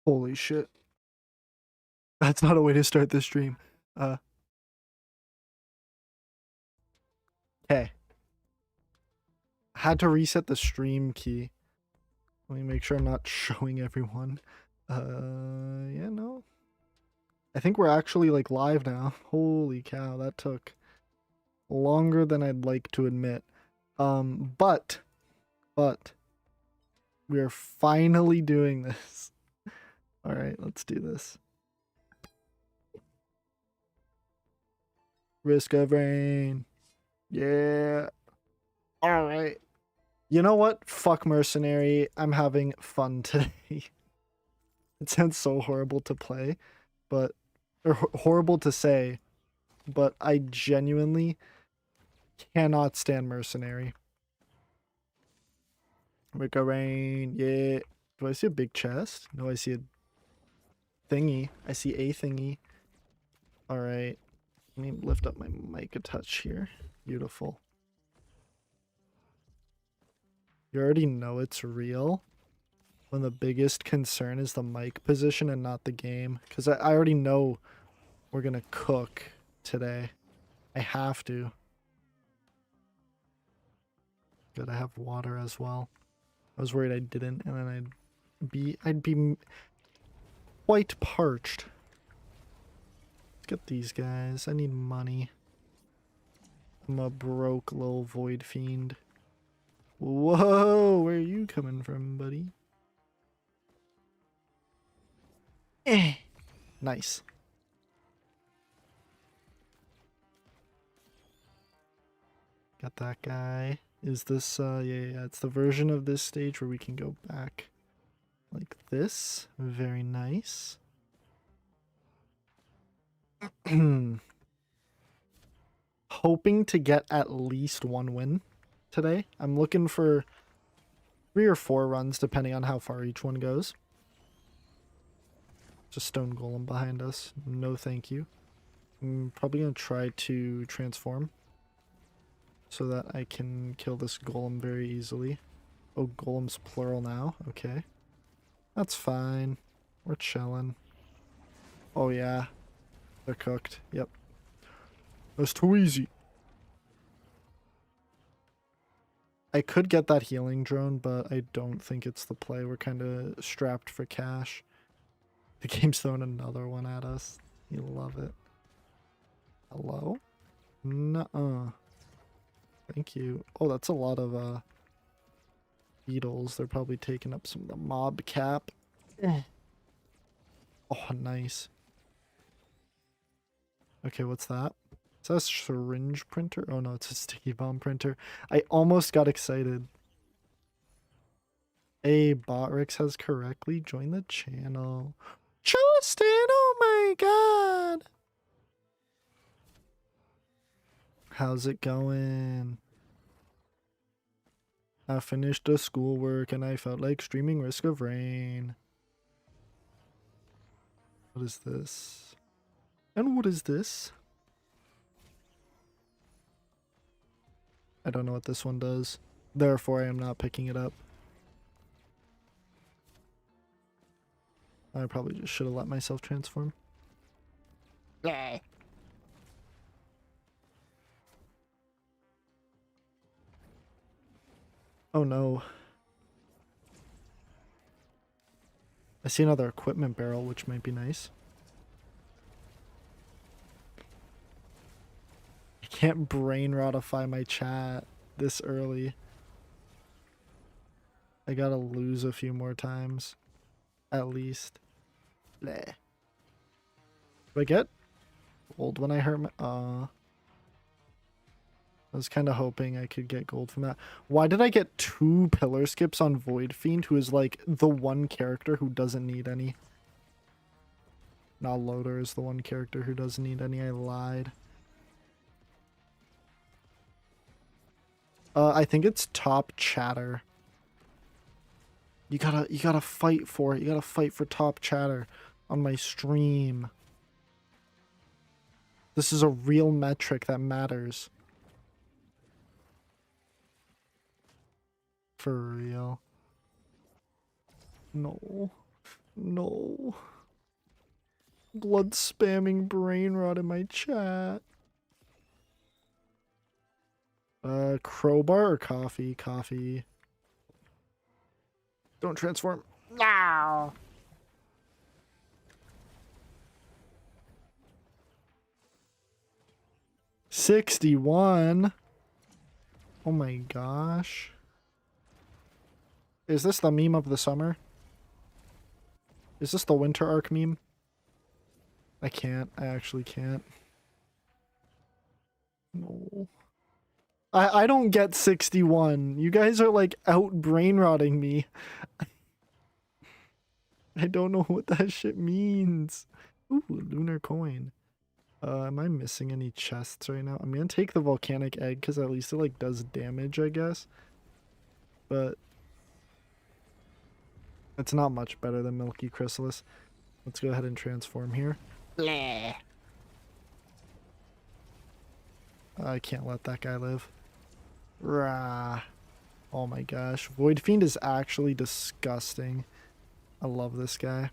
Holy shit. That's not a way to start this stream. Okay. Had to reset the stream key. Let me make sure I'm not showing everyone. Yeah, no. I think we're actually like live now. Holy cow, that took longer than I'd like to admit. But we are finally doing this. All right, let's do this. Risk of Rain. Yeah. All right. You know what? Fuck Mercenary. I'm having fun today. It sounds so horrible to play, but or horrible to say, but I genuinely cannot stand Mercenary. Rick of Rain. Yeah. Do I see a big chest? No, I see a thingy. I see a thingy. All right. Let me lift up my mic a touch here. Beautiful. You already know it's real when the biggest concern is the mic position and not the game. Because I already know we're going to cook today. I have to. Good, I have water as well. I was worried I didn't, and then I'd be quite parched. Let's get these guys. I need money. I'm a broke little void fiend. Whoa, where are you coming from, buddy? Nice. Got that guy. Is this, yeah, it's the version of this stage where we can go back like this. Very nice. Hoping to get at least one win today. I'm looking for 3 or 4 runs depending on how far each one goes. Just stone golem behind us. No thank you. I'm probably going to try to transform so that I can kill this golem very easily. Oh, golem's plural now. Okay. That's fine. We're chilling. Oh yeah. They're cooked. Yep. That's too easy. I could get that healing drone, but I don't think it's the play. We're kind of strapped for cash. The game's throwing another one at us. You love it. Hello? Nuh-uh. Thank you. Oh, that's a lot of beetles. They're probably taking up some of the mob cap. Oh, nice. Okay, what's that? Is that a syringe printer? Oh no, it's a sticky bomb printer. I almost got excited. Hey, Botrix has correctly joined the channel. Justin, oh my god! How's it going? I finished the schoolwork and I felt like streaming Risk of Rain. What is this? And what is this? I don't know what this one does. Therefore, I am not picking it up. I probably just should have let myself transform. Yeah. Oh no. I see another equipment barrel, which might be nice. I can't brain rotify my chat this early. I gotta lose a few more times. At least. Bleh. Do I get gold when I hurt my... I was kind of hoping I could get gold from that. Why did I get 2 pillar skips on Void Fiend, who is like the one character who doesn't need any? Nah, Loader is the one character who doesn't need any. I lied. I think it's top chatter. You gotta fight for it. You gotta fight for top chatter on my stream. This is a real metric that matters. For real. No. No. Blood spamming brain rot in my chat. Crowbar or coffee? Coffee. Don't transform. No. 61. Oh my gosh. Is this the meme of the summer? Is this the winter arc meme? I can't. I actually can't. No. I don't get 61. You guys are like out brain rotting me. I don't know what that shit means. Ooh, lunar coin. Am I missing any chests right now? I'm gonna take the volcanic egg because at least it like does damage, I guess. But it's not much better than Milky Chrysalis. Let's go ahead and transform here. Bleh. I can't let that guy live. Rah. Oh my gosh. Void Fiend is actually disgusting. I love this guy.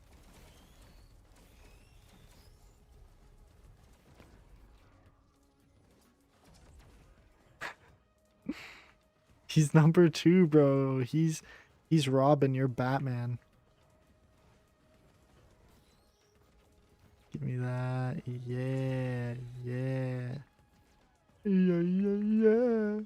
He's number 2, bro. He's Robin, you're Batman. Give me that. Yeah. Yeah. Yeah.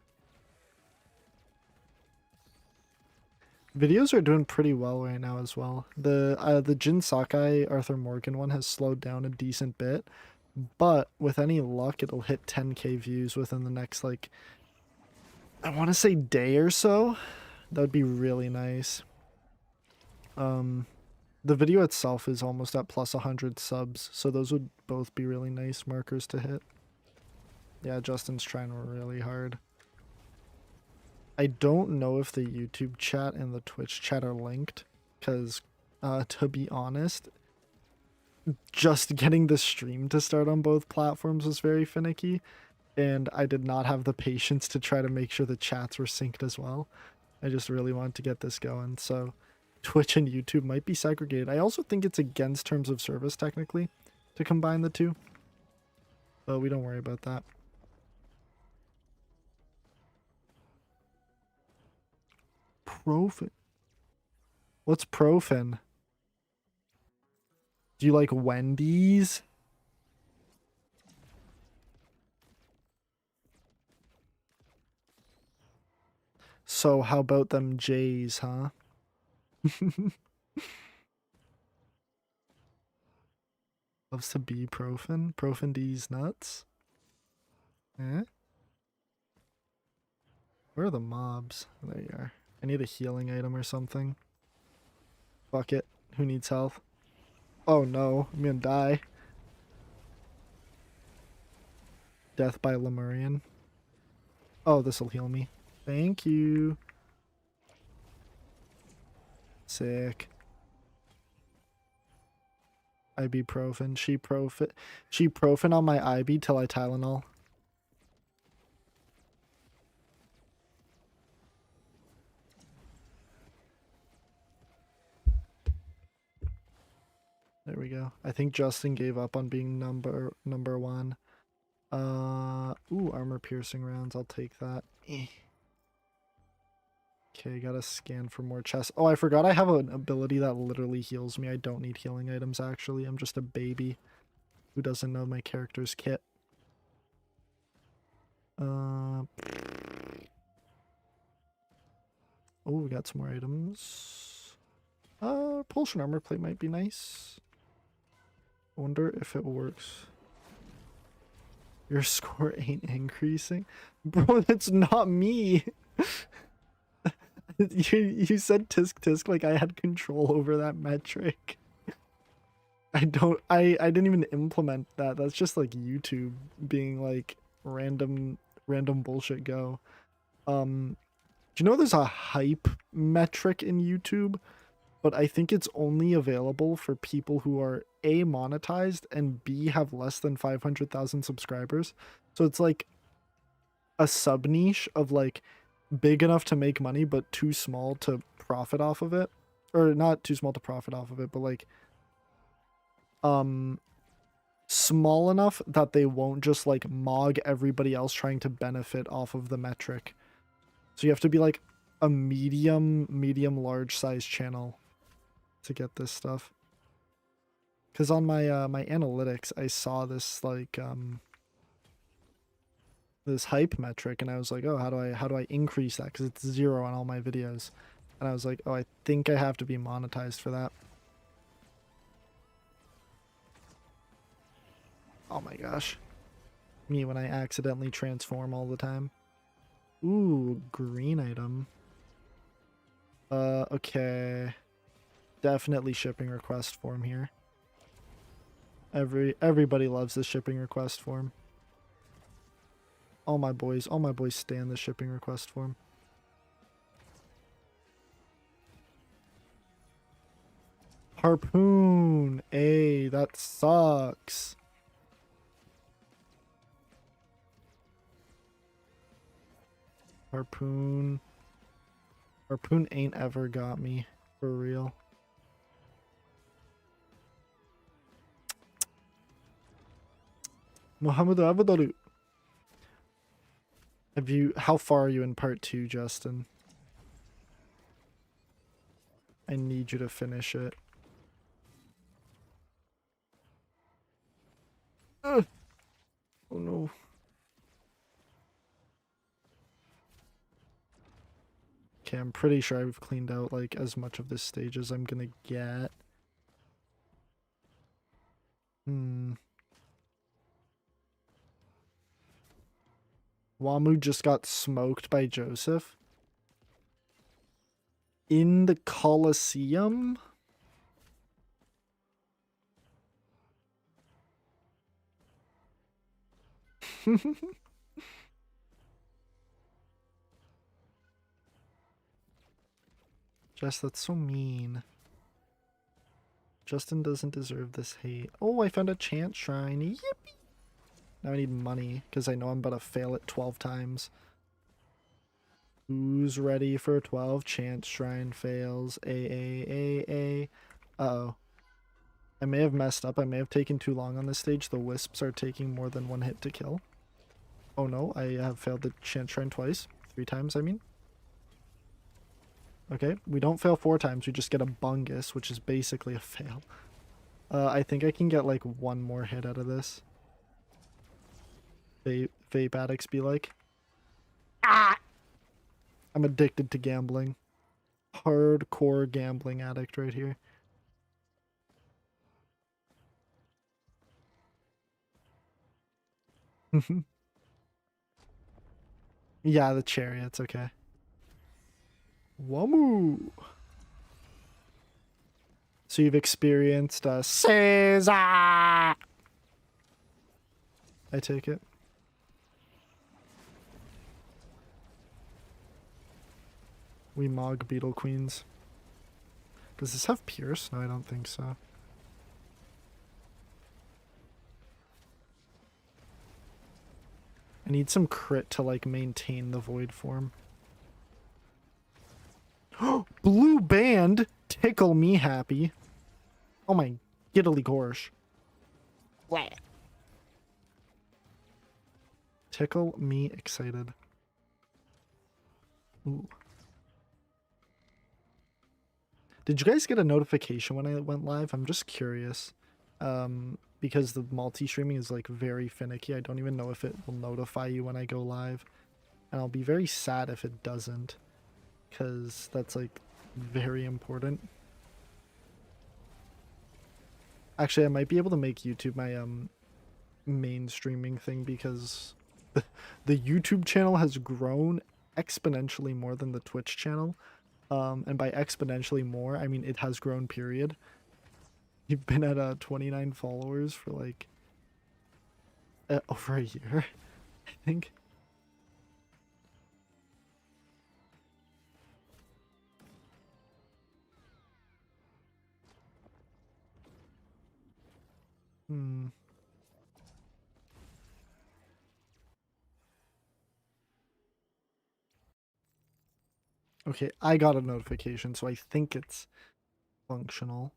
Videos are doing pretty well right now as well. The Jin Sakai Arthur Morgan one has slowed down a decent bit, but with any luck it'll hit 10k views within the next like I want to say day or so. That would be really nice. The video itself is almost at plus 100 subs, so those would both be really nice markers to hit. Yeah, Justin's trying really hard. I don't know if the YouTube chat and the Twitch chat are linked, because, to be honest, just getting the stream to start on both platforms was very finicky, and I did not have the patience to try to make sure the chats were synced as well. I just really wanted to get this going, so Twitch and YouTube might be segregated. I also think it's against terms of service, technically, to combine the two, but we don't worry about that. Profin. What's Profin? Do you like Wendy's? So how about them J's, huh? Loves to be Profin. Profin D's nuts. Eh? Where are the mobs? There you are. I need a healing item or something. Fuck it. Who needs health? Oh no, I'm gonna die. Death by Lemurian. Oh, this'll heal me. Thank you. Sick. Ibuprofen. She profin on my IB till I Tylenol. There we go. I think Justin gave up on being number 1. Ooh, armor piercing rounds. I'll take that. Okay, gotta scan for more chests. Oh, I forgot I have an ability that literally heals me. I don't need healing items, actually. I'm just a baby who doesn't know my character's kit. Oh, we got some more items. Propulsion armor plate might be nice. I wonder if it works. Your score ain't increasing? Bro, that's not me. You said tisk tisk like I had control over that metric. I didn't even implement that. That's just like YouTube being like random bullshit go. Do you know there's a hype metric in YouTube? But I think it's only available for people who are A, monetized, and B, have less than 500,000 subscribers. So it's like a sub niche of like big enough to make money but too small to profit off of it, or not too small to profit off of it, but like um small enough that they won't just like mog everybody else trying to benefit off of the metric. So you have to be like a medium large size channel to get this stuff. Because on my my analytics, I saw this like this hype metric, and I was like, oh, how do I increase that? Because it's 0 on all my videos, and I was like, oh, I think I have to be monetized for that. Oh my gosh, me when I accidentally transform all the time. Ooh, green item. Okay, definitely shipping request form here. Everybody loves the shipping request form. All my boys stand the shipping request form. Harpoon! Ay, that sucks. Harpoon. Harpoon ain't ever got me. For real. Muhammad Abadalu. How far are you in part 2, Justin? I need you to finish it. Ugh. Oh no. Okay, I'm pretty sure I've cleaned out like as much of this stage as I'm gonna get. Wamu just got smoked by Joseph. In the Colosseum? Jess, that's so mean. Justin doesn't deserve this hate. Oh, I found a chant shrine. Yippee! Now I need money, because I know I'm about to fail it 12 times. Who's ready for 12 chant shrine fails? A. Uh-oh. I may have messed up. I may have taken too long on this stage. The wisps are taking more than 1 hit to kill. Oh no, I have failed the chant shrine twice. 3 times, I mean. Okay, we don't fail 4 times. We just get a bungus, which is basically a fail. I think I can get like 1 more hit out of this. Vape addicts be like. Ah! I'm addicted to gambling. Hardcore gambling addict right here. Yeah, the chariot's okay. Wamu! So you've experienced Caesar! I take it. We mog Beetle Queens. Does this have Pierce? No, I don't think so. I need some crit to like maintain the void form. Blue band! Tickle me happy. Oh my giddly gorsh. What? Tickle me excited. Ooh. Did you guys get a notification when I went live? I'm just curious. Because the multi-streaming is like very finicky. I don't even know if it will notify you when I go live. And I'll be very sad if it doesn't. Because that's like very important. Actually, I might be able to make YouTube my main streaming thing, because the YouTube channel has grown exponentially more than the Twitch channel. And by exponentially more, I mean it has grown, period. You've been at 29 followers for like over a year, I think. Okay, I got a notification, so I think it's functional.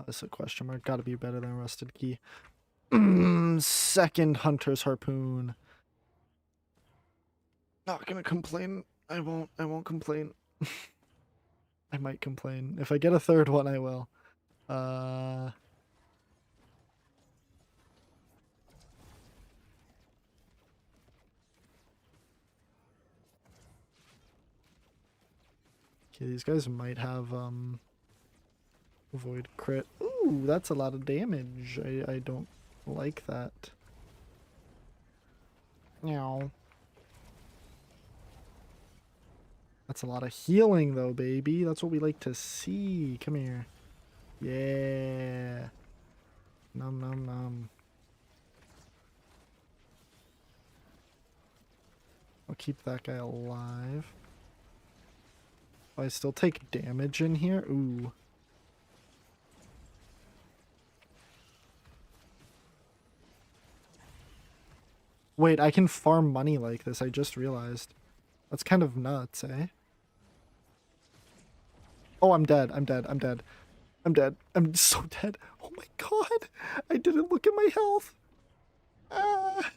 It's a question mark. Gotta be better than Rusted Key. Second Hunter's Harpoon. Not gonna complain. I won't complain. I might complain. If I get a third one, I will. Okay, these guys might have Void crit. Ooh, that's a lot of damage. I don't like that. Meow. That's a lot of healing though, baby. That's what we like to see. Come here. Yeah. Nom nom nom. I'll keep that guy alive. Oh, I still take damage in here? Ooh. Wait, I can farm money like this. I just realized. That's kind of nuts, eh? Oh, I'm dead. I'm dead. I'm dead. I'm dead. I'm so dead. Oh my god. I didn't look at my health. Ah.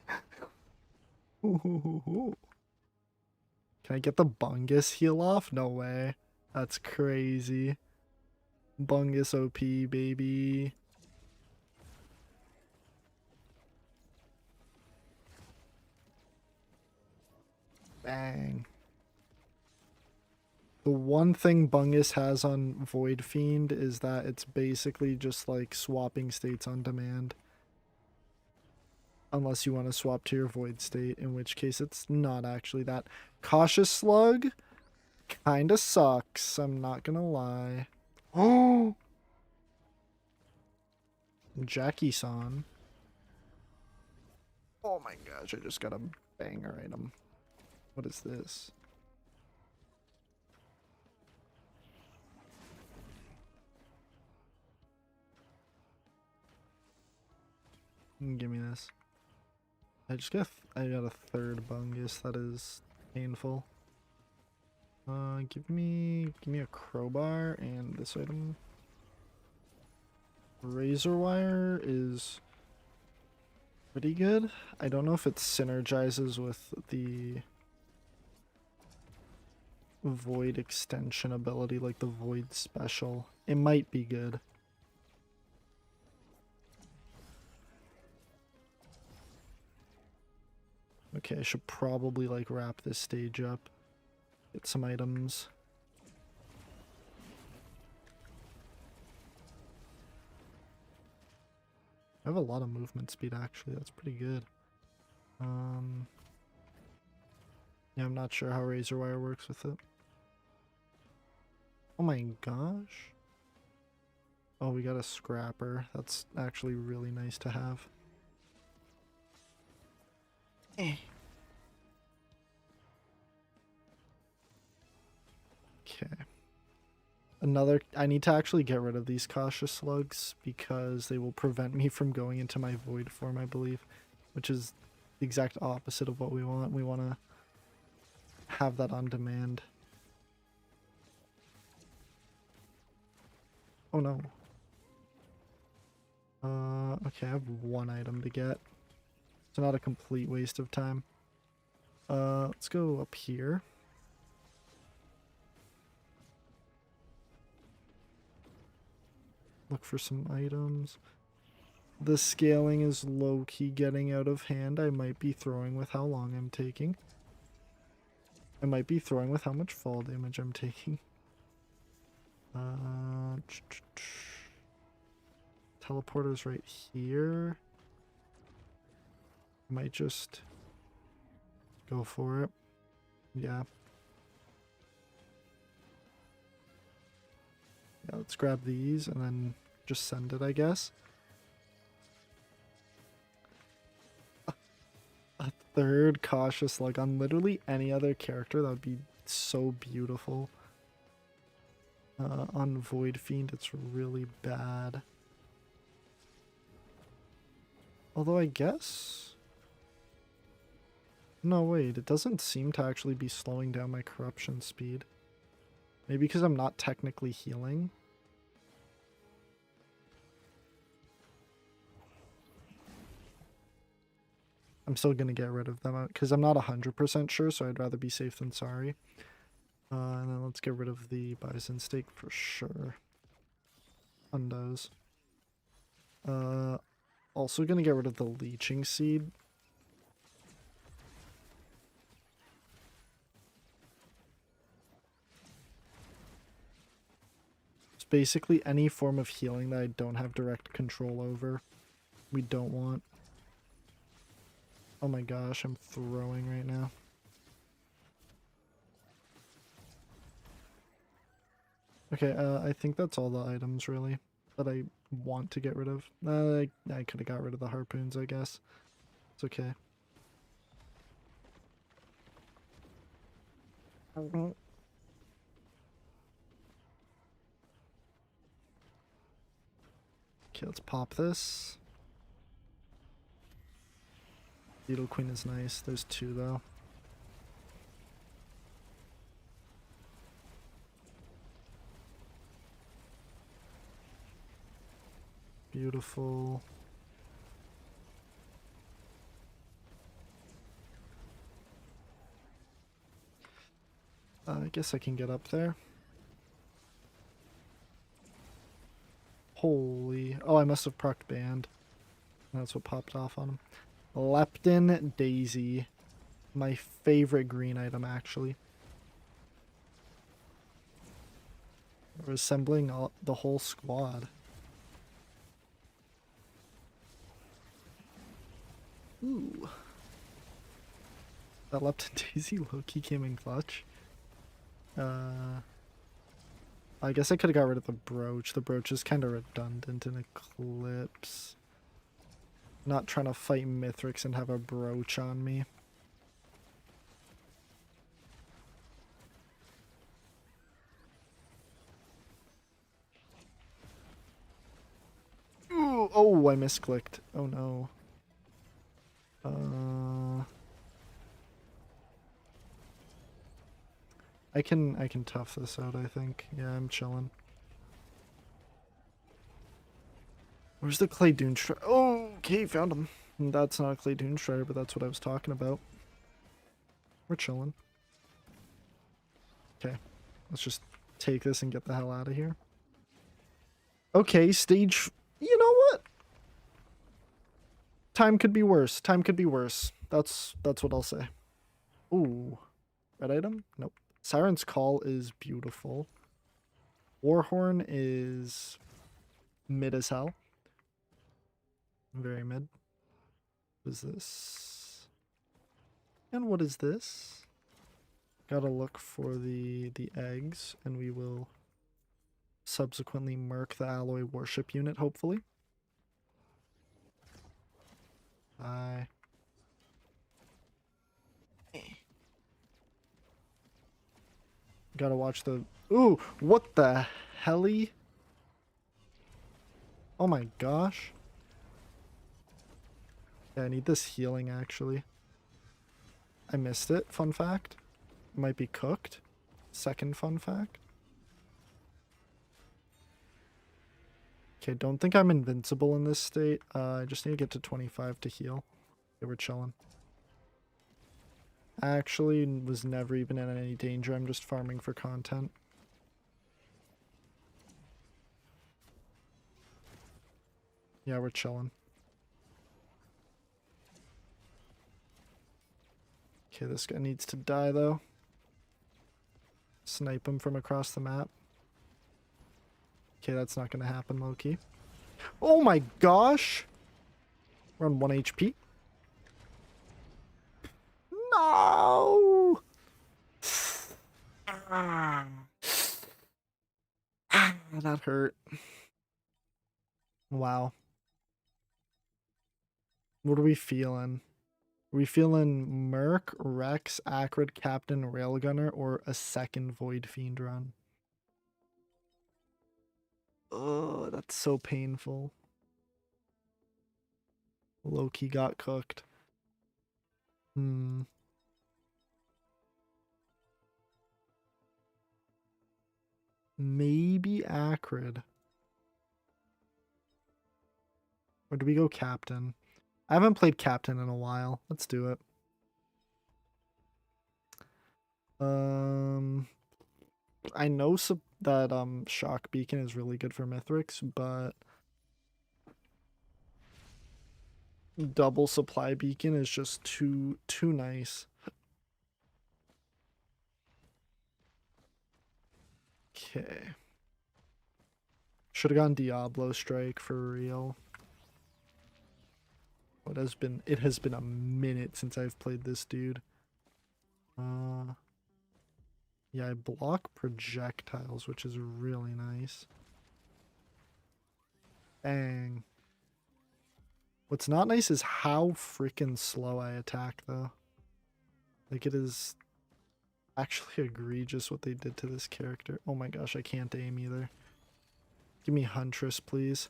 Ooh. Can I get the Bungus heal off? No way. That's crazy. Bungus OP, baby. Bang. The one thing Bungus has on Void Fiend is that it's basically just like swapping states on demand. Unless you want to swap to your Void state, in which case it's not actually that. Cautious Slug kinda sucks, I'm not gonna lie. Oh! Jackie-san. Oh my gosh, I just got a banger item. What is this? Give me this. I got a third Bungus. That is painful. Give me a crowbar and this item. Razor wire is pretty good. I don't know if it synergizes with the Void extension ability, like the Void special. It might be good. Okay, I should probably like wrap this stage up. Get some items. I have a lot of movement speed actually, that's pretty good. Yeah, I'm not sure how razor wire works with it. Oh my gosh. Oh, we got a scrapper. That's actually really nice to have. Eh. Okay. I need to actually get rid of these cautious slugs because they will prevent me from going into my void form, I believe, which is the exact opposite of what we want. We want to have that on demand. Oh no. Okay, I have one item to get. So not a complete waste of time. Let's go up here. Look for some items. The scaling is low-key getting out of hand. I might be throwing with how long I'm taking. I might be throwing with how much fall damage I'm taking. Teleporter's right here. I might just go for it. Yeah. Yeah, let's grab these and then just send it, I guess. A third cautious slug on literally any other character, that would be so beautiful. On Void Fiend, it's really bad. Although I guess... No, wait, it doesn't seem to actually be slowing down my corruption speed. Maybe because I'm not technically healing. I'm still gonna get rid of them because I'm not 100% sure, so I'd rather be safe than sorry. And then let's get rid of the bison steak for sure. Undos. Also gonna get rid of the leeching seed. It's basically any form of healing that I don't have direct control over. We don't want. Oh my gosh, I'm throwing right now. Okay, I think that's all the items really that I want to get rid of. I could have got rid of the harpoons, I guess. It's okay. Okay, let's pop this. Beetle Queen is nice. There's two though. Beautiful. I guess I can get up there. Holy. Oh, I must have procced band. That's what popped off on him. Leptin Daisy. My favorite green item, actually. We're assembling the whole squad. Ooh. That Leptin Daisy low-key came in clutch. I guess I could have got rid of the brooch. The brooch is kind of redundant in Eclipse. Not trying to fight Mithrix and have a brooch on me. Ooh, oh, I misclicked. Oh no. I can tough this out, I think. Yeah, I'm chilling. Where's the Clay Dune Strider? Oh, okay, found him. That's not a Clay Dune Strider, but that's what I was talking about. We're chilling. Okay, let's just take this and get the hell out of here. Okay, stage... You know what? Time could be worse. Time could be worse. That's what I'll say. Ooh. Red item? Nope. Siren's Call is beautiful. Warhorn is mid as hell. Very mid. What is this? And what is this? Gotta look for the eggs, and we will subsequently murk the alloy warship unit, hopefully. Bye. Gotta watch the... Ooh, what the helly? Oh my gosh. Yeah, I need this healing, actually. I missed it, fun fact. It might be cooked. Second fun fact. Okay, don't think I'm invincible in this state. I just need to get to 25 to heal. Okay, we're chilling. Actually, was never even in any danger. I'm just farming for content. Yeah, we're chilling. Okay, this guy needs to die, though. Snipe him from across the map. Okay, that's not going to happen, Loki. Oh my gosh! We're on 1 HP. No! That hurt. Wow. What are we feeling? Are we feeling Merc, Rex, Acrid, Captain, Railgunner, or a second Void Fiend run? Oh, that's so painful. Loki got cooked. Maybe Acrid. Or do we go Captain? I haven't played Captain in a while. Let's do it. I know that Shock Beacon is really good for Mithrix, but double supply beacon is just too nice. Okay. Should have gone Diablo Strike for real. It has been a minute since I've played this dude. Yeah, I block projectiles, which is really nice. Bang. What's not nice is how freaking slow I attack, though. Like, it is actually egregious what they did to this character. Oh my gosh, I can't aim either. Give me Huntress, please.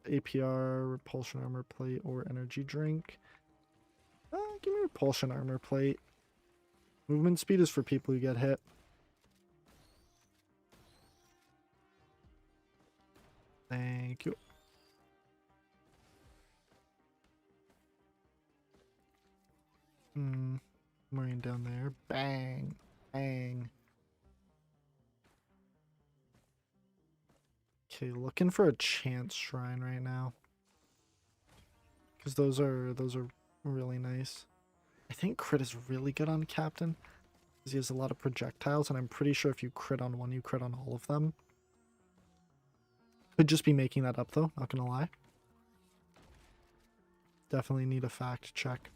APR, repulsion armor plate, or energy drink. Give me repulsion armor plate. Movement speed is for people who get hit. Thank you. Marine down there. Bang. Bang. Okay, looking for a chance shrine right now. Because those are really nice. I think crit is really good on Captain. Because he has a lot of projectiles, and I'm pretty sure if you crit on one, you crit on all of them. Could just be making that up though, not gonna lie. Definitely need a fact check.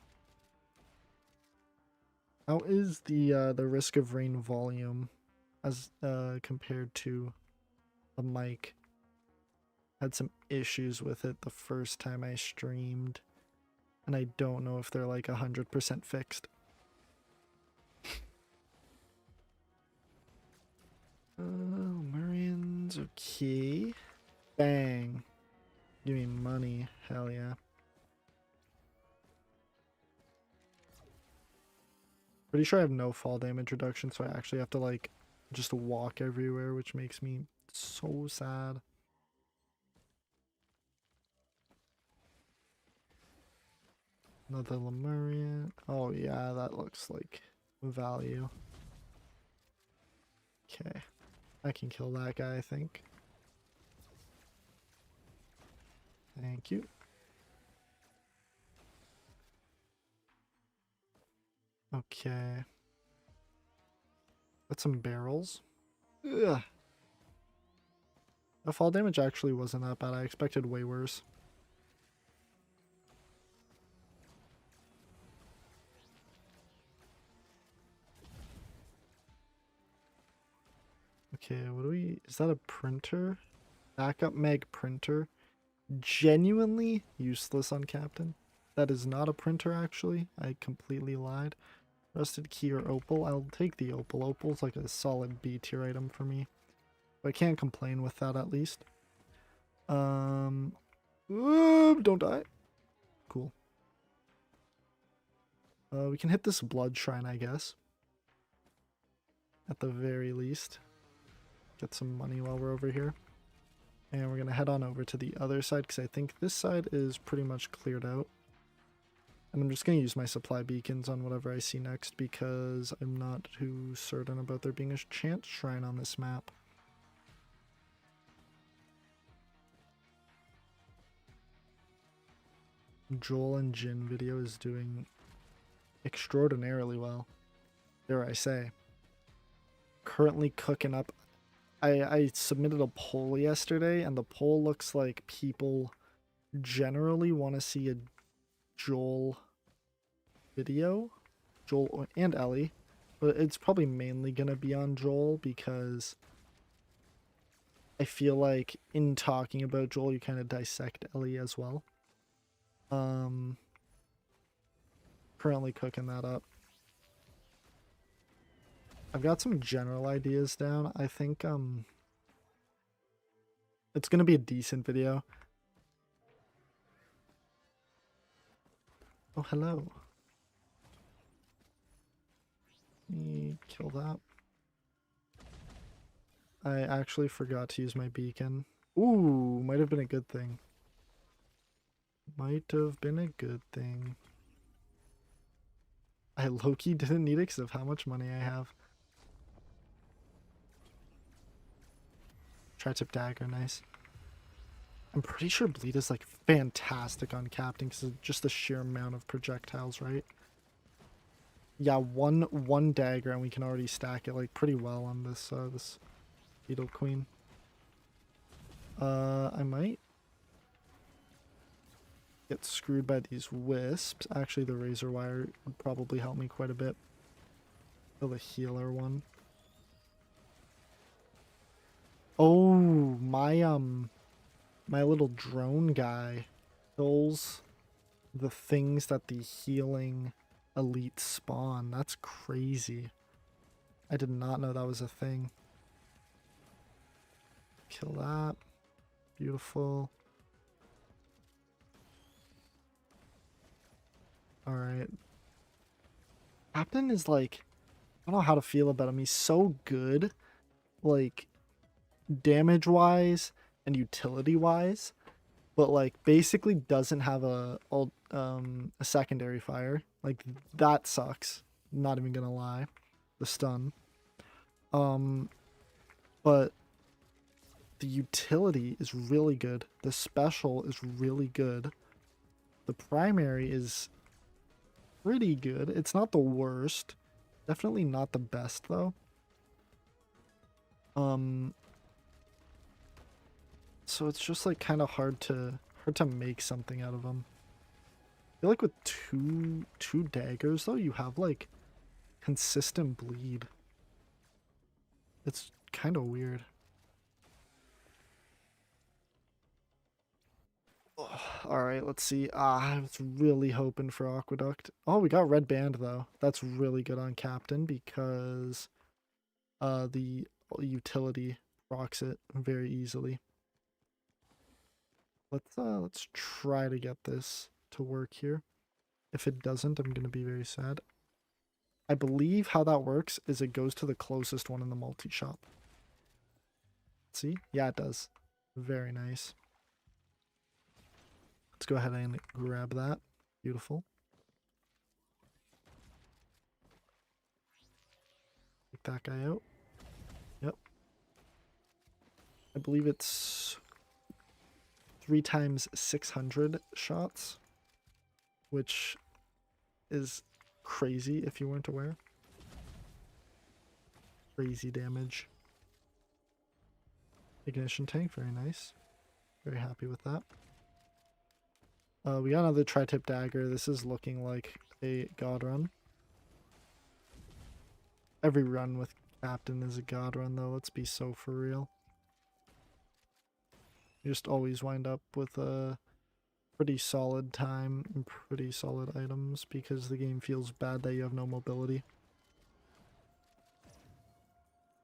How is the Risk of Rain volume as compared to the mic? Had some issues with it the first time I streamed, and I don't know if they're like 100% fixed. Marians, okay. Bang. Give me money. Hell yeah. Pretty sure I have no fall damage reduction, so I actually have to like just walk everywhere, which makes me so sad. Another Lemurian. Oh yeah, that looks like value. Okay. I can kill that guy, I think. Thank you. Okay. Got some barrels. Ugh. The fall damage actually wasn't that bad. I expected way worse. Okay, what do we... Is that a printer? Backup mag printer. Genuinely useless on Captain. That is not a printer, actually. I completely lied. Rusted key or opal. I'll take the opal. Opal's like a solid B tier item for me. But I can't complain with that at least. Don't die. Cool. We can hit this blood shrine, I guess. At the very least. Get some money while we're over here. And we're going to head on over to the other side because I think this side is pretty much cleared out. And I'm just going to use my supply beacons on whatever I see next because I'm not too certain about there being a chance shrine on this map. Joel and Jin video is doing extraordinarily well, dare I say. Currently cooking up. I submitted a poll yesterday, and the poll looks like people generally want to see a Joel video. Joel and Ellie. But it's probably mainly going to be on Joel because I feel like in talking about Joel, you kind of dissect Ellie as well. Currently cooking that up. I've got some general ideas down. I think it's gonna be a decent video. Oh, hello. Let me kill that. I actually forgot to use my beacon. Ooh, might have been a good thing. Might have been a good thing. I low-key didn't need it because of how much money I have. Tri-tip dagger, nice. I'm pretty sure bleed is like fantastic on captain because of just the sheer amount of projectiles, right? Yeah, one dagger and we can already stack it like pretty well on this this beetle queen. I might get screwed by these wisps. Actually, the razor wire would probably help me quite a bit. Kill the healer one. Oh, my little drone guy kills the things that the healing elite spawn. That's crazy. I did not know that was a thing. Kill that. Beautiful. Alright. Captain is like, I don't know how to feel about him. He's so good, like, damage-wise and utility-wise, but, like, basically doesn't have a secondary fire. Like, that sucks. Not even gonna lie. The stun. But the utility is really good. The special is really good. The primary is pretty good. It's not the worst. Definitely not the best though. So it's just like kind of hard to make something out of them. I feel like with two daggers though, you have like consistent bleed. It's kind of weird. Alright, let's see. I was really hoping for Aqueduct. Oh, we got Red Band, though. That's really good on Captain because the utility procs it very easily. Let's try to get this to work here. If it doesn't, I'm going to be very sad. I believe how that works is it goes to the closest one in the multi-shop. See? Yeah, it does. Very nice. Let's go ahead and grab that. Beautiful. Take that guy out. Yep. I believe it's 3 times 600 shots, which is crazy if you weren't aware. Crazy damage. Ignition tank, very nice. Very happy with that. We got another tri-tip dagger. This is looking like a god run. Every run with Captain is a god run though, let's be so for real. You just always wind up with a pretty solid time and pretty solid items because the game feels bad that you have no mobility.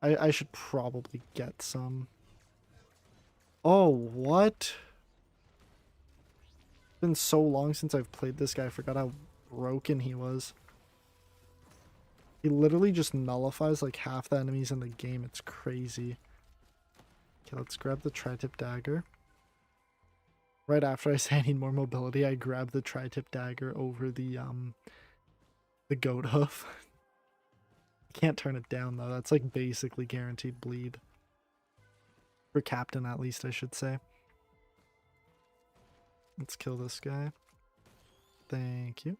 I should probably get some. Oh, what? It's been so long since I've played this guy, I forgot how broken he was. He literally just nullifies like half the enemies in the game. It's crazy. Okay, let's grab the tri-tip dagger. Right after I say I need more mobility, I grab the tri-tip dagger over the goat hoof. I can't turn it down though. That's like basically guaranteed bleed. For Captain at least, I should say. Let's kill this guy. Thank you.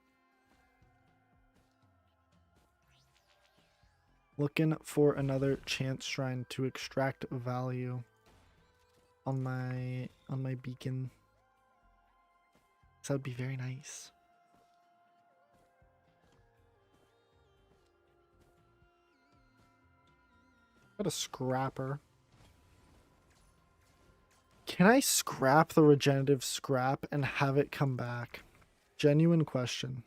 Looking for another chance shrine to extract value on my beacon. So that would be very nice. Got a scrapper. Can I scrap the regenerative scrap and have it come back? Genuine question.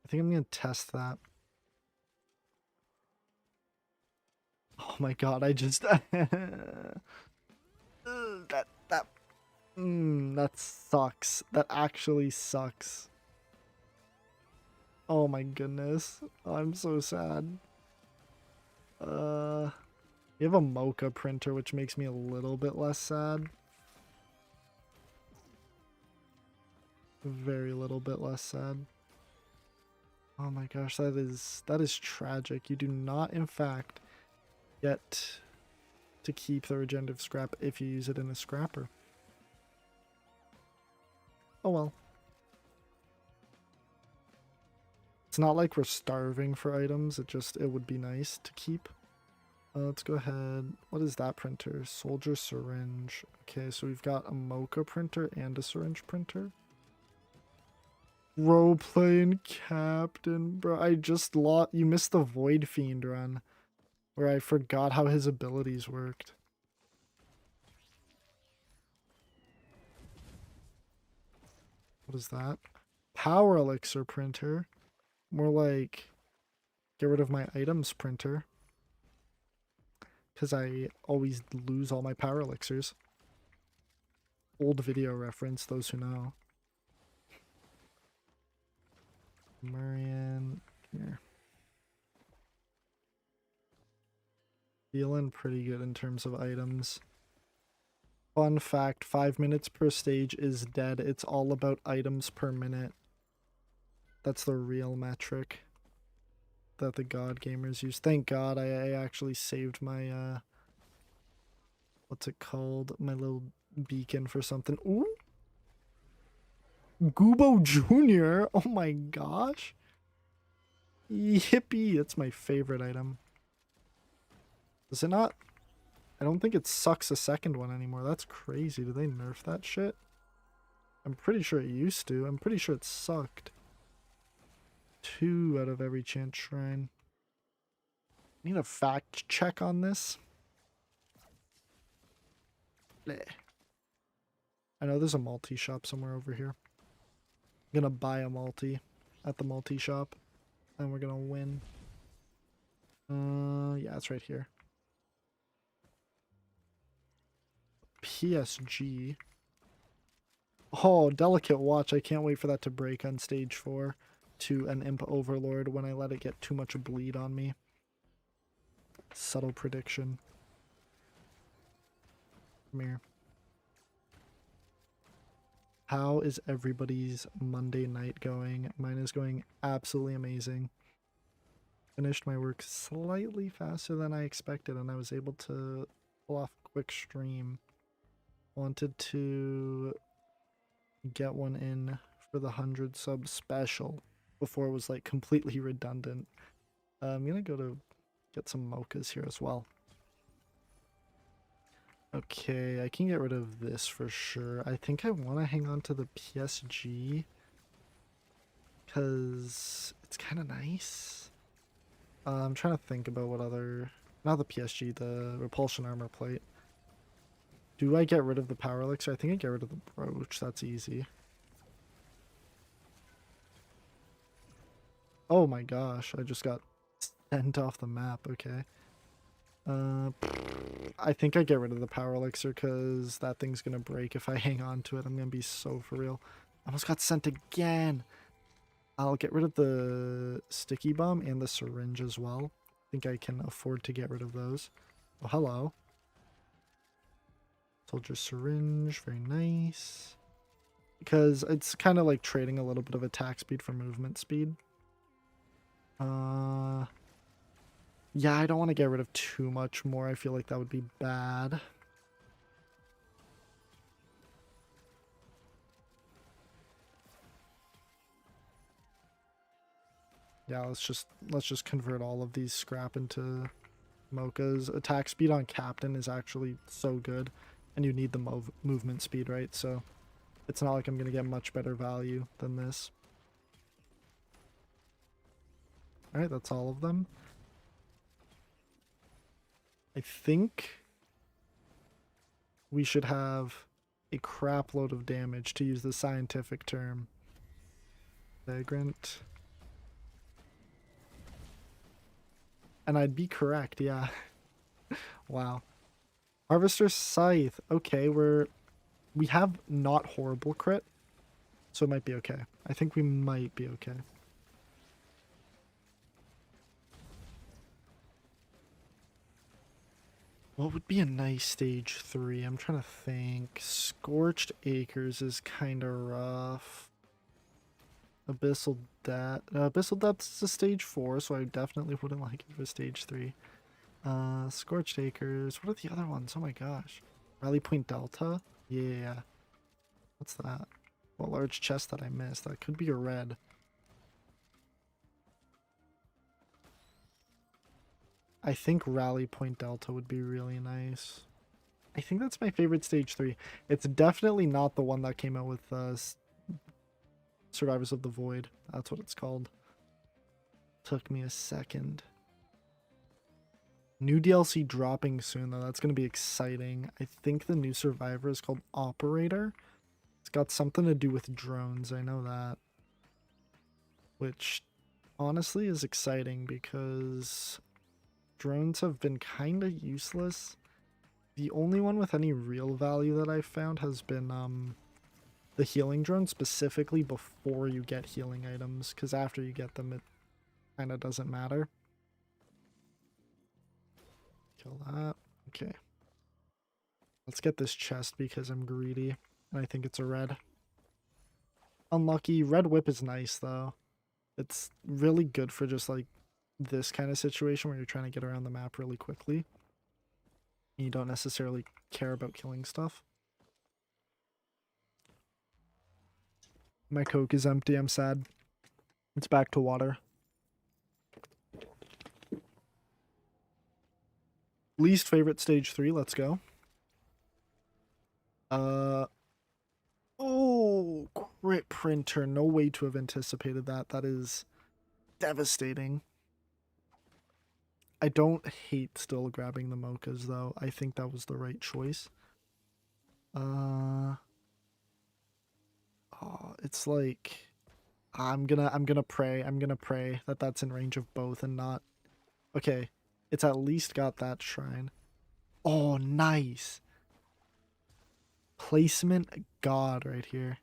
I think I'm gonna test that. Oh my god, I just that sucks. That actually sucks. Oh my goodness. Oh, I'm so sad. We have a mocha printer, which makes me a little bit less sad. Very little bit less sad. Oh my gosh, that is tragic. You do not, in fact, get to keep the regenerative scrap if you use it in a scrapper. Oh well. It's not like we're starving for items, it would be nice to keep. Let's go ahead. What is that printer? Soldier syringe. Okay, so we've got a mocha printer and a syringe printer. Role-playing captain, bro. I just lost. You missed the Void Fiend run, where I forgot how his abilities worked. What is that? Power elixir printer. More like get rid of my items printer. Because I always lose all my power elixirs. Old video reference, those who know. Marian, here. Feeling pretty good in terms of items. Fun fact, 5 minutes per stage is dead. It's all about items per minute. That's the real metric that the god gamers use. Thank god I actually saved my, what's it called? My little beacon for something. Ooh! Goobo Jr.! Oh my gosh! Yippee! That's my favorite item. Does it not? I don't think it sucks a second one anymore. That's crazy. Did they nerf that shit? I'm pretty sure it used to. I'm pretty sure it sucked. 2 out of every chant shrine. Need a fact check on this. Bleh. I know there's a multi-shop somewhere over here. I'm gonna buy a multi at the multi-shop. And we're gonna win. Yeah, it's right here. PSG. Oh, delicate watch. I can't wait for that to break on stage 4 to an imp overlord when I let it get too much bleed on me. Subtle prediction. Come here. How is everybody's Monday night going? Mine is going absolutely amazing. Finished my work slightly faster than I expected, and I was able to pull off a quick stream. Wanted to get one in for the 100 sub special before it was like completely redundant. I'm gonna go to get some mochas here as well. Okay, I can get rid of this for sure. I think I want to hang on to the PSG because it's kind of nice. I'm trying to think about what other... Not the PSG, the repulsion armor plate. Do I get rid of the power elixir? I think I get rid of the brooch. That's easy. Oh my gosh, I just got sent off the map. Okay. I think I get rid of the power elixir because that thing's gonna break if I hang on to it. I'm gonna be so for real. Almost got sent again. I'll get rid of the sticky bomb and the syringe as well. I think I can afford to get rid of those. Oh, hello. Soldier syringe, very nice. Because it's kind of like trading a little bit of attack speed for movement speed. Yeah, I don't want to get rid of too much more. I feel like that would be bad. Yeah, let's just convert all of these scrap into mochas. Attack speed on captain is actually so good, and you need the movement speed, right? So it's not like I'm gonna get much better value than this. All right, that's all of them. I think we should have a crap load of damage, to use the scientific term. Vagrant. And I'd be correct, yeah. Wow. Harvester's Scythe. Okay, we have not horrible crit, so it might be okay. I think we might be okay. What would be a nice stage 3? I'm trying to think. Scorched Acres is kind of rough. Abyssal Depths is a stage 4, so I definitely wouldn't like it for stage 3. Scorched Acres. What are the other ones? Oh my gosh. Rally Point Delta? Yeah. What's that? What large chest that I missed? That could be a red. I think Rally Point Delta would be really nice. I think that's my favorite stage 3. It's definitely not the one that came out with Survivors of the Void. That's what it's called. Took me a second. New DLC dropping soon, though. That's going to be exciting. I think the new Survivor is called Operator. It's got something to do with drones. I know that. Which, honestly, is exciting because drones have been kind of useless. The only one with any real value that I've found has been the healing drone, specifically before you get healing items, because after you get them, it kind of doesn't matter. Kill that. Okay. Let's get this chest because I'm greedy, and I think it's a red. Unlucky. Red whip is nice, though. It's really good for just, like, this kind of situation where you're trying to get around the map really quickly. You don't necessarily care about killing stuff. My Coke is empty. I'm sad. It's back to water. Least favorite stage 3. Let's go. Oh, crit printer. No way to have anticipated that. That is devastating. I don't hate still grabbing the mochas, though. I think that was the right choice. Oh, it's like I'm gonna pray that that's in range of both and not. Okay, it's at least got that shrine. Oh, nice. Placement god right here.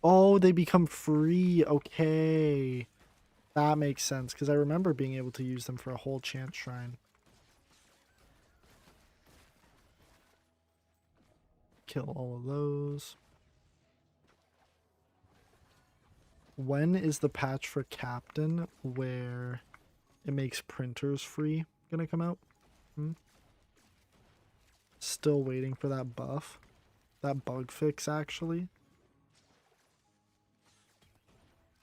Oh, they become free. Okay. That makes sense, because I remember being able to use them for a whole chance shrine. Kill all of those. When is the patch for Captain where it makes printers free gonna come out? Still waiting for that buff. That bug fix, actually.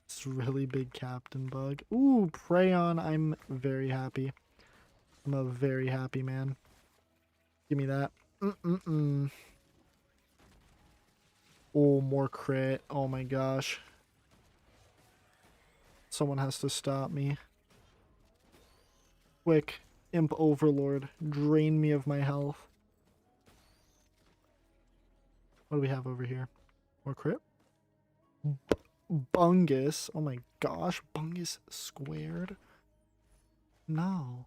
It's really big Captain bug. Ooh, Prayon. I'm very happy. I'm a very happy man. Give me that. Oh, more crit. Oh my gosh. Someone has to stop me. Quick. Imp Overlord. Drain me of my health. What do we have over here? More crit? Bungus. Oh my gosh. Bungus squared? No.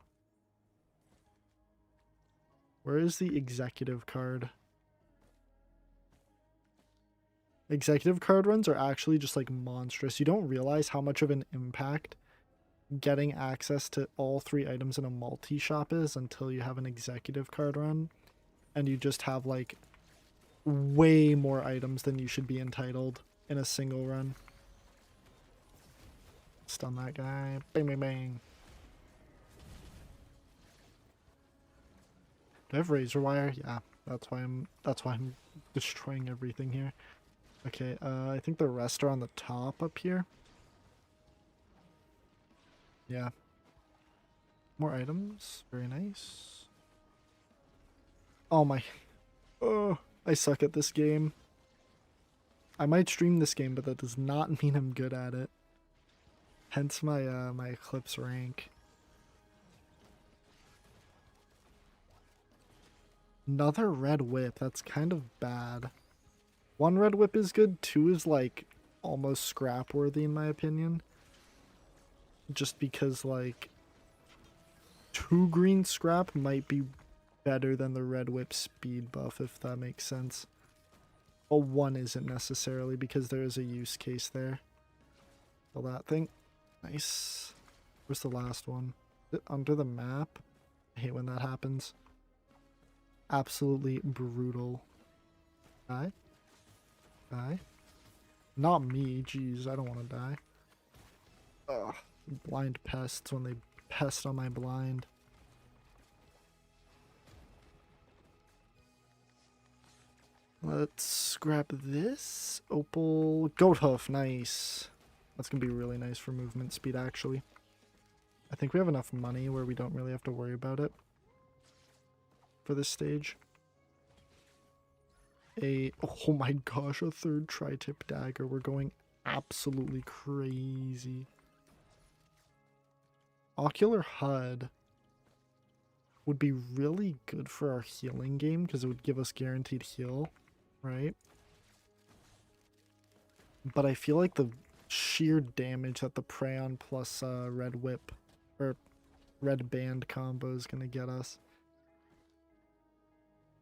Where is the executive card? Executive card runs are actually just like monstrous. You don't realize how much of an impact getting access to all 3 items in a multi-shop is until you have an executive card run. And you just have like way more items than you should be entitled in a single run. Stun that guy. Bang, bang, bang. Do I have razor wire? Yeah, that's why I'm destroying everything here. Okay, I think the rest are on the top up here. Yeah. More items. Very nice. Oh my. Oh, I suck at this game. I might stream this game, but that does not mean I'm good at it. Hence my my Eclipse rank. Another red whip. That's kind of bad. 1 red whip is good. 2 is like almost scrap worthy in my opinion. Just because like 2 green scrap might be better than the red whip speed buff, if that makes sense. But 1 isn't necessarily, because there is a use case there. Kill that thing. Nice. Where's the last one? Is it under the map? I hate when that happens. Absolutely brutal. Die. Die. Not me. Jeez, I don't want to die. Ugh. Blind pests when they pest on my blind. Let's grab this. Opal. Goat hoof. Nice. That's going to be really nice for movement speed, actually. I think we have enough money where we don't really have to worry about it for this stage. Oh my gosh, a third tri-tip dagger. We're going absolutely crazy. Ocular HUD would be really good for our healing game because it would give us guaranteed heal, right? But I feel like the sheer damage that the Prayon plus Red Whip or Red Band combo is going to get us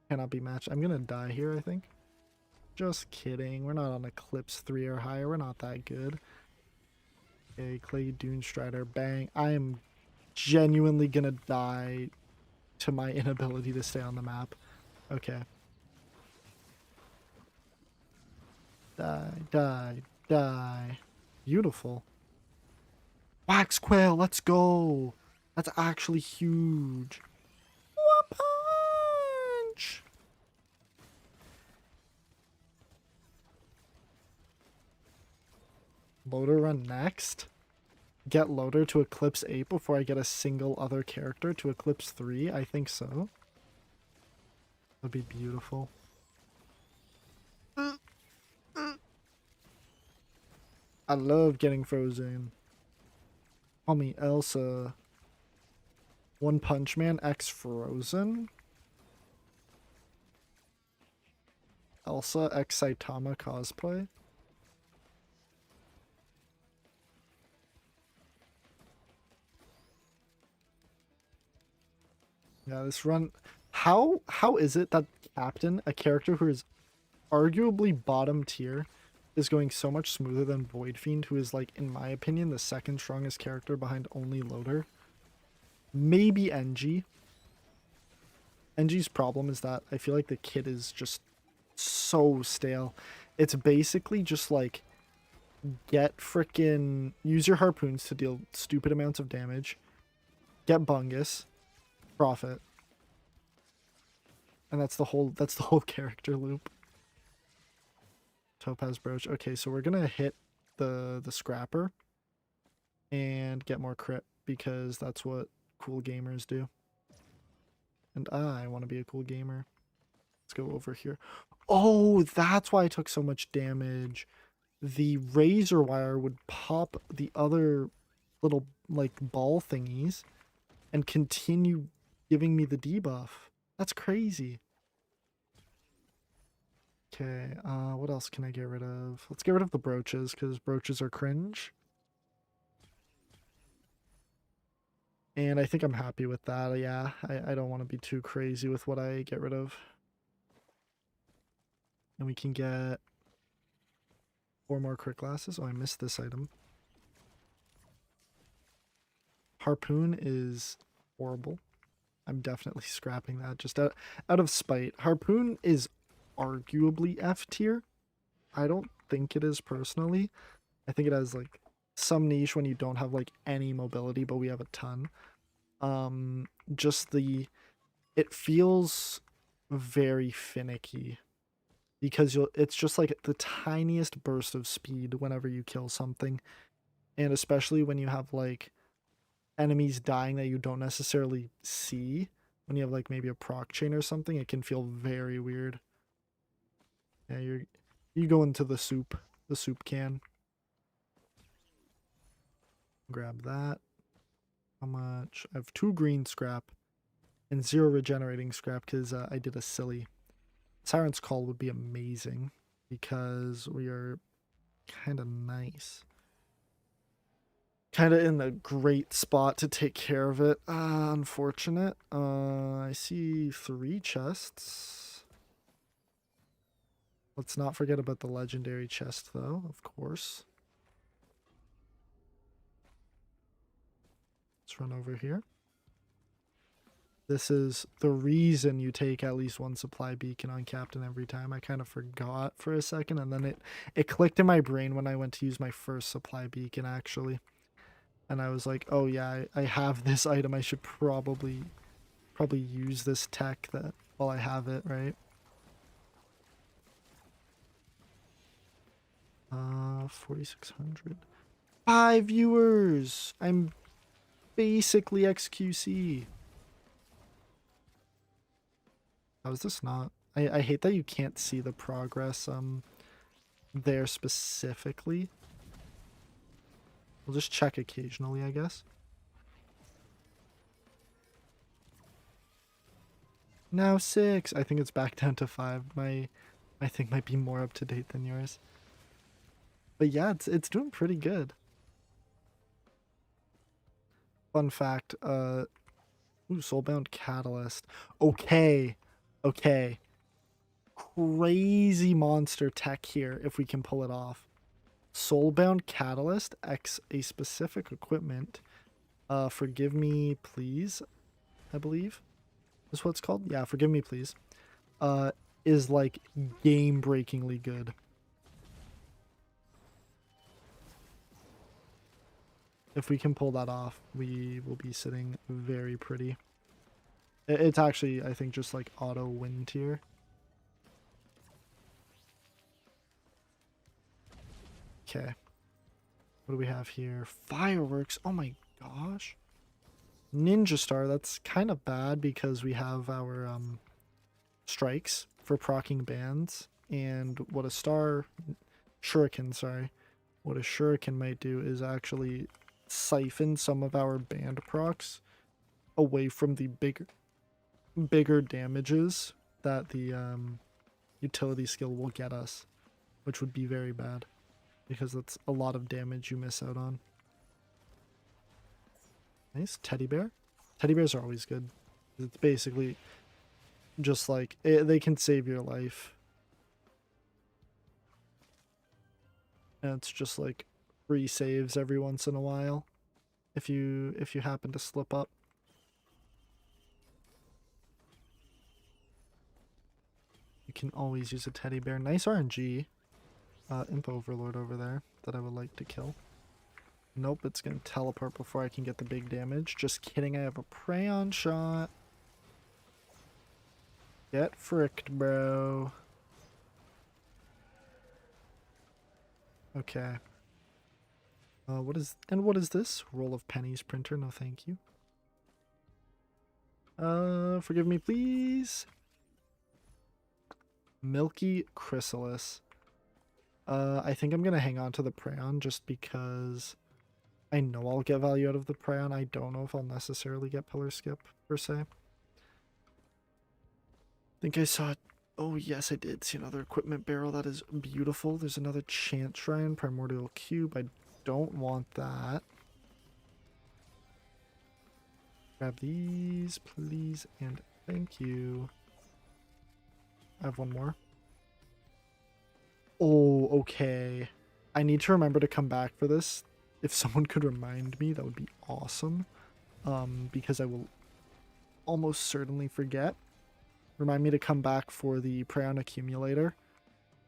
cannot be matched. I'm going to die here, I think. Just kidding. We're not on Eclipse 3 or higher. We're not that good. Okay, Clay Dune Strider. Bang. I am genuinely going to die to my inability to stay on the map. Okay. Die, die, die. Beautiful. Wax Quail, let's go. That's actually huge. One punch. Loader run next. Get Loader to Eclipse 8 before I get a single other character to Eclipse 3? I think so. That'd be beautiful. I love getting frozen. Call me Elsa. One Punch Man X Frozen. Elsa X Saitama cosplay. Yeah, this run. How is it that Captain, a character who is arguably bottom tier, is going so much smoother than Void Fiend, who is, like, in my opinion, the second strongest character behind only Loader? Maybe NG. NG's problem is that I feel like the kit is just so stale. It's basically just like, get frickin' use your harpoons to deal stupid amounts of damage, get Bungus, profit, and that's the whole character loop. Topaz Brooch. Okay, so we're gonna hit the scrapper and get more crit because that's what cool gamers do. And I want to be a cool gamer. Let's go over here. Oh, that's why I took so much damage. The razor wire would pop the other little, like, ball thingies and continue giving me the debuff. That's crazy. Okay, what else can I get rid of? Let's get rid of the brooches, because brooches are cringe. And I think I'm happy with that. Yeah, I don't want to be too crazy with what I get rid of. And we can get 4 more crit glasses. Oh, I missed this item. Harpoon is horrible. I'm definitely scrapping that just out of spite. Harpoon is arguably F tier. I don't think it is personally. I think it has, like, some niche when you don't have, like, any mobility, but we have a ton. Just it feels very finicky because it's just like the tiniest burst of speed whenever you kill something, and especially when you have, like, enemies dying that you don't necessarily see. When you have, like, maybe a proc chain or something, it can feel very weird. Yeah, you go into the soup can. Grab that. How much? I have 2 green scrap and 0 regenerating scrap because I did a silly. Siren's Call would be amazing because we are kind of nice. Kind of in a great spot to take care of it. Unfortunate. I see 3 chests. Let's not forget about the legendary chest, though, of course. Let's run over here. This is the reason you take at least one supply beacon on Captain every time. I kind of forgot for a second, and then it clicked in my brain when I went to use my first supply beacon, actually. And I was like, oh yeah, I have this item. I should probably use this tech that while I have it, right? 4,600. 5 viewers! I'm basically XQC. How is this not? I hate that you can't see the progress there specifically. We'll just check occasionally, I guess. Now 6. I think it's back down to 5. My thing might be more up to date than yours. But yeah, it's doing pretty good. Fun fact, ooh, Soulbound Catalyst. Okay. Okay. Crazy monster tech here if we can pull it off. Soulbound Catalyst X a specific equipment. Forgive me, please. I believe is what it's called. Yeah, forgive me, please. Is like game-breakingly good. If we can pull that off, we will be sitting very pretty. It's actually, I think, just like auto win tier. Okay. What do we have here? Fireworks. Oh my gosh. Ninja Star. That's kind of bad because we have our strikes for proccing bands. And what a shuriken, sorry. What a shuriken might do is actually siphon some of our band procs away from the bigger damages that the utility skill will get us, which would be very bad because that's a lot of damage you miss out on. Nice teddy bear. Teddy bears are always good. It's basically just like they can save your life, and it's just like free saves every once in a while if you happen to slip up. You can always use a teddy bear. Nice RNG. Imp Overlord over there that I would like to kill. Nope, it's gonna teleport before I can get the big damage. Just kidding, I have a Prayon shot. Get fricked, bro. Okay. What is this? Roll of pennies printer, no thank you. Forgive me, please. Milky Chrysalis. I think I'm gonna hang on to the Prayon just because I know I'll get value out of the Prayon. I don't know if I'll necessarily get Pillar Skip, per se. I think I saw... Oh, yes, I did see another equipment barrel. That is beautiful. There's another Chant Shrine, Primordial Cube. I don't want that. Grab these, please, and thank you. I have one more. Oh, okay. I need to remember to come back for this. If someone could remind me, that would be awesome. Because I will almost certainly forget. Remind me to come back for the Prayon Accumulator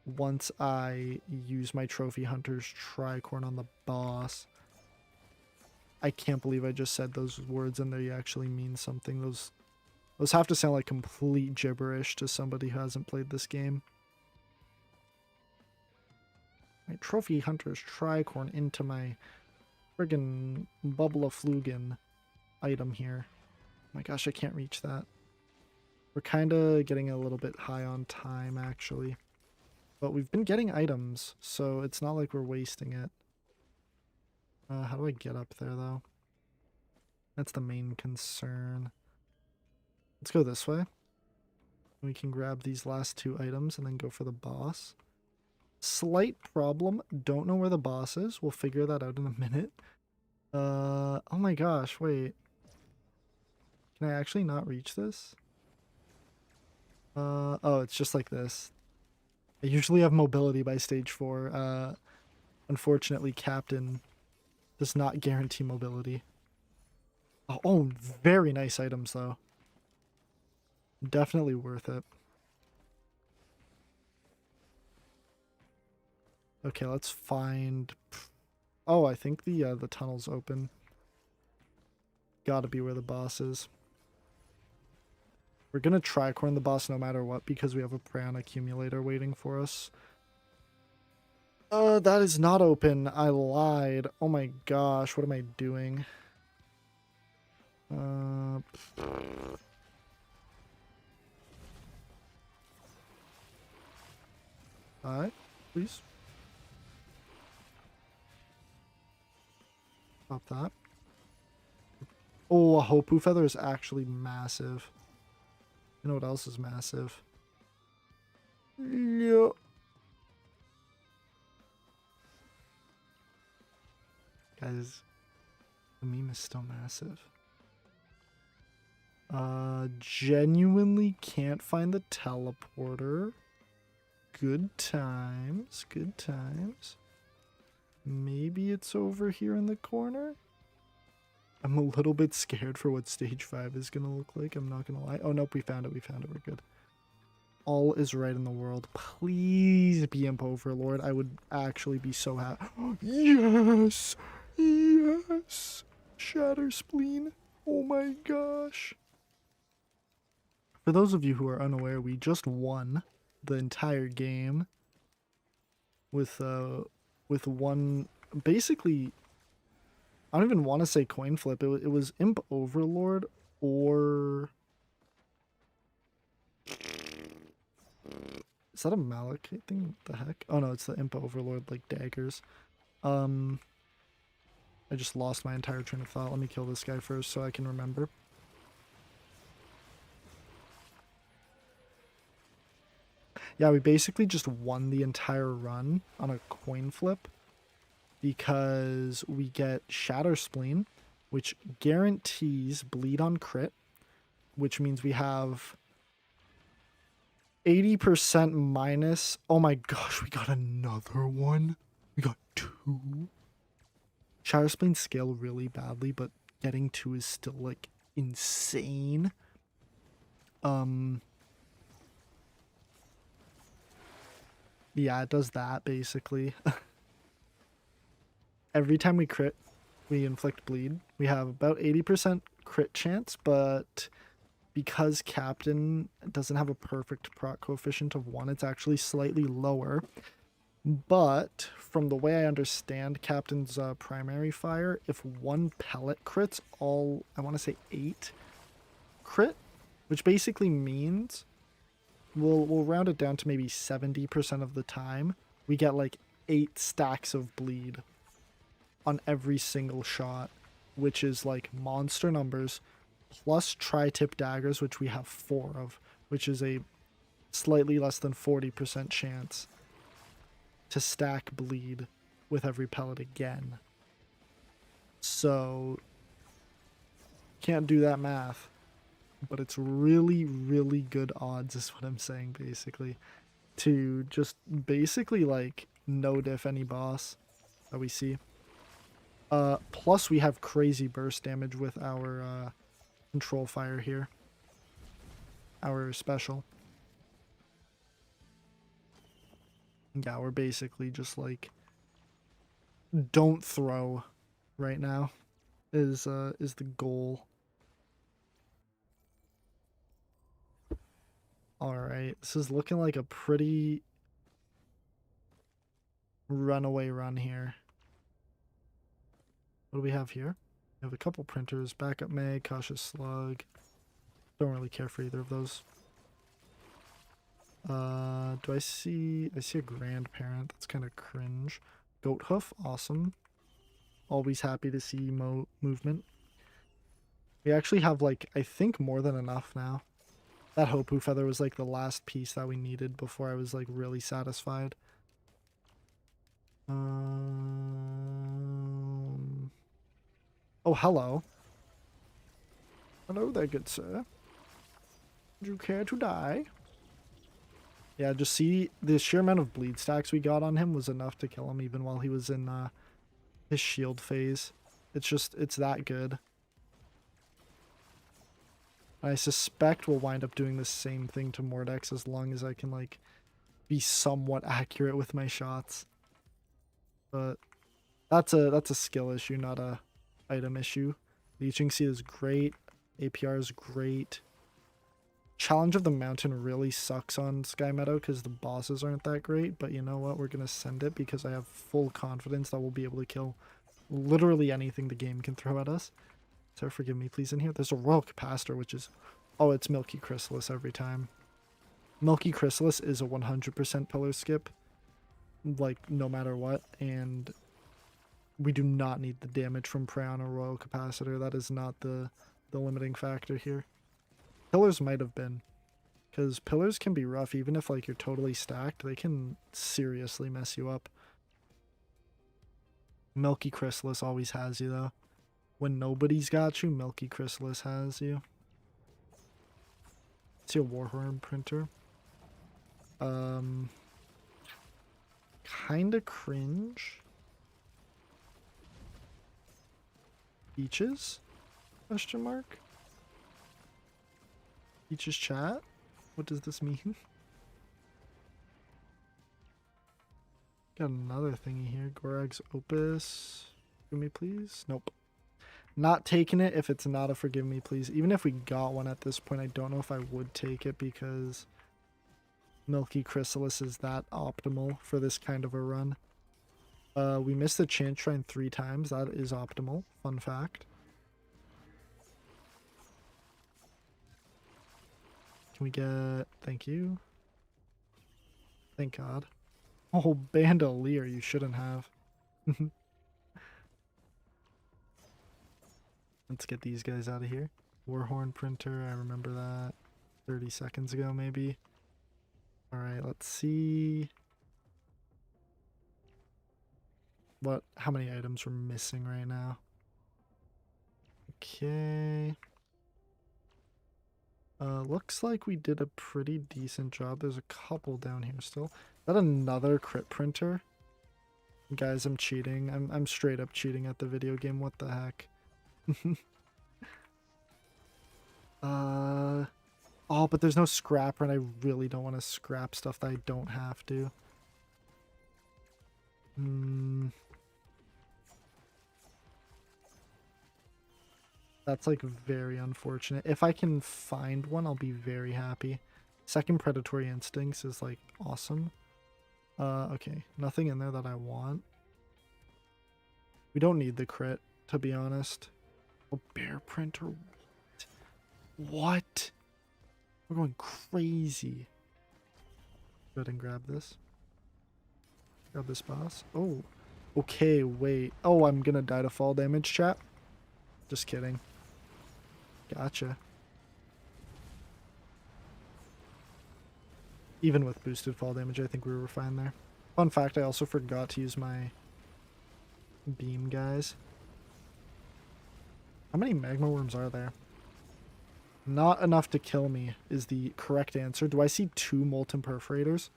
once I use my Trophy Hunter's Tricorn on the boss. I can't believe I just said those words and they actually mean something. Those have to sound like complete gibberish to somebody who hasn't played this game. My Trophy Hunter's Tricorn into my friggin' Bubble of Flugen item here. Oh my gosh, I can't reach that. We're kind of getting a little bit high on time, actually. But we've been getting items, so it's not like we're wasting it. How do I get up there, though? That's the main concern. Let's go this way. We can grab these last 2 items and then go for the boss. Slight problem. Don't know where the boss is. We'll figure that out in a minute. Oh my gosh, wait. Can I actually not reach this? Oh, it's just like this. I usually have mobility by stage 4. Unfortunately, Captain does not guarantee mobility. Oh, very nice items, though. Definitely worth it. Okay, let's find... Oh, I think the tunnel's open. Gotta be where the boss is. We're gonna tricorn the boss no matter what because we have a Prayon accumulator waiting for us. That is not open. I lied. Oh my gosh, what am I doing? Alright, please. Stop that. Oh, a Hopu Feather is actually massive. You know what else is massive? Yeah. Guys, the meme is still massive. Genuinely can't find the teleporter. Good times, good times. Maybe it's over here in the corner? I'm a little bit scared for what stage 5 is gonna look like, I'm not gonna lie. Oh nope, we found it, we're good. All is right in the world. Please be Imp Overlord. I would actually be so happy. Yes! Yes! Shatter Spleen. Oh my gosh. For those of you who are unaware, we just won the entire game with one, basically, I don't even want to say coin flip. It was Imp Overlord or... Is that a Malachite thing? What the heck? Oh no, it's the Imp Overlord, like daggers. I just lost my entire train of thought. Let me kill this guy first so I can remember. Yeah, we basically just won the entire run on a coin flip because we get Shatter Spleen, which guarantees bleed on crit, which means we have 80% minus. Oh my gosh, we got another one. We got 2. Shatter Spleen scale really badly, but getting 2 is still like insane. Yeah, it does that basically. Every time we crit, we inflict bleed. We have about 80% crit chance, but because Captain doesn't have a perfect proc coefficient of 1, it's actually slightly lower. But from the way I understand Captain's primary fire, if 1 pellet crits, all, I want to say 8 crit, which basically means we'll round it down to maybe 70% of the time we get like 8 stacks of bleed on every single shot, which is like monster numbers, plus tri-tip daggers, which we have 4 of, which is a slightly less than 40% chance to stack bleed with every pellet again. So can't do that math, but it's really, really good odds is what I'm saying, basically, to just basically like no diff any boss that we see. Plus we have crazy burst damage with our control fire here, our special. Yeah, we're basically just like don't throw right now is the goal. All right, this is looking like a pretty runaway run here. What do we have here? We have a couple printers, backup mag, cautious slug. Don't really care for either of those. Do I see a grandparent? That's kind of cringe. Goat hoof, awesome. Always happy to see movement. We actually have like, I think more than enough now. That Hopu feather was like the last piece that we needed before I was like really satisfied. Oh, hello. Hello there, good sir. Would you care to die? Yeah, just see the sheer amount of bleed stacks we got on him was enough to kill him even while he was in his shield phase. It's that good. I suspect we'll wind up doing the same thing to Mordex as long as I can, like, be somewhat accurate with my shots. But that's a skill issue, not a item issue. Leeching Seed is great. APR is great. Challenge of the Mountain really sucks on Sky Meadow because the bosses aren't that great, but you know what? We're going to send it because I have full confidence that we'll be able to kill literally anything the game can throw at us. So forgive me, please, in here. There's a Royal Capacitor, which is... Oh, it's Milky Chrysalis every time. Milky Chrysalis is a 100% pillar skip, like, no matter what, and we do not need the damage from Prey on a Royal Capacitor. That is not the limiting factor here. Pillars might have been, because pillars can be rough. Even if, like, you're totally stacked, they can seriously mess you up. Milky Chrysalis always has you, though. When nobody's got you, Milky Chrysalis has you. See a Warhorn printer. Kinda cringe. Beaches? Question mark? Beaches chat? What does this mean? Got another thingy here. Gorag's Opus. Give me, please. Nope. Not taking it if it's not a Forgive Me Please. Even if we got one at this point, I don't know if I would take it because Milky Chrysalis is that optimal for this kind of a run. We missed the Chant Shrine 3 times. That is optimal. Fun fact. Can we get... Thank you. Thank God. Oh, Bandolier, you shouldn't have. Let's get these guys out of here. Warhorn printer, I remember that 30 seconds ago maybe. Alright, let's see how many items we're missing right now. Okay. Looks like we did a pretty decent job. There's a couple down here still. Is that another crit printer? Guys, I'm cheating. I'm straight up cheating at the video game. What the heck? Oh, but there's no scrapper, and I really don't want to scrap stuff that I don't have to. That's, like, very unfortunate. If I can find one, I'll be very happy. Second Predatory Instincts is, like, awesome. Okay. Nothing in there that I want. We don't need the crit, to be honest. A bear printer? What? We're going crazy. Go ahead and grab this. Grab this boss. Oh. Okay, wait. Oh, I'm gonna die to fall damage, chat. Just kidding. Gotcha. Even with boosted fall damage, I think we were fine there. Fun fact, I also forgot to use my beam, guys. How many magma worms are there? Not enough to kill me is the correct answer. Do I see 2 molten perforators?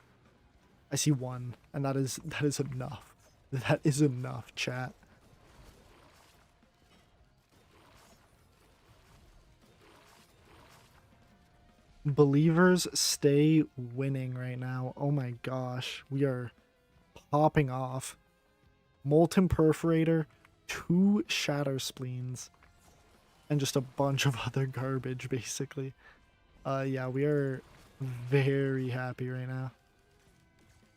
I see 1, and that is enough. That is enough, chat. Believers stay winning right now. Oh my gosh. We are popping off. Molten Perforator, 2 Shatter Spleens, and just a bunch of other garbage, basically. Yeah, we are very happy right now.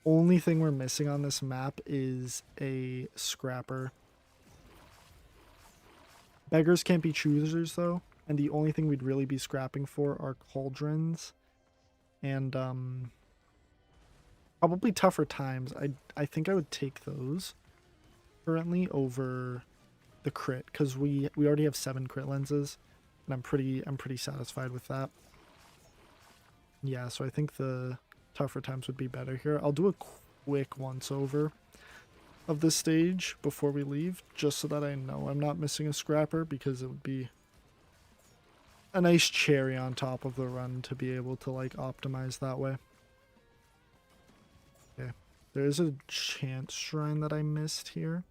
Only thing we're missing on this map is a Scrapper. Beggars can't be choosers, though. And the only thing we'd really be scrapping for are cauldrons and probably tougher times. I think I would take those currently over the crit because we already have 7 crit lenses, and I'm pretty satisfied with that. Yeah, so I think the tougher times would be better here. I'll do a quick once over of this stage before we leave, just so that I know I'm not missing a scrapper, because it would be a nice cherry on top of the run to be able to, like, optimize that way. Okay, there is a chance shrine that I missed here.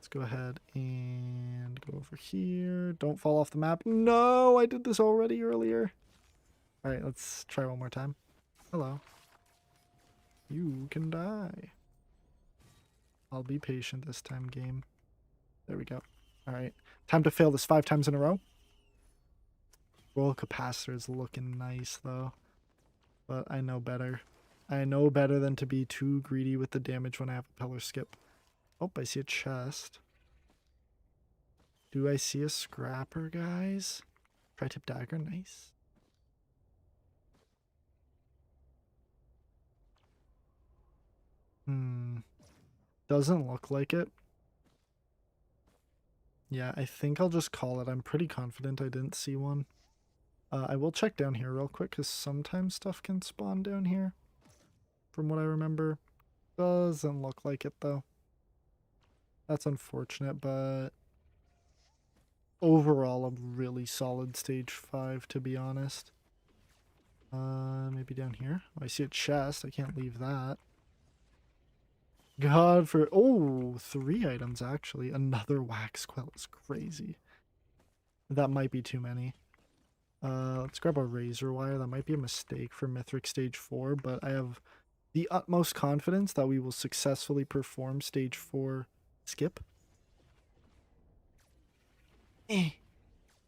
Let's go ahead and go over here. Don't fall off the map. No, I did this already earlier. All right, let's try one more time. Hello. You can die. I'll be patient this time, game. There we go. All right. Time to fail this 5 times in a row. Royal Capacitor is looking nice, though. But I know better. I know better than to be too greedy with the damage when I have a pillar skip. Oh, I see a chest. Do I see a scrapper, guys? Tri-tip dagger, nice. Doesn't look like it. Yeah, I think I'll just call it. I'm pretty confident I didn't see one. I will check down here real quick, because sometimes stuff can spawn down here. From what I remember. Doesn't look like it, though. That's unfortunate, but overall, a really solid stage 5, to be honest. Maybe down here. Oh, I see a chest. I can't leave that. God, for... Oh, 3 items, actually. Another wax quill is crazy. That might be too many. Let's grab a razor wire. That might be a mistake for Mythic Stage 4, but I have the utmost confidence that we will successfully perform Stage 4 skip.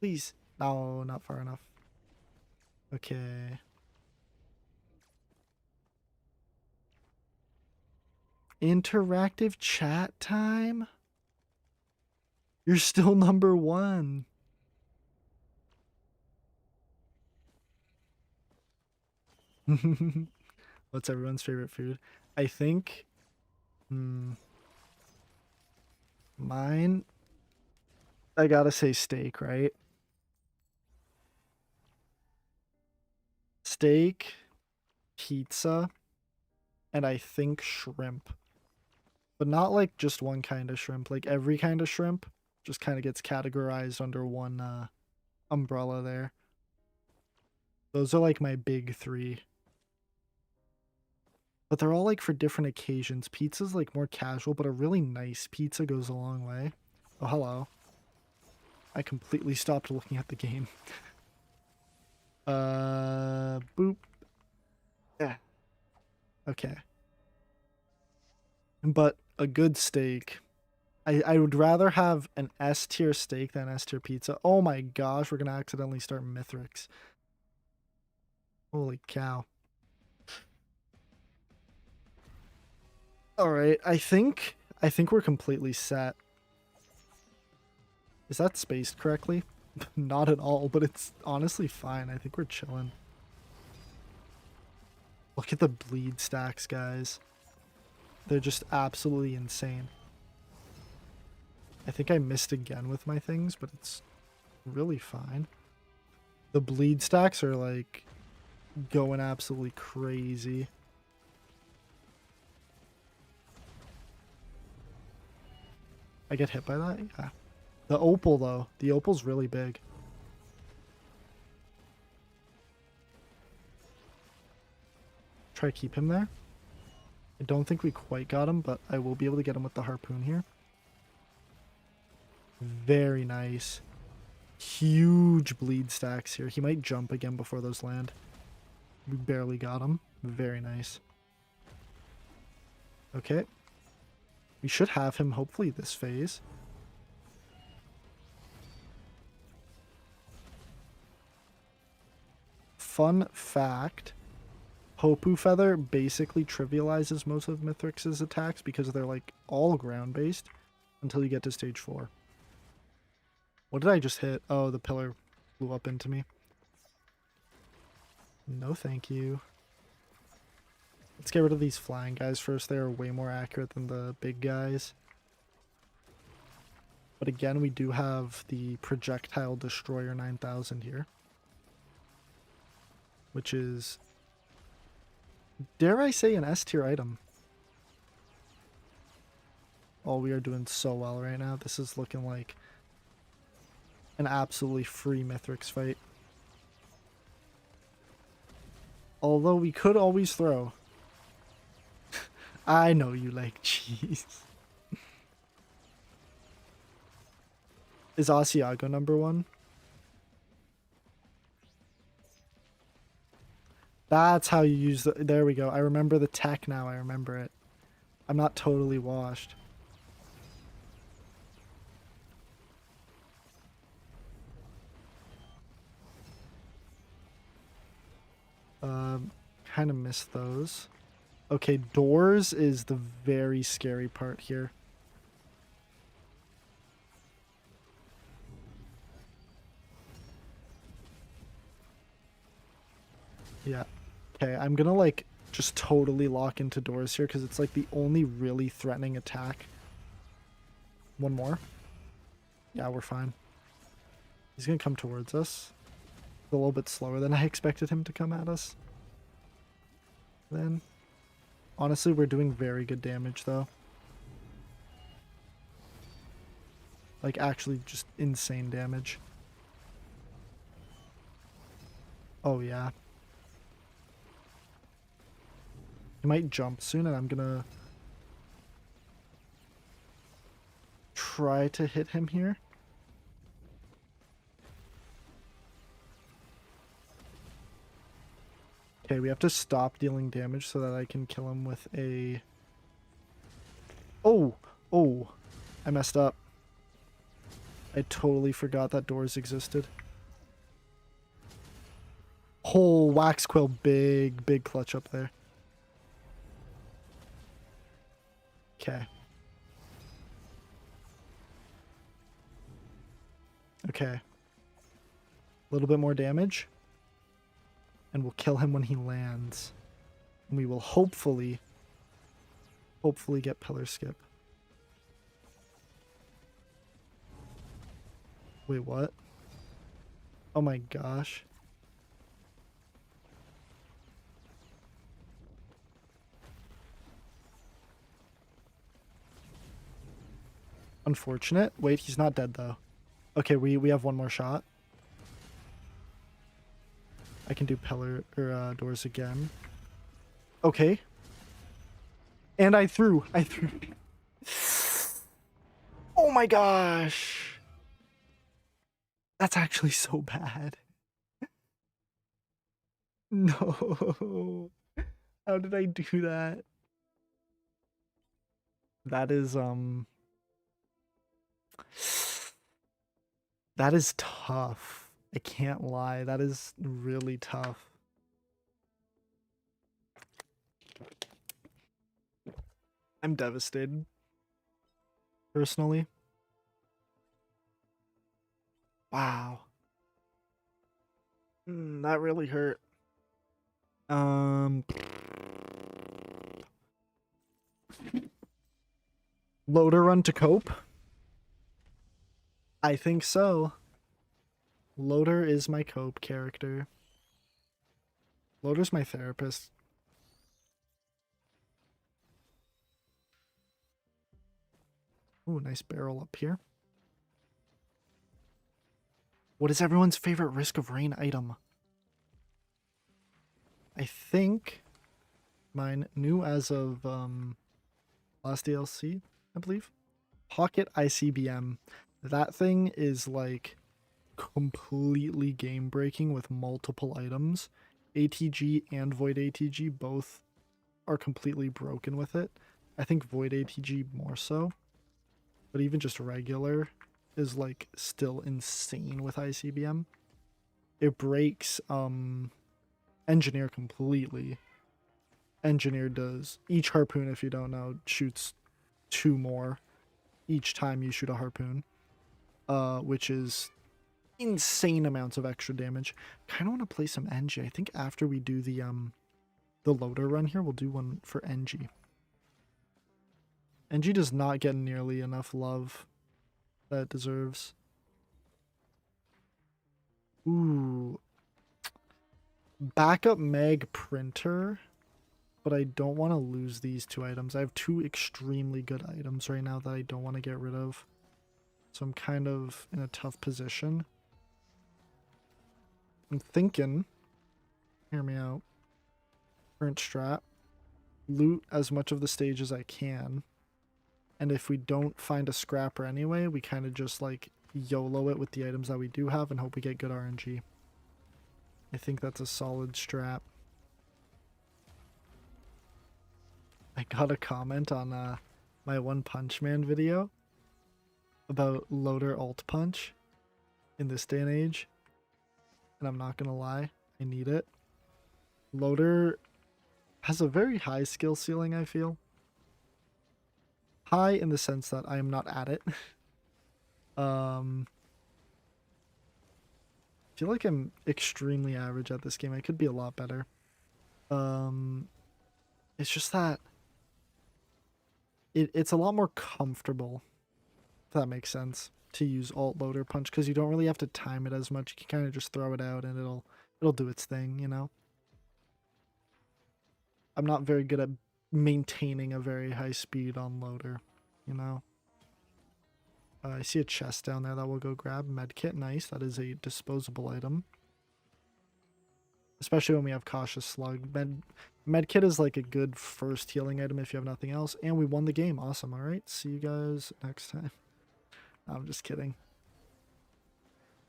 Please. No, not far enough. Okay. Interactive chat time? You're still number 1. What's everyone's favorite food? I think... mine... I gotta say steak, right? Steak, pizza, and I think shrimp. But not like just one kind of shrimp. Like every kind of shrimp just kind of gets categorized under one umbrella there. Those are like my big 3. But they're all like for different occasions. Pizza's like more casual, but a really nice pizza goes a long way. Oh, hello. I completely stopped looking at the game. Boop. Yeah. Okay. But a good steak. I would rather have an S tier steak than S tier pizza. Oh my gosh, we're gonna accidentally start Mithrix. Holy cow. Alright, I think we're completely set. Is that spaced correctly? Not at all, but it's honestly fine. I think we're chilling. Look at the bleed stacks, guys. They're just absolutely insane. I think I missed again with my things, but it's really fine. The bleed stacks are like going absolutely crazy. I get hit by that? Yeah. The opal, though. The opal's really big. Try to keep him there. I don't think we quite got him, but I will be able to get him with the harpoon here. Very nice. Huge bleed stacks here. He might jump again before those land. We barely got him. Very nice. Okay. We should have him hopefully this phase. Fun fact. Hopu Feather basically trivializes most of Mithrix's attacks because they're like all ground based until you get to stage 4. What did I just hit? Oh, the pillar blew up into me. No thank you. Let's get rid of these flying guys first. They are way more accurate than the big guys. But again, we do have the Projectile Destroyer 9000 here. Which is, dare I say, an S tier item. Oh, we are doing so well right now. This is looking like an absolutely free Mithrix fight. Although we could always throw. I know you like cheese. Is Asiago number 1? That's how you use the... There we go. I remember the tech now. I remember it. I'm not totally washed. Kind of missed those. Okay, doors is the very scary part here. Yeah. Okay, I'm gonna like just totally lock into doors here because it's like the only really threatening attack. One more. Yeah, we're fine. He's gonna come towards us. A little bit slower than I expected him to come at us. Then, honestly, we're doing very good damage though. Like actually just insane damage. Oh yeah. He might jump soon and I'm gonna try to hit him here. Okay, we have to stop dealing damage so that I can kill him with a... Oh! Oh! I messed up. I totally forgot that doors existed. Whole wax quill, big clutch up there. Okay. Okay. A little bit more damage. And we'll kill him when he lands. And we will hopefully get pillar skip. Wait, what? Oh my gosh. Unfortunate. Wait, he's not dead though. Okay, we have one more shot. I can do pillar or doors again. Okay. And I threw. Oh my gosh. That's actually so bad. No. How did I do that? That is that is tough. I can't lie. That is really tough. I'm devastated. Personally. Wow. That really hurt. Loader run to cope? I think so. Loader is my cope character. Loader's my therapist. Ooh, nice barrel up here. What is everyone's favorite Risk of Rain item? I think mine, new as of last DLC, I believe. Pocket ICBM. That thing is like completely game breaking with multiple items. ATG and Void ATG both are completely broken with it. I think Void ATG more so. But even just regular is like still insane with ICBM. It breaks Engineer completely. Engineer does. Each harpoon, if you don't know, shoots 2 more each time you shoot a harpoon. Which is insane amounts of extra damage. Kind of want to play some NG. I think after we do the loader run here, we'll do one for NG. NG does not get nearly enough love that it deserves. Ooh. Backup mag printer, but I don't want to lose these 2 items. I have 2 extremely good items right now that I don't want to get rid of. So I'm kind of in a tough position. I'm thinking, hear me out, current strat, loot as much of the stage as I can. And if we don't find a scrapper anyway, we kind of just like YOLO it with the items that we do have and hope we get good RNG. I think that's a solid strat. I got a comment on my One Punch Man video about loader alt punch in this day and age. And I'm not gonna lie, I need it. Loader has a very high skill ceiling, I feel. High in the sense that I am not at it. I feel like I'm extremely average at this game. I could be a lot better. It's just that it's a lot more comfortable, if that makes sense, to use alt loader punch because you don't really have to time it as much. You can kind of just throw it out and it'll do its thing, you know? I'm not very good at maintaining a very high speed on loader, you know? I see a chest down there that we'll go grab. Medkit, nice. That is a disposable item. Especially when we have Cautious Slug. Medkit is like a good first healing item if you have nothing else. And we won the game. Awesome. Alright, see you guys next time. I'm just kidding.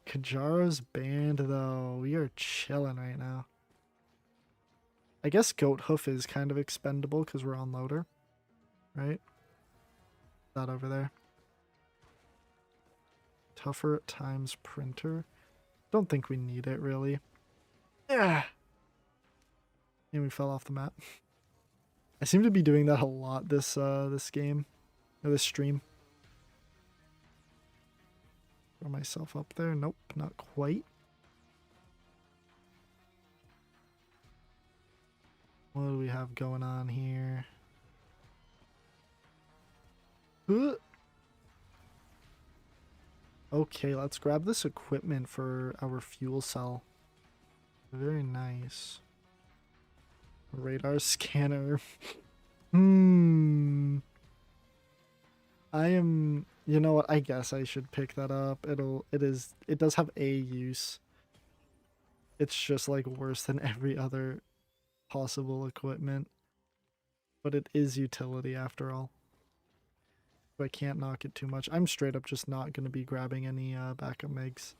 Kajara's banned though. We are chilling right now. I guess Goat Hoof is kind of expendable because we're on loader. Right? That over there. Tougher at times printer. Don't think we need it really. Yeah. And we fell off the map. I seem to be doing that a lot this game. Or this stream. Throw myself up there. Nope, not quite. What do we have going on here? Okay, let's grab this equipment for our fuel cell. Very nice. Radar scanner. You know what? I guess I should pick that up. It does have a use. It's just like worse than every other possible equipment. But it is utility after all. So I can't knock it too much. I'm straight up just not going to be grabbing any backup megs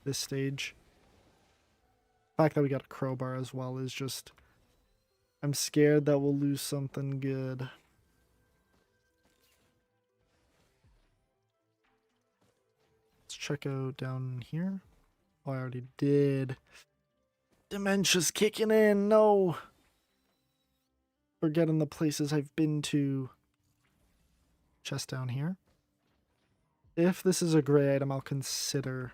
this stage. The fact that we got a crowbar as well is just... I'm scared that we'll lose something good. Let's check out down here. Oh, I already did. Dementia's kicking in. No. Forgetting the places I've been to. Chest down here. If this is a gray item, I'll consider.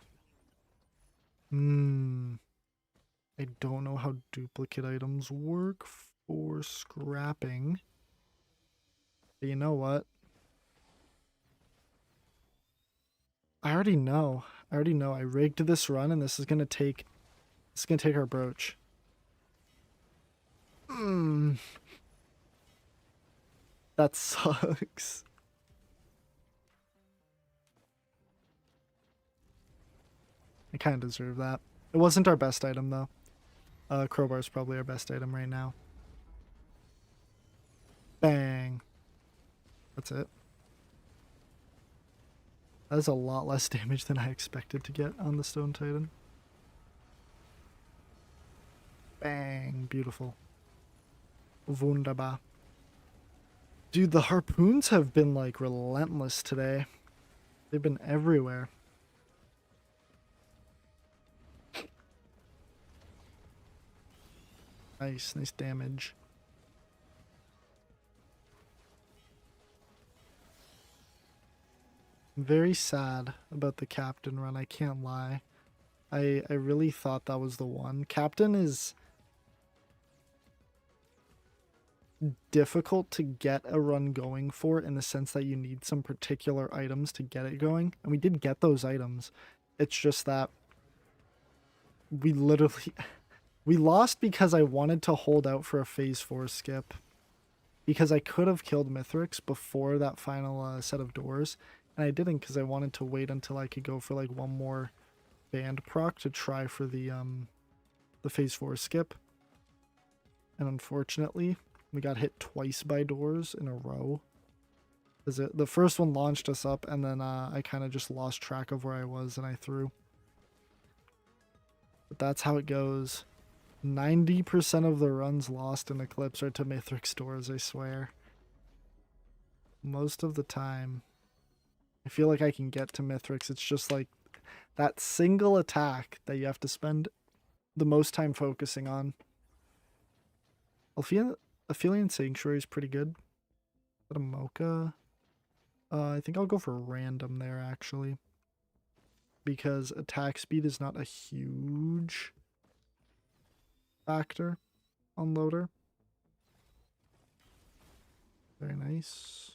I don't know how duplicate items work for scrapping. But you know what? I already know. I rigged this run and this is gonna take our brooch. That sucks. I kind of deserve that. It wasn't our best item though. Crowbar is probably our best item right now. Bang. That's it. That is a lot less damage than I expected to get on the Stone Titan. Bang. Beautiful. Wunderbar. Dude, the harpoons have been like relentless today. They've been everywhere. Nice damage. I'm very sad about the Captain run, I can't lie. I really thought that was the one. Captain is difficult to get a run going for in the sense that you need some particular items to get it going. And we did get those items. It's just that we literally... We lost because I wanted to hold out for a phase 4 skip. Because I could have killed Mithrix before that final set of doors. And I didn't because I wanted to wait until I could go for like one more band proc to try for the phase 4 skip. And unfortunately, we got hit twice by doors in a row. Because the first one launched us up, and then I kind of just lost track of where I was, and I threw. But that's how it goes. 90% of the runs lost in Eclipse are to Mythic stores, I swear. Most of the time. I feel like I can get to Mithrix. It's just like that single attack that you have to spend the most time focusing on. Aphelion Sanctuary is pretty good. Is that a Mocha? I think I'll go for random there, actually. Because attack speed is not a huge factor on loader. Very nice.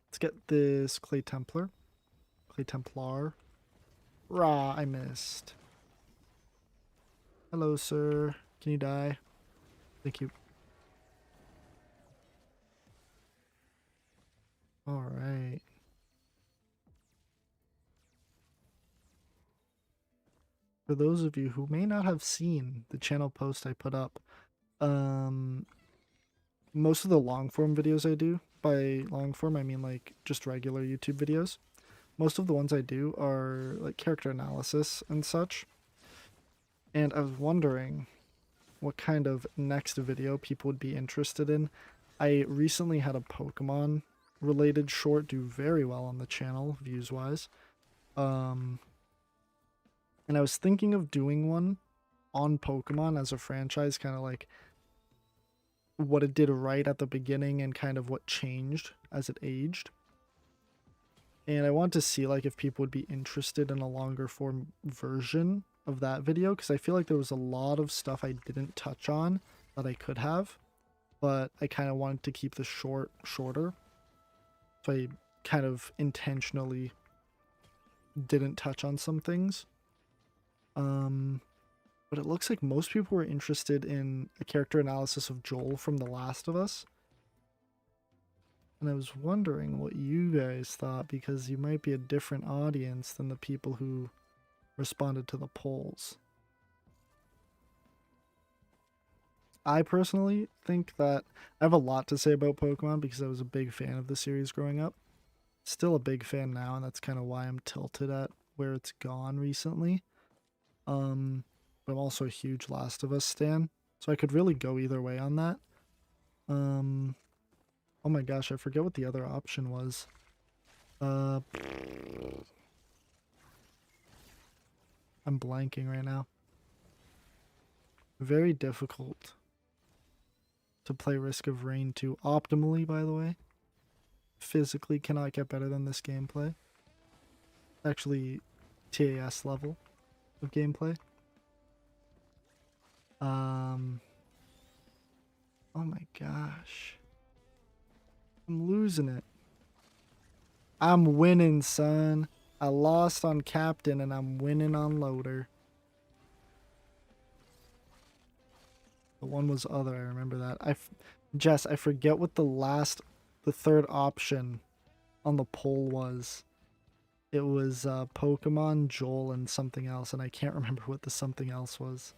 Let's get this Clay Templar. Clay Templar. Rah, I missed. Hello, sir. Can you die? Thank you. Alright. For those of you who may not have seen the channel post I put up, most of the long form videos I do, by long form I mean like just regular YouTube videos, most of the ones I do are like character analysis and such. And I was wondering what kind of next video people would be interested in. I recently had a Pokemon related short do very well on the channel, views wise. And I was thinking of doing one on Pokemon as a franchise, kind of like what it did right at the beginning and kind of what changed as it aged. And I want to see like if people would be interested in a longer form version of that video, because I feel like there was a lot of stuff I didn't touch on that I could have, but I kind of wanted to keep the shorter. So I kind of intentionally didn't touch on some things. But it looks like most people were interested in a character analysis of Joel from The Last of Us. And I was wondering what you guys thought, because you might be a different audience than the people who responded to the polls. I personally think that I have a lot to say about Pokemon because I was a big fan of the series growing up. Still a big fan now, and that's kind of why I'm tilted at where it's gone recently. But I'm also a huge Last of Us stan, so I could really go either way on that. Oh my gosh, I forget what the other option was. I'm blanking right now. Very difficult to play Risk of Rain 2 optimally, by the way. Physically cannot get better than this gameplay. Actually, TAS level of gameplay. Oh my gosh. I'm losing it. I'm winning, son. I lost on Captain and I'm winning on Loader. The one was other, I remember that. Jess, I forget what the third option on the poll was. It was Pokemon, Joel, and something else, and I can't remember what the something else was.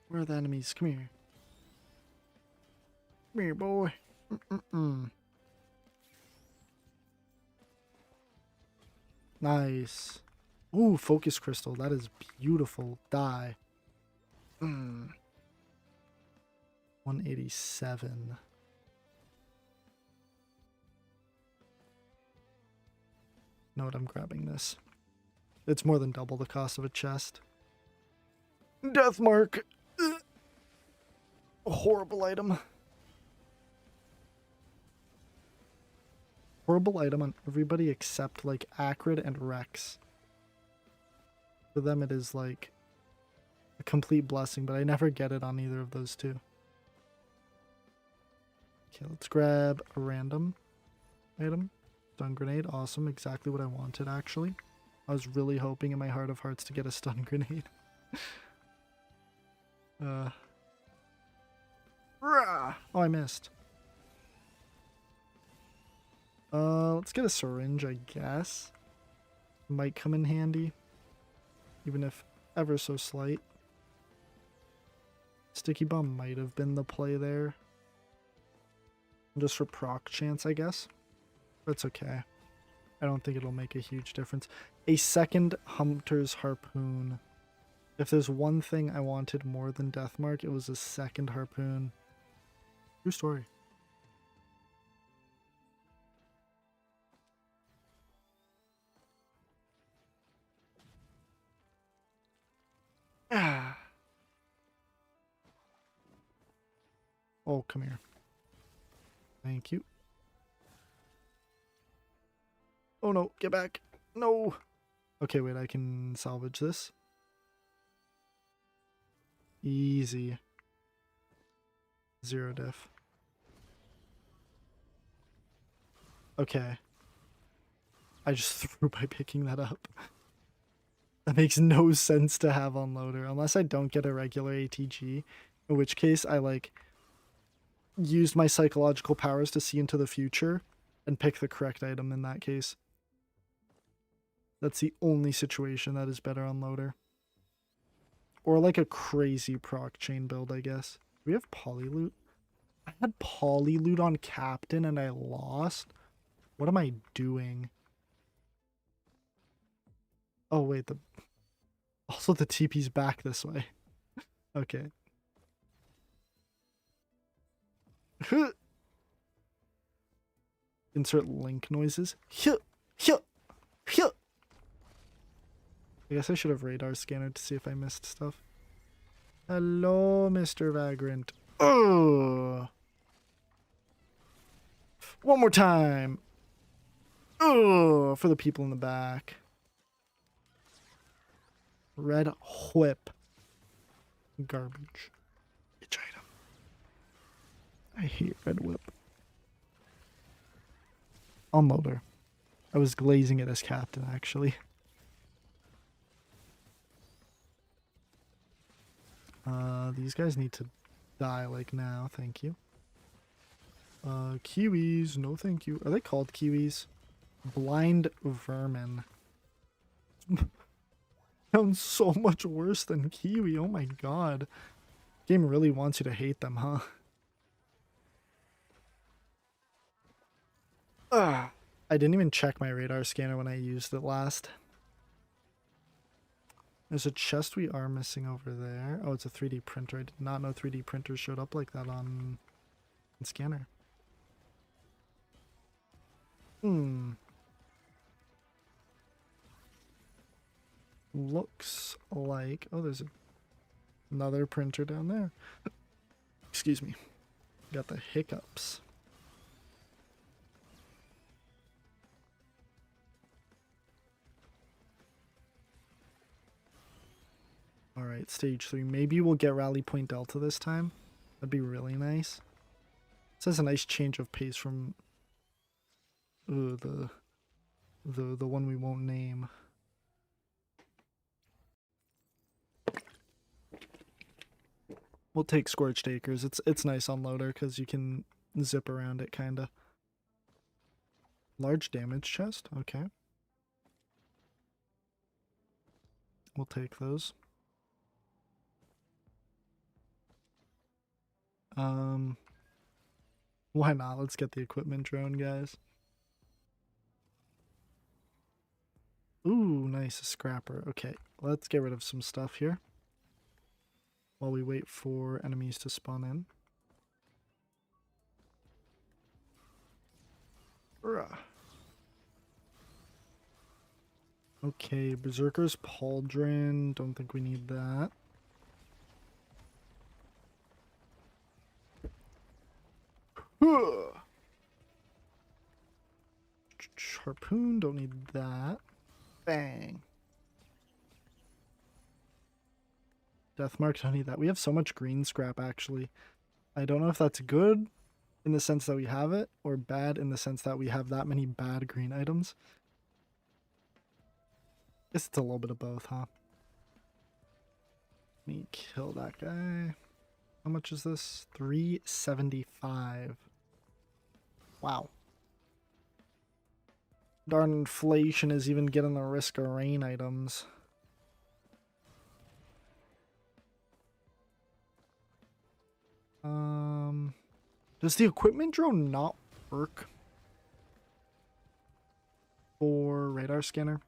Where are the enemies? Come here. Come here, boy. Nice. Ooh, Focus Crystal. That is beautiful. Die. 187. Know what? I'm grabbing this. It's more than double the cost of a chest. Deathmark. A horrible item. Horrible item on everybody except like Acrid and Rex. For them it is like a complete blessing, but I never get it on either of those two. Okay, let's grab a random item. Stun grenade, awesome, exactly what I wanted actually. I was really hoping in my heart of hearts to get a stun grenade. Oh, I missed. Let's get a syringe, I guess. Might come in handy. Even if ever so slight. Sticky Bomb might have been the play there. Just for proc chance, I guess. But it's okay. I don't think it'll make a huge difference. A second Hunter's Harpoon. If there's one thing I wanted more than Deathmark, it was a second Harpoon. True story. Ah. Oh, come here. Thank you. Oh no, get back. No. Okay, wait, I can salvage this. Easy. 0 diff. Okay. I just threw by picking that up. That makes no sense to have on loader, unless I don't get a regular ATG, in which case I, like, used my psychological powers to see into the future and pick the correct item in that case. That's the only situation that is better on loader. Or like a crazy proc chain build, I guess. Do we have polyloot? I had polyloot on captain and I lost? What am I doing? Oh wait, also the TP's back this way. Okay. Insert link noises. I guess I should have radar scanned to see if I missed stuff. Hello, Mr. Vagrant. Oh! One more time. Oh, for the people in the back. Red whip. Garbage. Which item? I hate red whip. Unloader. I was glazing it as captain, actually. These guys need to die, like, now. Thank you. Kiwis. No thank you. Are they called kiwis? Blind vermin. Sounds so much worse than kiwi. Oh my god. Game really wants you to hate them, huh? Ugh. I didn't even check my radar scanner when I used it last. There's a chest we are missing over there. Oh, it's a 3D printer. I did not know 3D printers showed up like that on scanner. Looks like... Oh, there's another printer down there. Excuse me. Got the hiccups. Alright, stage 3. Maybe we'll get Rally Point Delta this time. That'd be really nice. This has a nice change of pace from the one we won't name. We'll take Scorched Acres. It's nice on loader because you can zip around it, kinda. Large damage chest. Okay. We'll take those. Why not? Let's get the equipment drone, guys. Ooh, nice, a scrapper. Okay, let's get rid of some stuff here while we wait for enemies to spawn in. Okay, Berserker's Pauldron. Don't think we need that. Harpoon, don't need that. Bang. Deathmark, don't need that. We have so much green scrap, actually. I don't know if that's good in the sense that we have it, or bad in the sense that we have that many bad green items. Guess it's a little bit of both, huh? Let me kill that guy. How much is this? 375. Wow. Darn inflation is even getting the risk of rain items. Does the equipment drone not work for radar scanner?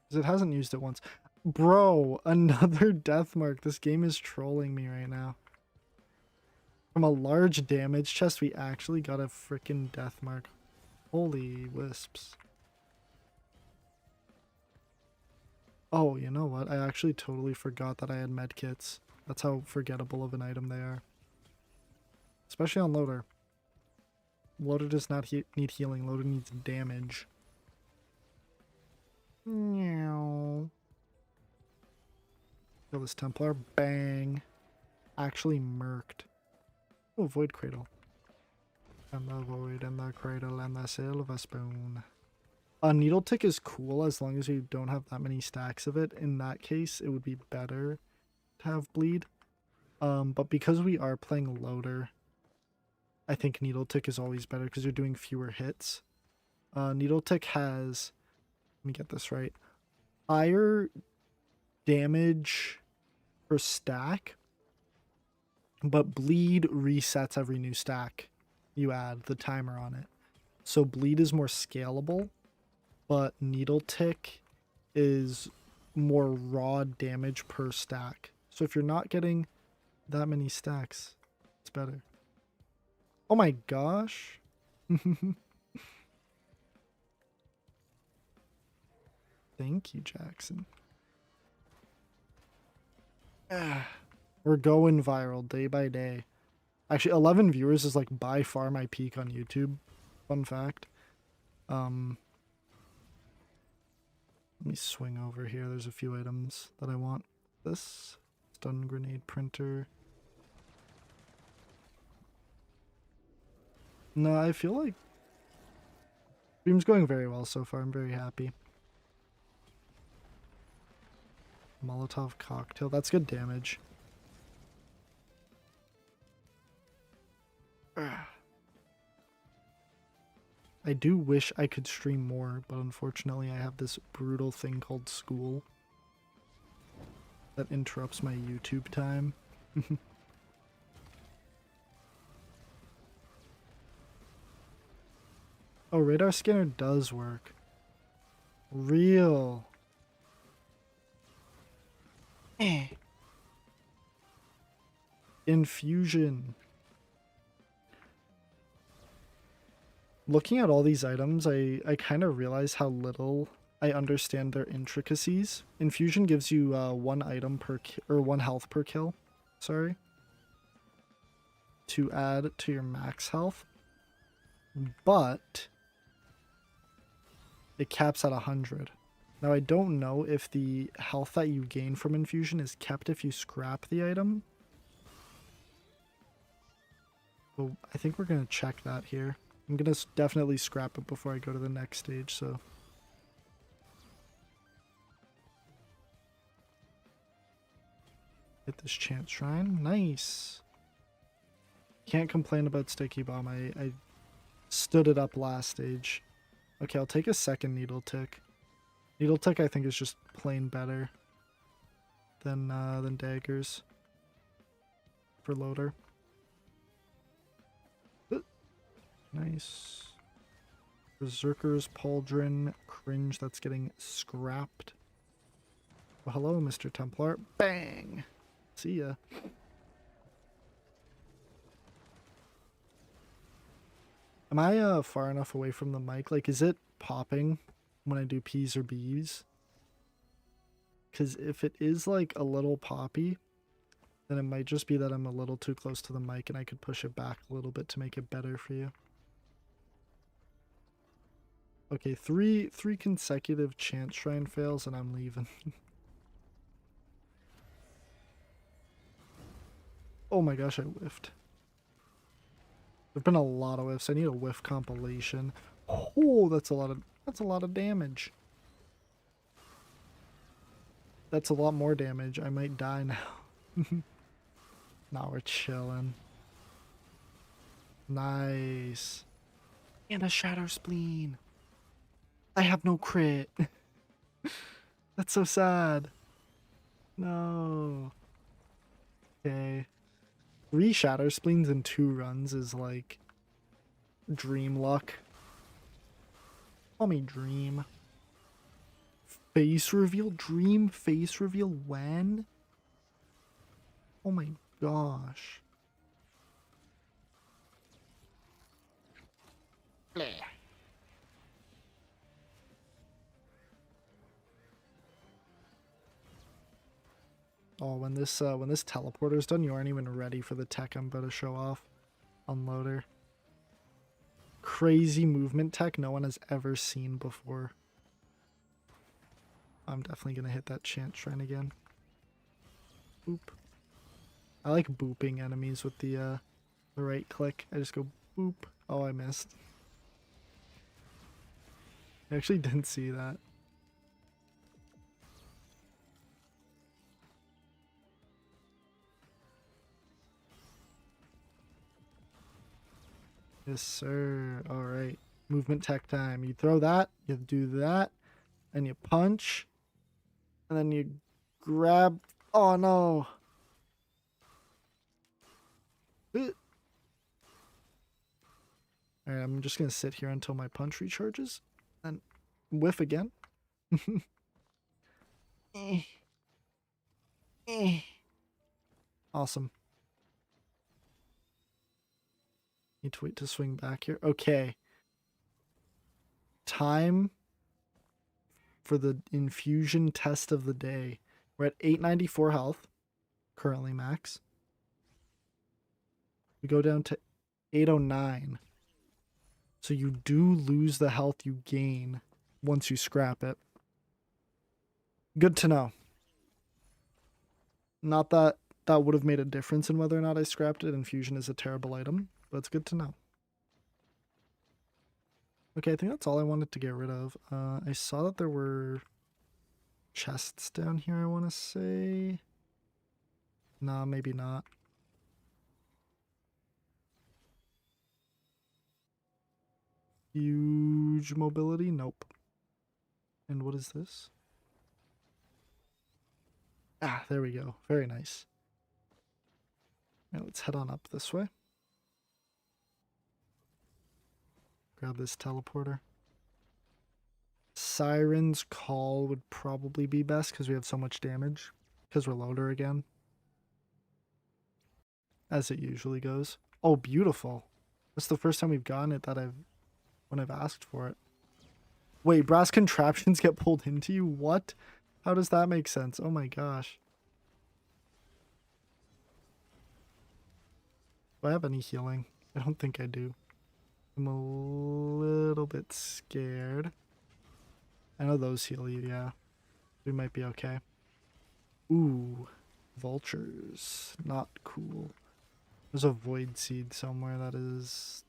Because it hasn't used it once. Bro, another death mark. This game is trolling me right now. From a large damage chest, we actually got a freaking death mark. Holy wisps. Oh, you know what? I actually totally forgot that I had medkits. That's how forgettable of an item they are. Especially on Loader. Loader does not need healing. Loader needs damage. Meow. Kill this Templar. Bang. Actually murked. Oh, Void Cradle. And the Void, and the Cradle, and the Silver Spoon. Needle Tick is cool as long as you don't have that many stacks of it. In that case, it would be better to have Bleed. But because we are playing Loader, I think Needle Tick is always better because you're doing fewer hits. Needle Tick has, let me get this right, higher damage per stack, but Bleed resets every new stack you add, the timer on it. So Bleed is more scalable, but Needle Tick is more raw damage per stack. So if you're not getting that many stacks, it's better. Oh my gosh. Thank you, Jackson. We're going viral day by day. Actually, 11 viewers is like by far my peak on YouTube. Fun fact. Let me swing over here. There's a few items that I want. This stun grenade printer. No, I feel like stream's going very well so far. I'm very happy. Molotov cocktail. That's good damage. I do wish I could stream more, but unfortunately I have this brutal thing called school that interrupts my YouTube time. Oh, radar scanner does work. Real. Infusion. Looking at all these items, I kind of realize how little I understand their intricacies. Infusion gives you one item per or one health per kill, sorry, to add to your max health, but it caps at 100. Now I don't know if the health that you gain from infusion is kept if you scrap the item. Well, I think we're gonna check that here. I'm gonna definitely scrap it before I go to the next stage, so. Hit this chant shrine. Nice. Can't complain about sticky bomb. I stood it up last stage. Okay, I'll take a second needle tick. Needle tick I think is just plain better than daggers for loader. Nice. Berserker's Pauldron. Cringe, that's getting scrapped. Well, hello, Mr. Templar. Bang! See ya. Am I far enough away from the mic? Like, is it popping when I do P's or B's? Because if it is, like, a little poppy, then it might just be that I'm a little too close to the mic and I could push it back a little bit to make it better for you. Okay, three consecutive chant shrine fails and I'm leaving. Oh my gosh, I whiffed. There've been a lot of whiffs. I need a whiff compilation. Oh, that's a lot of damage. That's a lot more damage. I might die now. Now we're chilling. Nice. And a shatter spleen. I have no crit. That's so sad. No. Okay. 3 Shatter Spleens in 2 runs is like dream luck. Call me dream. Face reveal? Dream face reveal when? Oh my gosh. Bleh. Oh, when this teleporter's done, you aren't even ready for the tech I'm about to show off. Unloader. Crazy movement tech no one has ever seen before. I'm definitely gonna hit that chant shrine again. Boop. I like booping enemies with the right click. I just go boop. Oh, I missed. I actually didn't see that. Yes, sir. All right. Movement tech time. You throw that, you do that, and you punch, and then you grab. Oh no. All right, I'm just gonna sit here until my punch recharges, and whiff again. Awesome. Need to wait to swing back here. Okay. Time for the infusion test of the day. We're at 894 health, currently max. We go down to 809. So you do lose the health you gain once you scrap it. Good to know. Not that that would have made a difference in whether or not I scrapped it. Infusion is a terrible item, but it's good to know. Okay, I think that's all I wanted to get rid of. I saw that there were chests down here, I want to say. Nah, maybe not. Huge mobility? Nope. And what is this? Ah, there we go. Very nice. Now let's head on up this way. Grab this teleporter. Siren's Call would probably be best because we have so much damage. Because we're loader again. As it usually goes. Oh, beautiful. That's the first time we've gotten it when I've asked for it. Wait, brass contraptions get pulled into you? What? How does that make sense? Oh my gosh. Do I have any healing? I don't think I do. I'm a little bit scared. I know those heal you, yeah. We might be okay. Ooh, vultures. Not cool. There's a void seed somewhere that is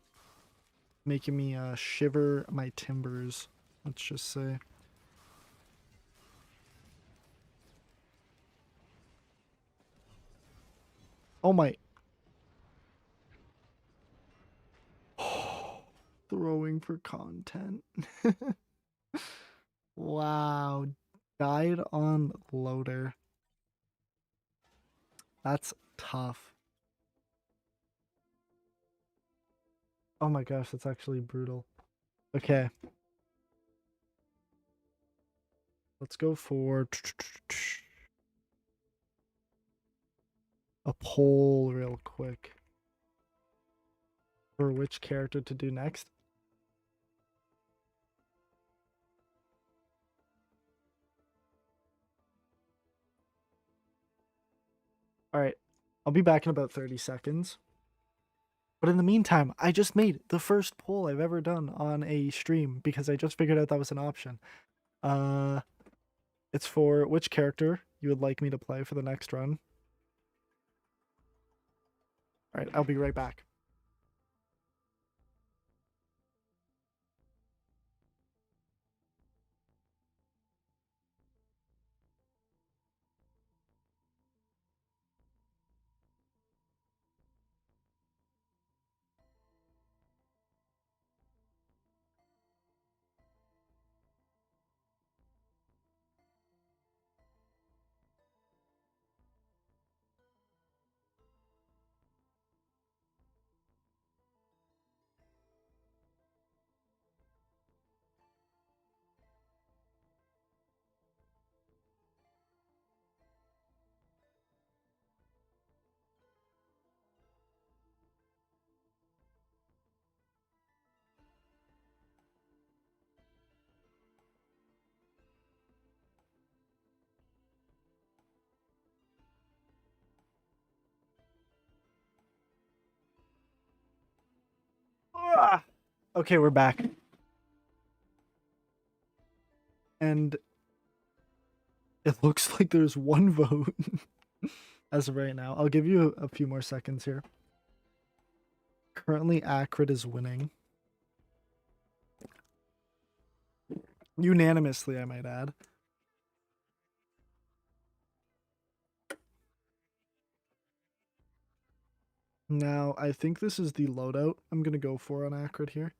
making me shiver my timbers, let's just say. Oh my. Throwing for content. Wow. Died on loader. That's tough. Oh my gosh, that's actually brutal. Okay. Let's go for a poll real quick. For which character to do next. Alright. I'll be back in about 30 seconds. But in the meantime, I just made the first poll I've ever done on a stream because I just figured out that was an option. It's for which character you would like me to play for the next run. Alright, I'll be right back. Ah! Okay, we're back. And it looks like there's one vote as of right now. I'll give you a few more seconds here. Currently, Acrid is winning. Unanimously, I might add. Now, I think this is the loadout I'm going to go for on Acrid here.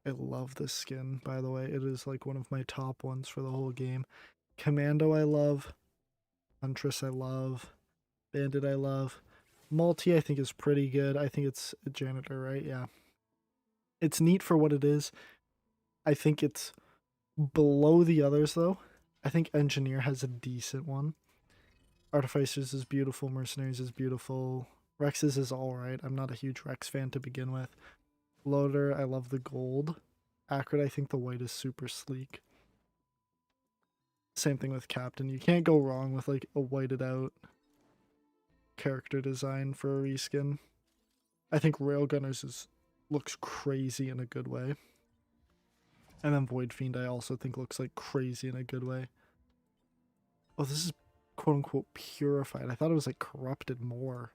I love this skin, by the way. It is like one of my top ones for the whole game. Commando I love. Huntress I love. Bandit I love. Multi I think is pretty good. I think it's a janitor, right? Yeah. It's neat for what it is. I think it's below the others, though. I think Engineer has a decent one. Artificers is beautiful. Mercenaries is beautiful. Rex's is alright. I'm not a huge Rex fan to begin with. Loader, I love the gold. Acrid, I think the white is super sleek. Same thing with Captain. You can't go wrong with like a whited out character design for a reskin. I think Railgunners looks crazy in a good way. And then Void Fiend I also think looks like crazy in a good way. Oh, this is quote unquote purified. I thought it was like corrupted more.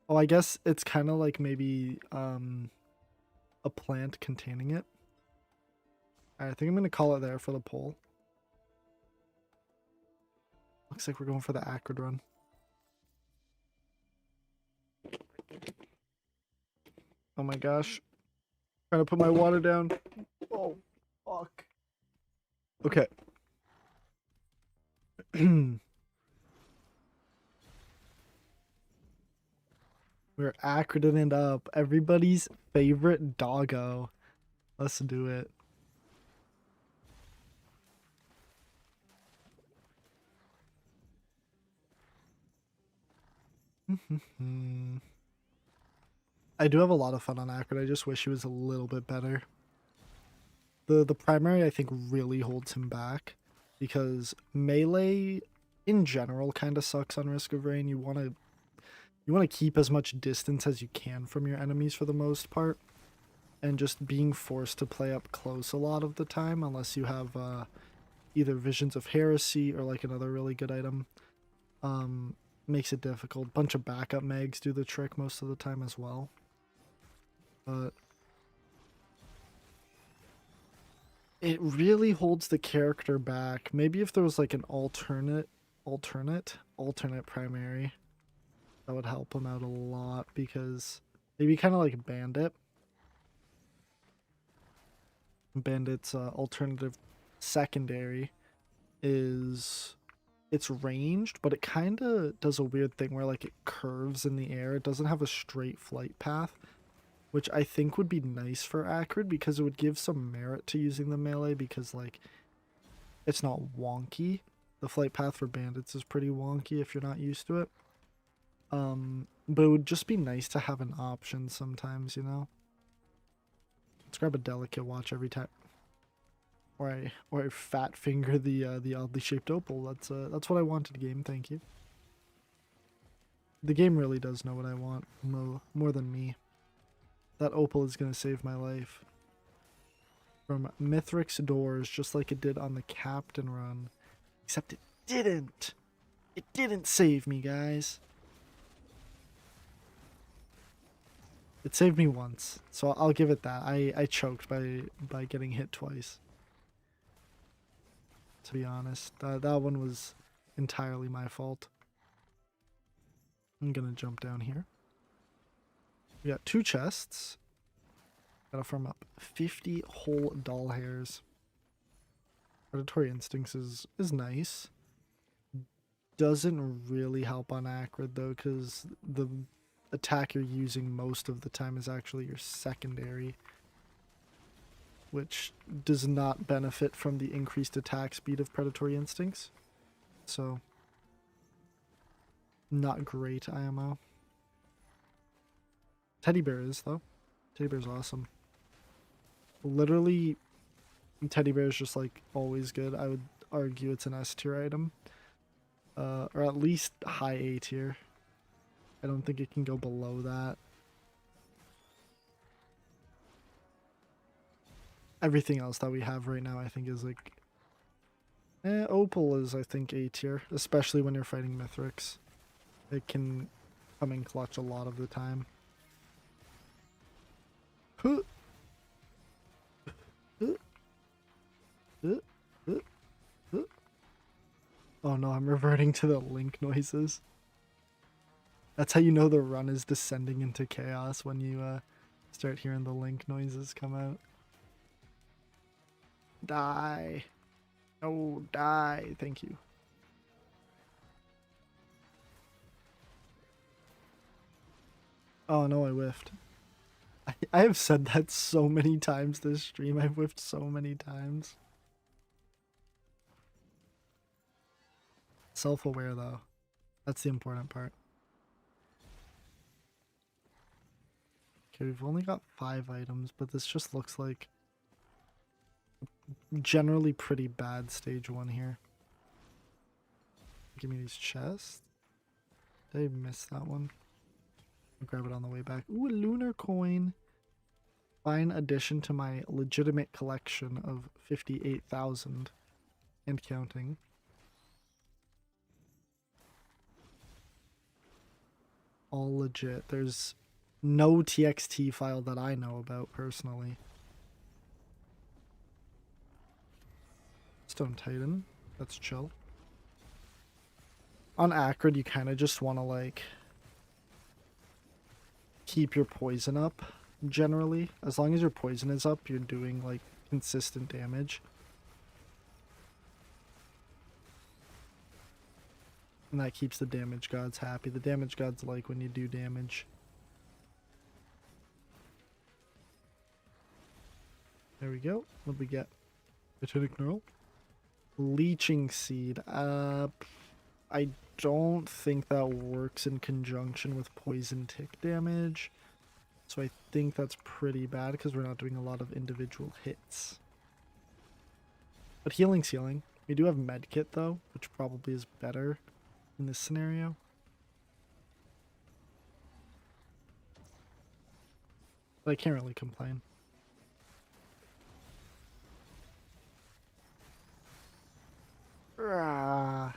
Oh, I guess it's kind of like maybe a plant containing it. I think I'm going to call it there for the poll. Looks like we're going for the Acrid run. Oh my gosh. Trying to put my water down. Oh, fuck. Okay. We're Acriding it up. Everybody's favorite doggo. Let's do it. I do have a lot of fun on Acrid. I just wish he was a little bit better. The primary I think really holds him back because melee in general kind of sucks on Risk of Rain. You want to keep as much distance as you can from your enemies for the most part, and just being forced to play up close a lot of the time unless you have either Visions of Heresy or like another really good item makes it difficult. Bunch of backup mags do the trick most of the time as well. But it really holds the character back. Maybe if there was like an alternate primary, that would help him out a lot, because maybe kind of like Bandit. Bandit's alternative secondary is it's ranged, but it kind of does a weird thing where like it curves in the air. It doesn't have a straight flight path, which I think would be nice for Acrid because it would give some merit to using the melee, because like it's not wonky. The flight path for bandits is pretty wonky if you're not used to it. But it would just be nice to have an option sometimes, you know? Let's grab a delicate watch every time. Or I fat finger the oddly shaped opal. That's what I wanted, game, thank you. The game really does know what I want more than me. That opal is gonna save my life. From Mithric's doors, just like it did on the Captain run. Except it didn't. It didn't save me, guys. It saved me once, so I'll give it that. I choked by getting hit twice. To be honest, that one was entirely my fault. I'm gonna jump down here. We got 2 chests. Gotta farm up 50 whole doll hairs. Predatory Instincts is nice. Doesn't really help on Acrid though, because the attack you're using most of the time is actually your secondary, which does not benefit from the increased attack speed of Predatory Instincts. So, not great IMO. Teddy Bear is, though. Teddy Bear's awesome. Literally, Teddy Bear is just like always good. I would argue it's an S tier item. Or at least high A tier. I don't think it can go below that. everything else that we have right now, I think, is like... Opal is, I think, A tier, especially when you're fighting Mithrix. It can come in clutch a lot of the time. Huh. Oh no, I'm reverting to the link noises. That's how you know the run is descending into chaos, when you start hearing the link noises come out. Die. Oh, die. Thank you. Oh no, I whiffed. I have said that so many times this stream. I've whiffed so many times. Self-aware though. That's the important part. Okay, we've only got 5 items, but this just looks like generally pretty bad stage 1 here. Give me these chests. Did I miss that one? I'll grab it on the way back. Ooh, a lunar coin. Fine addition to my legitimate collection of 58,000 and counting. All legit. There's no TXT file that I know about personally. Stone Titan. That's chill. On Acrid, you kind of just want to like keep your poison up generally. As long as your poison is up, you're doing like consistent damage. And that keeps the damage gods happy. The damage gods like when you do damage. There we go. What'd we get? Titanic Neural? Leeching Seed. I don't think that works in conjunction with poison tick damage. So I think that's pretty bad because we're not doing a lot of individual hits. But healing's healing. We do have medkit though, which probably is better in this scenario. But I can't really complain. Ah.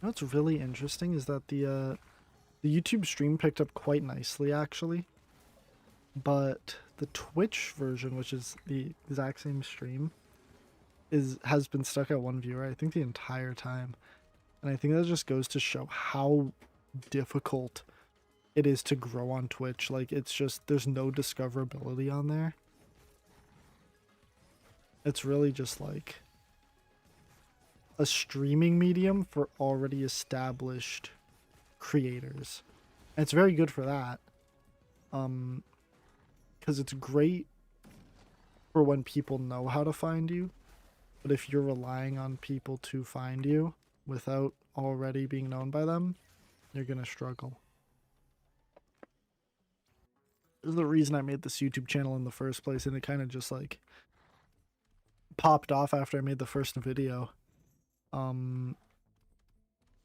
What's really interesting is that the YouTube stream picked up quite nicely actually, but the Twitch version, which is the exact same stream, has been stuck at 1 viewer I think the entire time, and I think that just goes to show how difficult it is to grow on Twitch. Like, it's just, there's no discoverability on there. It's really just like a streaming medium for already established creators. And it's very good for that. Because it's great for when people know how to find you. But if you're relying on people to find you without already being known by them, you're gonna struggle. This is the reason I made this YouTube channel in the first place, and it kind of just like popped off after I made the first video. And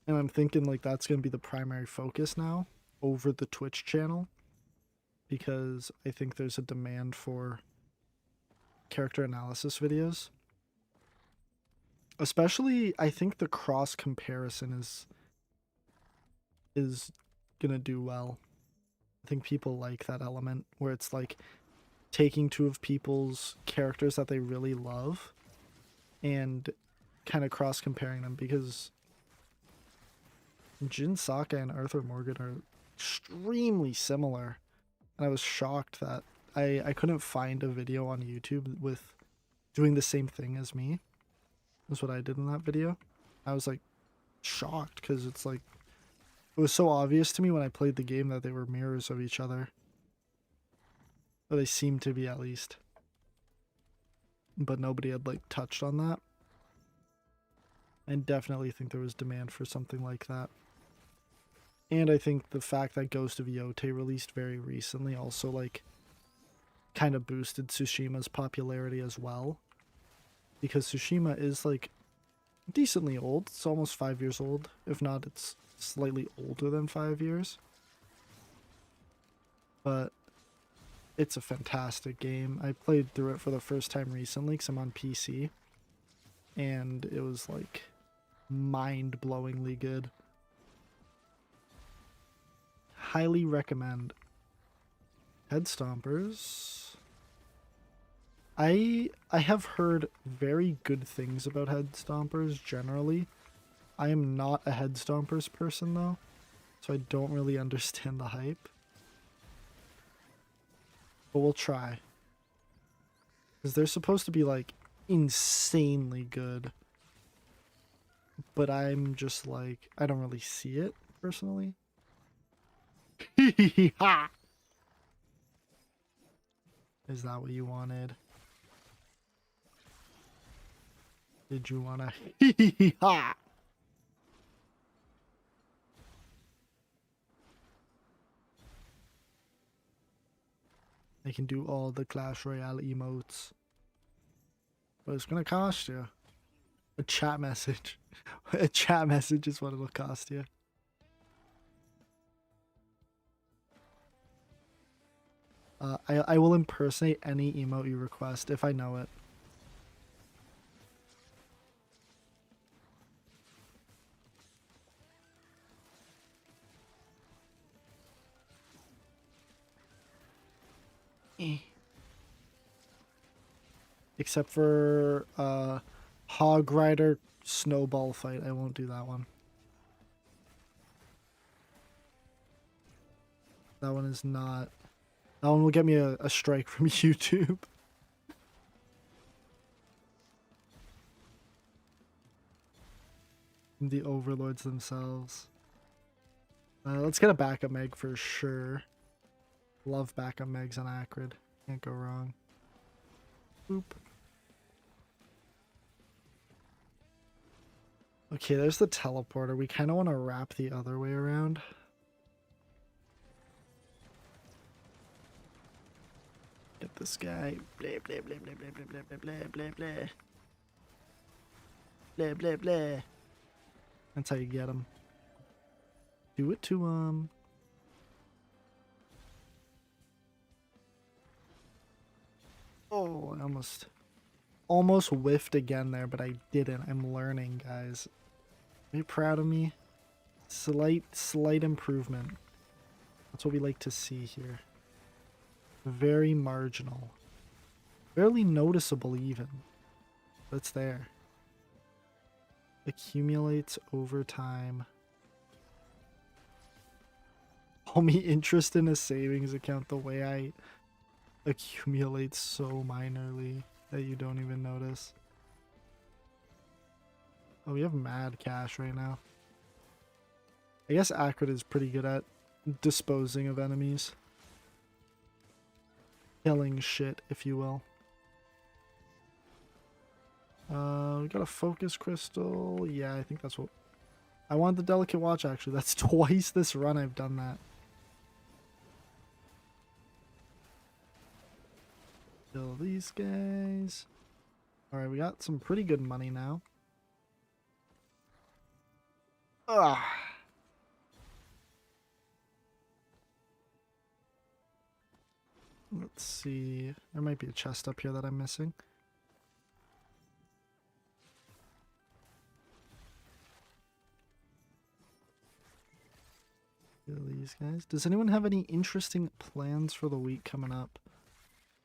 I'm thinking like that's going to be the primary focus now over the Twitch channel, because I think there's a demand for character analysis videos. Especially, I think the cross comparison is going to do well. I think people like that element where it's like taking two of people's characters that they really love and kind of cross comparing them, because Jin Saka and Arthur Morgan are extremely similar, and I was shocked that I couldn't find a video on YouTube with doing the same thing as me. That's what I did in that video. I was like shocked because it's like it was so obvious to me when I played the game that they were mirrors of each other. Or they seemed to be, at least. But nobody had like touched on that. I definitely think there was demand for something like that. And I think the fact that Ghost of Yote released very recently also like kind of boosted Tsushima's popularity as well. Because Tsushima is like decently old. It's almost 5 years old. If not, it's slightly older than 5 years. but it's a fantastic game. I played through it for the first time recently because I'm on PC, and it was like mind-blowingly good. Highly recommend. Head Stompers. I have heard very good things about Head Stompers generally. I am not a Head Stompers person though, so I don't really understand the hype. But we'll try. Because they're supposed to be like insanely good. But I'm just like, I don't really see it personally. Ha! Is that what you wanted? Did you wanna ha? They can do all the Clash Royale emotes. But it's gonna cost you. A chat message. A chat message is what it'll cost you. I will impersonate any emote you request if I know it. Except for Hog Rider Snowball Fight. I won't do that one. That one is not. That one will get me a strike from YouTube. The overlords themselves. Let's get a backup Meg for sure. Love backup Megs on Acrid. Can't go wrong. Boop. Okay, there's the teleporter. We kind of want to wrap the other way around. Get this guy. Blah, blah, blah, blah, blah, blah, blah, blah, blah, blah. Blah, blah, blah. That's how you get him. Do it to him. Oh, I almost whiffed again there, but I didn't. I'm learning, guys. Are you proud of me? Slight improvement. That's what we like to see here. Very marginal. Barely noticeable even. But it's there. Accumulates over time. Homie, interest in a savings account, the way I accumulate so minorly that you don't even notice. Oh, we have mad cash right now. I guess Acrid is pretty good at disposing of enemies. Killing shit, if you will. We got a focus crystal. Yeah, I think that's what... I want the delicate watch, actually. That's twice this run I've done that. Kill these guys. Alright, we got some pretty good money now. Ugh. Let's see. There might be a chest up here that I'm missing. Kill these guys. Does anyone have any interesting plans for the week coming up?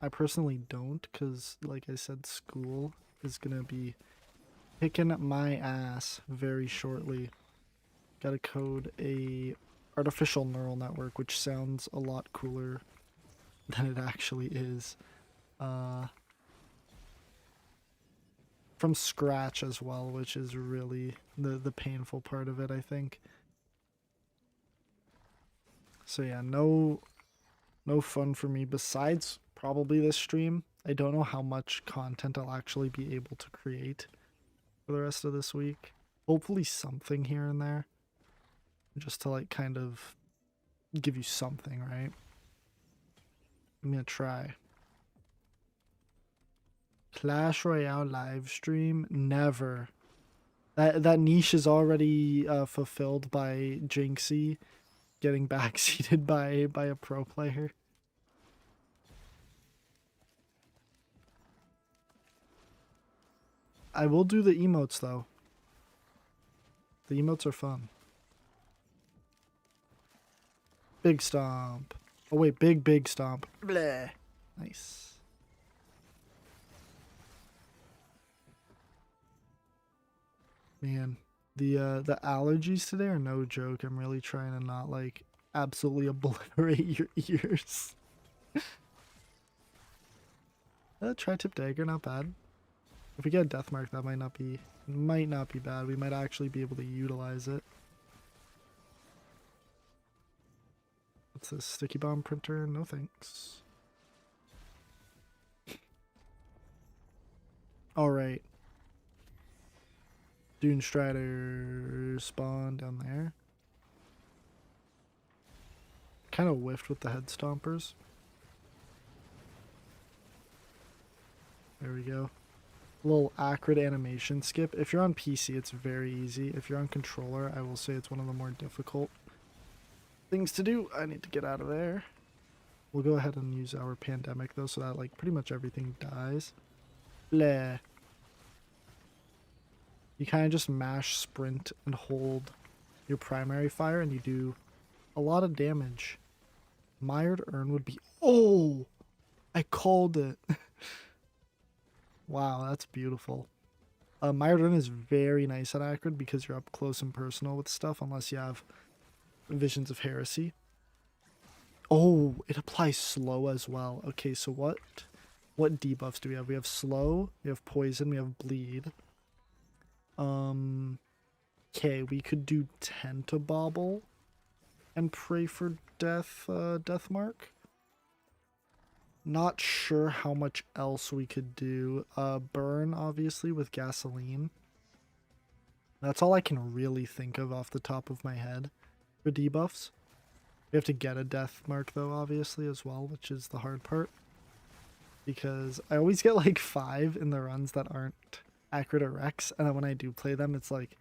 I personally don't, because like I said, school is gonna be kicking my ass very shortly. Gotta code a artificial neural network, which sounds a lot cooler than it actually is. From scratch as well, which is really the painful part of it, I think. So yeah, no fun for me besides probably this stream. I don't know how much content I'll actually be able to create for the rest of this week. Hopefully something here and there. Just to like kind of give you something, right? I'm gonna try. Clash Royale live stream? Never. That niche is already fulfilled by Jinxie getting backseated by a pro player. I will do the emotes though. The emotes are fun. Big stomp. Oh wait, big stomp. Bleh. Nice. Man, the allergies today are no joke. I'm really trying to not like absolutely obliterate your ears. Tri-tip dagger, not bad. If we get a death mark, that might not be bad. We might actually be able to utilize it. What's this? Sticky bomb printer? No thanks. Alright. Dune Strider spawn down there. Kind of whiffed with the head stompers. There we go. A little acrid animation skip. If you're on PC, it's very easy. If you're on controller, I will say it's one of the more difficult things to do. I need to get out of there. We'll go ahead and use our pandemic though, so that like pretty much everything dies. Bleh. You kind of just mash sprint and hold your primary fire and you do a lot of damage. Mired Urn would be... Oh! I called it. Wow, that's beautiful. Mired Urn is very nice at Acrid because you're up close and personal with stuff unless you have Visions of Heresy. Oh, it applies slow as well. Okay, so what debuffs do we have? We have slow, we have poison, we have bleed. Okay, we could do Tentabobble and pray for death mark. Not sure how much else we could do. Burn, obviously, with gasoline. That's all I can really think of off the top of my head for debuffs. We have to get a death mark, though, obviously, as well, which is the hard part. Because I always get, like, 5 in the runs that aren't Acrid or Rex, and then when I do play them, it's like,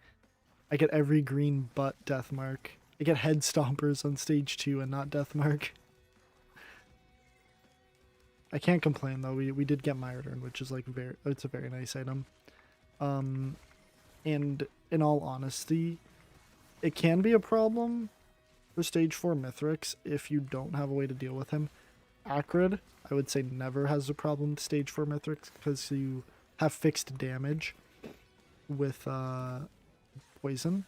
I get every green but death mark. I get head stompers on stage 2 and not death mark. I can't complain though. We did get Mired Urn, which is like it's a very nice item. And in all honesty, it can be a problem for stage 4 Mithrix if you don't have a way to deal with him. Acrid, I would say, never has a problem with stage 4 Mithrix because you have fixed damage with poison.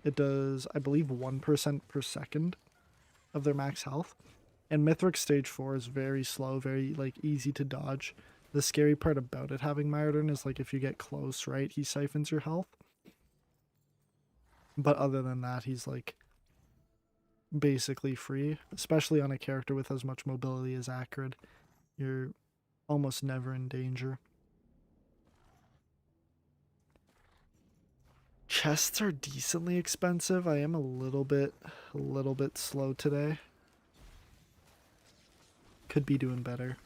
It does, I believe, 1% per second of their max health. And Mithrix stage 4 is very slow, very like easy to dodge. The scary part about it having Mired Urn is like if you get close, right, he siphons your health. But other than that, he's like basically free, especially on a character with as much mobility as Acrid. You're almost never in danger. Chests are decently expensive. I am a little bit slow today. Could be doing better.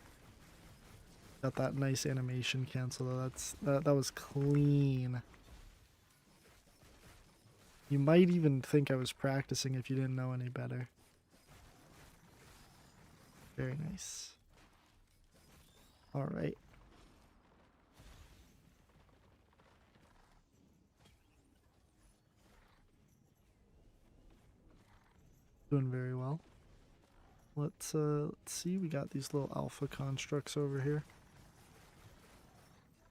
Got that nice animation cancel though. That was clean. You might even think I was practicing if you didn't know any better. Very nice. All right. Doing very well. Let's see. We got these little alpha constructs over here.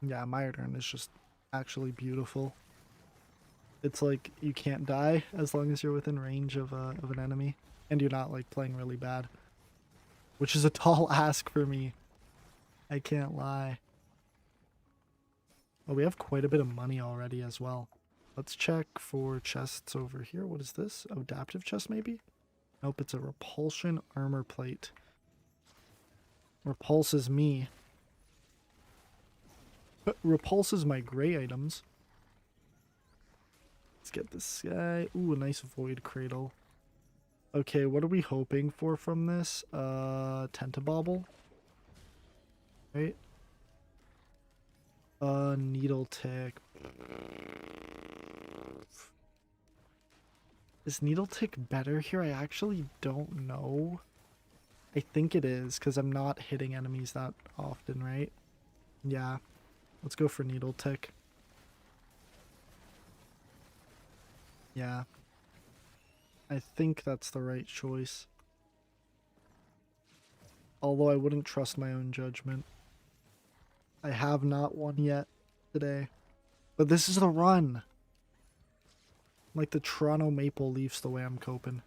Yeah, Mired Urn is just actually beautiful. It's like you can't die as long as you're within range of an enemy, and you're not like playing really bad, which is a tall ask for me. I can't lie. Oh, we have quite a bit of money already as well. Let's check for chests over here. What is this? Adaptive chest maybe? Nope, it's a repulsion armor plate. Repulses me. But repulses my gray items. Let's get this guy. Ooh, a nice void cradle. Okay, what are we hoping for from this? Tentabobble. Right? Needle tick. Is Needle Tick better here? I actually don't know. I think it is, because I'm not hitting enemies that often, right? Yeah. Let's go for Needle Tick. Yeah. I think that's the right choice. Although I wouldn't trust my own judgment. I have not won yet today. But this is the run. Like the Toronto Maple Leafs the way I'm coping.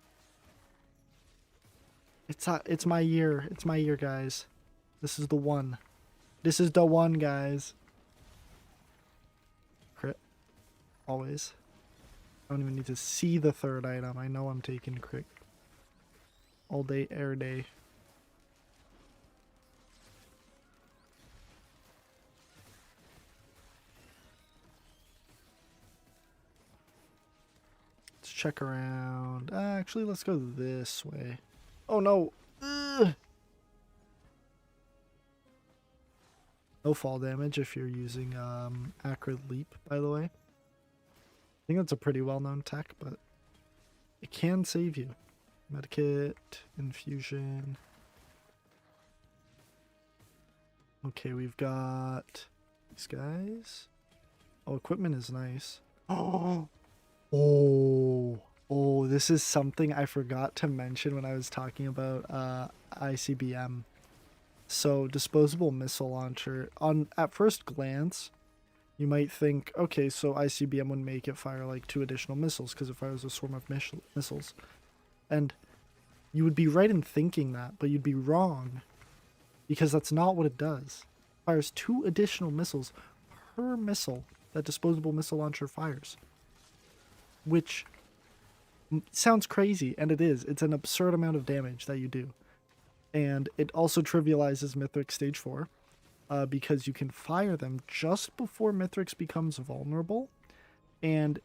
It's my year. It's my year, guys. This is the one. This is the one, guys. Crit. Always. I don't even need to see the third item. I know I'm taking crit. All day, air day. Let's check around. Actually, let's go this way. Oh no. Ugh. No fall damage if you're using Acrid Leap, by the way. I think that's a pretty well-known tech, but it can save you. Medikit, infusion. Okay, we've got these guys. Oh, equipment is nice. Oh, oh, this is something I forgot to mention when I was talking about ICBM. So, disposable missile launcher. At first glance, you might think, okay, so ICBM would make it fire like 2 additional missiles because it fires a swarm of missiles. And you would be right in thinking that, but you'd be wrong because that's not what it does. It fires 2 additional missiles per missile that disposable missile launcher fires. Which sounds crazy, and it is. It's an absurd amount of damage that you do. And it also trivializes Mithrix Stage 4. Because you can fire them just before Mithrix becomes vulnerable, and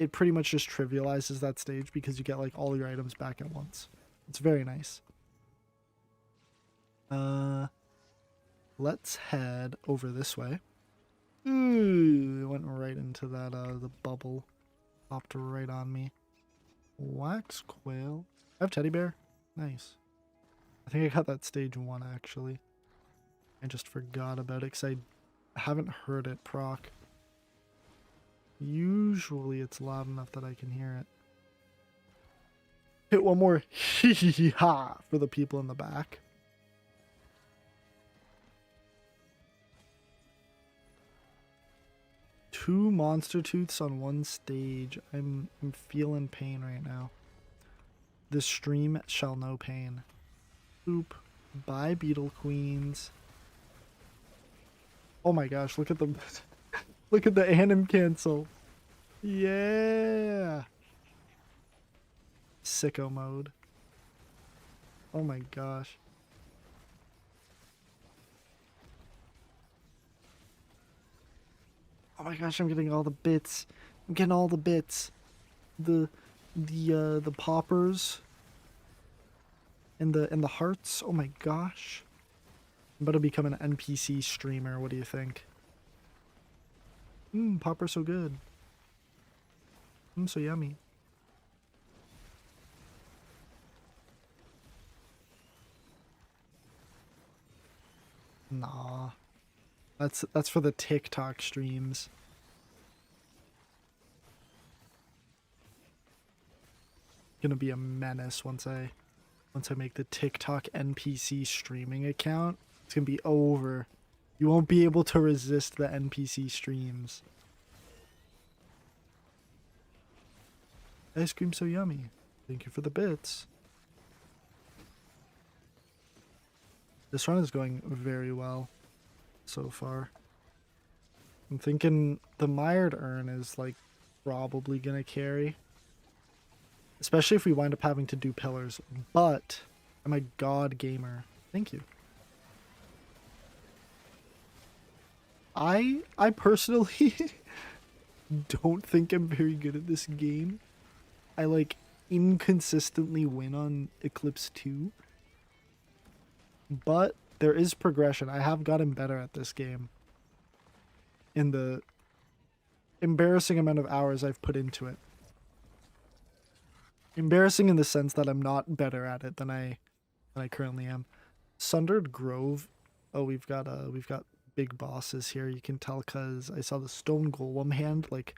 it pretty much just trivializes that stage because you get like all your items back at once. It's very nice. Let's head over this way. Ooh, it went right into that the bubble. Popped right on me. Wax quail. I have teddy bear. Nice. I think I got that stage 1 actually. I just forgot about it because I haven't heard it proc. Usually it's loud enough that I can hear it. Hit one more hee-hee-ha for the people in the back. Two monster tooths on one stage. I'm feeling pain right now. This stream shall know pain. Oop. Bye, Beetle Queens. Oh my gosh, look at the look at the anim cancel. Yeah. Sicko mode. Oh my gosh. Oh my gosh, I'm getting all the bits. I'm getting all the bits. The poppers and the hearts. Oh my gosh. I'm about to become an NPC streamer. What do you think? Popper's so good. So yummy. Nah. That's for the TikTok streams. Gonna be a menace once I make the TikTok NPC streaming account. It's gonna be over. You won't be able to resist the NPC streams. Ice cream so yummy. Thank you for the bits. This run is going very well so far. I'm thinking the Mired Urn is like probably gonna carry. Especially if we wind up having to do pillars. But I'm a god gamer. Thank you. I personally don't think I'm very good at this game. I like inconsistently win on Eclipse 2. But there is progression. I have gotten better at this game in the embarrassing amount of hours I've put into it. Embarrassing in the sense that I'm not better at it than I currently am. Sundered Grove. Oh, we've got big bosses here. You can tell because I saw the stone golem hand like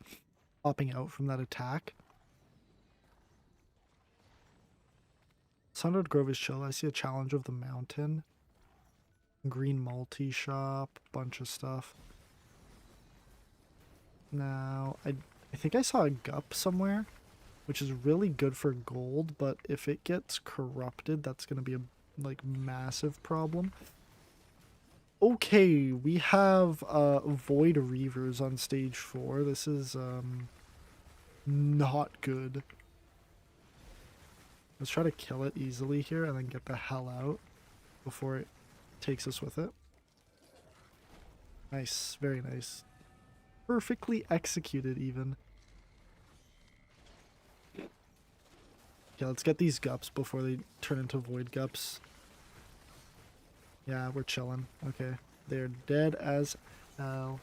popping out from that attack. Sundered Grove is chill. I see a challenge of the mountain. Green multi-shop, bunch of stuff. Now, I think I saw a gup somewhere, which is really good for gold, but if it gets corrupted, that's going to be a like massive problem. Okay, we have Void Reavers on stage 4. This is not good. Let's try to kill it easily here and then get the hell out before it takes us with it. Nice, very nice. Perfectly executed even. Okay, let's get these gups before they turn into void gups. Yeah, we're chilling. Okay. They're dead as hell.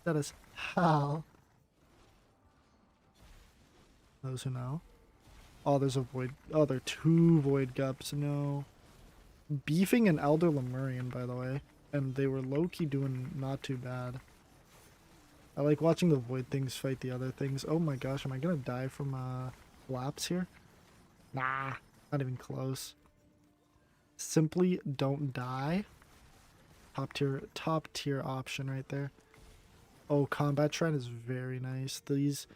Dead as hell. Those who know. Oh, there's a void. Oh, there are 2 void gups. No. Beefing an Elder Lemurian, by the way. And they were low-key doing not too bad. I like watching the void things fight the other things. Oh my gosh, am I gonna die from collapse here? Nah, not even close. Simply don't die. Top tier option right there. Oh, combat shrine is very nice. These,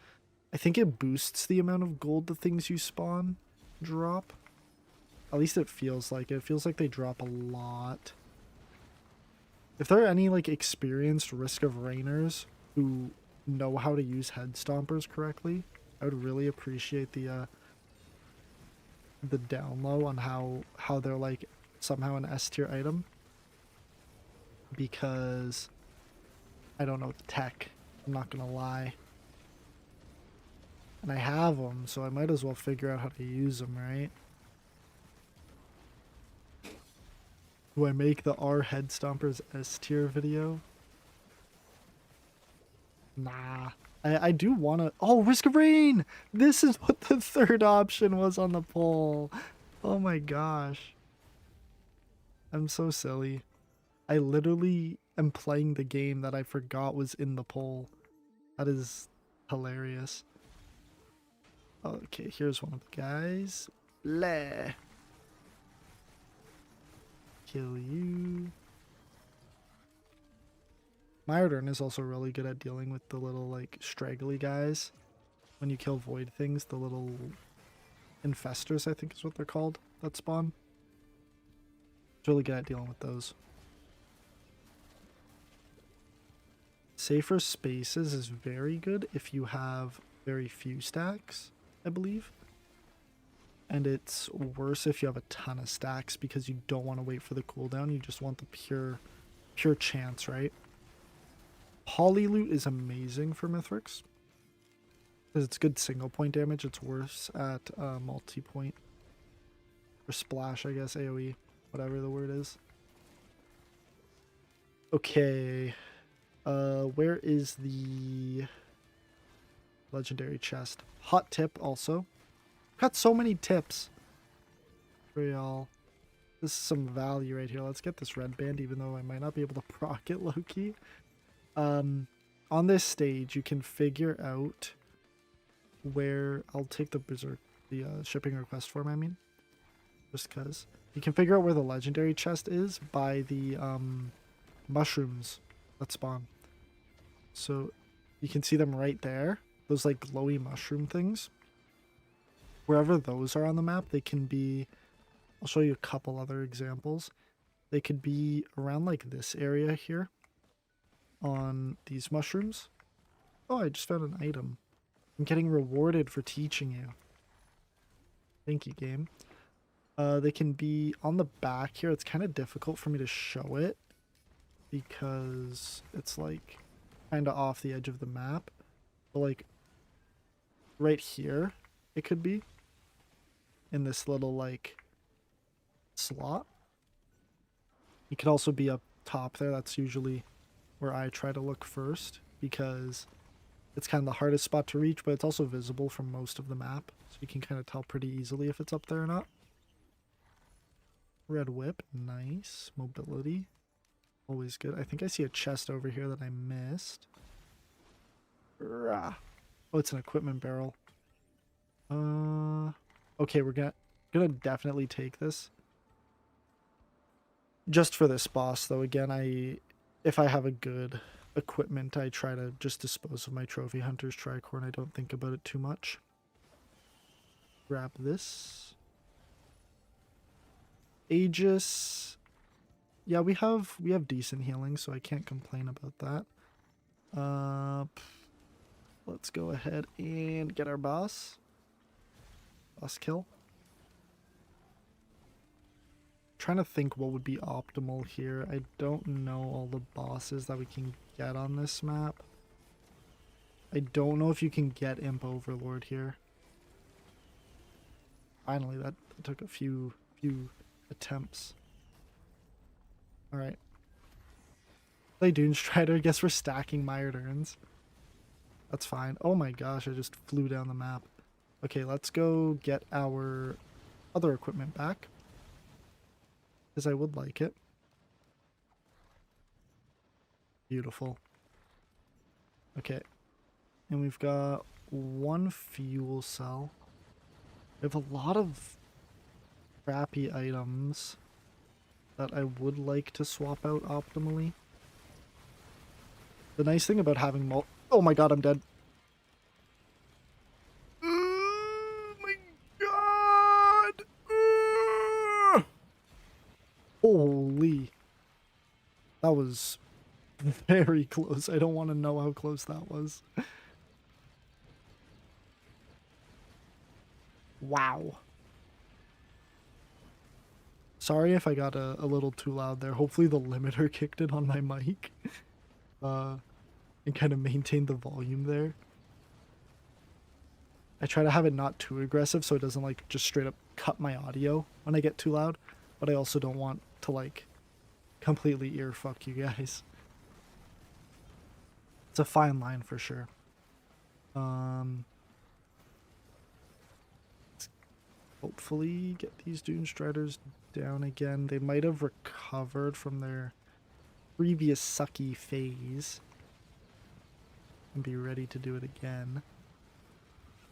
I think it boosts the amount of gold the things you spawn drop. At least it feels like it. It feels like they drop a lot. If there are any like experienced Risk of Rainers who know how to use head stompers correctly, I would really appreciate the down low on how they're like somehow an S tier item, because I don't know tech. I'm not gonna lie, and I have them, so I might as well figure out how to use them, right? Do I make the R head stompers S tier video? Nah. I do want to... Oh, Risk of Rain! This is what the 3rd option was on the poll. Oh my gosh. I'm so silly. I literally am playing the game that I forgot was in the poll. That is hilarious. Okay, here's one of the guys. Bleh. Kill you. Myrodern is also really good at dealing with the little, like, straggly guys. When you kill void things, the little infestors, I think is what they're called, that spawn. It's really good at dealing with those. Safer Spaces is very good if you have very few stacks, I believe. And it's worse if you have a ton of stacks because you don't want to wait for the cooldown. You just want the pure chance, right? Polyloot is amazing for Mithrix because it's good single point damage. It's worse at multi-point or splash, I guess, AoE, whatever the word is. Okay, where is the legendary chest? Hot tip also. Got so many tips for y'all. This is some value right here. Let's get this red band, even though I might not be able to proc it low-key. On this stage, you can figure out where... I'll take the berserk, the shipping request form, I mean. Just because. You can figure out where the legendary chest is by the mushrooms that spawn. So you can see them right there. Those like glowy mushroom things. Wherever those are on the map, they can be... I'll show you a couple other examples. They could be around like this area here. On these mushrooms. Oh, I just found an item. I'm getting rewarded for teaching you. Thank you, game. They can be on the back here. It's kind of difficult for me to show it because it's like kind of off the edge of the map. But like right here, it could be in this little like slot. It could also be up top there. That's usually where I try to look first because it's kind of the hardest spot to reach, but it's also visible from most of the map, so you can kind of tell pretty easily if it's up there or not. Red whip, nice. Mobility. Always good. I think I see a chest over here that I missed. Rah. Oh, it's an equipment barrel. Okay, we're gonna definitely take this. Just for this boss, though. Again, if I have a good equipment, I try to just dispose of my trophy hunter's tricorn. I don't think about it too much. Grab this. Aegis. Yeah, we have decent healing, so I can't complain about that. Let's go ahead and get our boss. Boss kill. Trying to think what would be optimal here. I don't know all the bosses that we can get on this map. I don't know if you can get Imp Overlord here. Finally, that took a few attempts. Alright. Play Dune Strider. I guess we're stacking Mired Urns. That's fine. Oh my gosh, I just flew down the map. Okay, let's go get our other equipment back. Because I would like it. Beautiful. Okay. And we've got one fuel cell. We have a lot of crappy items that I would like to swap out optimally. The nice thing about having oh my god, I'm dead. Oh my god! Holy. That was very close. I don't want to know how close that was. Wow. Sorry if I got a little too loud there. Hopefully the limiter kicked in on my mic. And kind of maintained the volume there. I try to have it not too aggressive so it doesn't like just straight up cut my audio when I get too loud. But I also don't want to like completely ear fuck you guys. It's a fine line for sure. Let's hopefully get these Dune Striders down again. They might have recovered from their previous sucky phase and be ready to do it again.